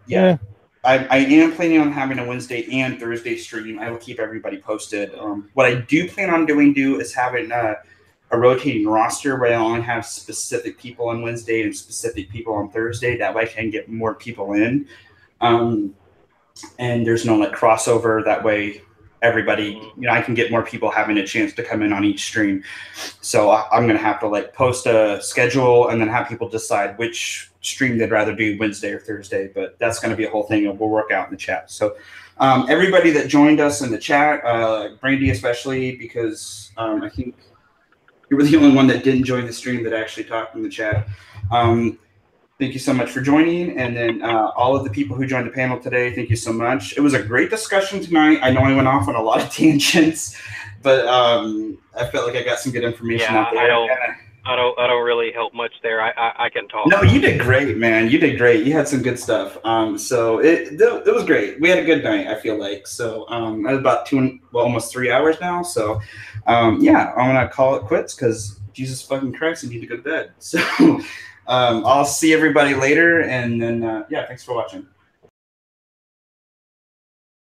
yeah. I am planning on having a Wednesday and Thursday stream. I will keep everybody posted. What I do plan on doing is having a rotating roster where I only have specific people on Wednesday and specific people on Thursday. That way I can get more people in. And there's no like crossover. That way, everybody, you know, I can get more people having a chance to come in on each stream. So I'm going to have to like post a schedule and then have people decide which stream they'd rather do, Wednesday or Thursday. But that's going to be a whole thing, and we'll work out in the chat. So everybody that joined us in the chat, Brandy especially, because I think you were the only one that didn't join the stream that actually talked in the chat. Thank you so much for joining. And then all of the people who joined the panel today, thank you so much. It was a great discussion tonight. I know I went off on a lot of tangents, but I felt like I got some good information out there. I don't really help much there. I can talk. No, you did great, man. You did great. You had some good stuff. So it was great. We had a good night, I feel like. So it was about almost 3 hours now. So yeah, I'm gonna call it quits because Jesus fucking Christ, I need to go to bed. So I'll see everybody later, and then yeah, thanks for watching.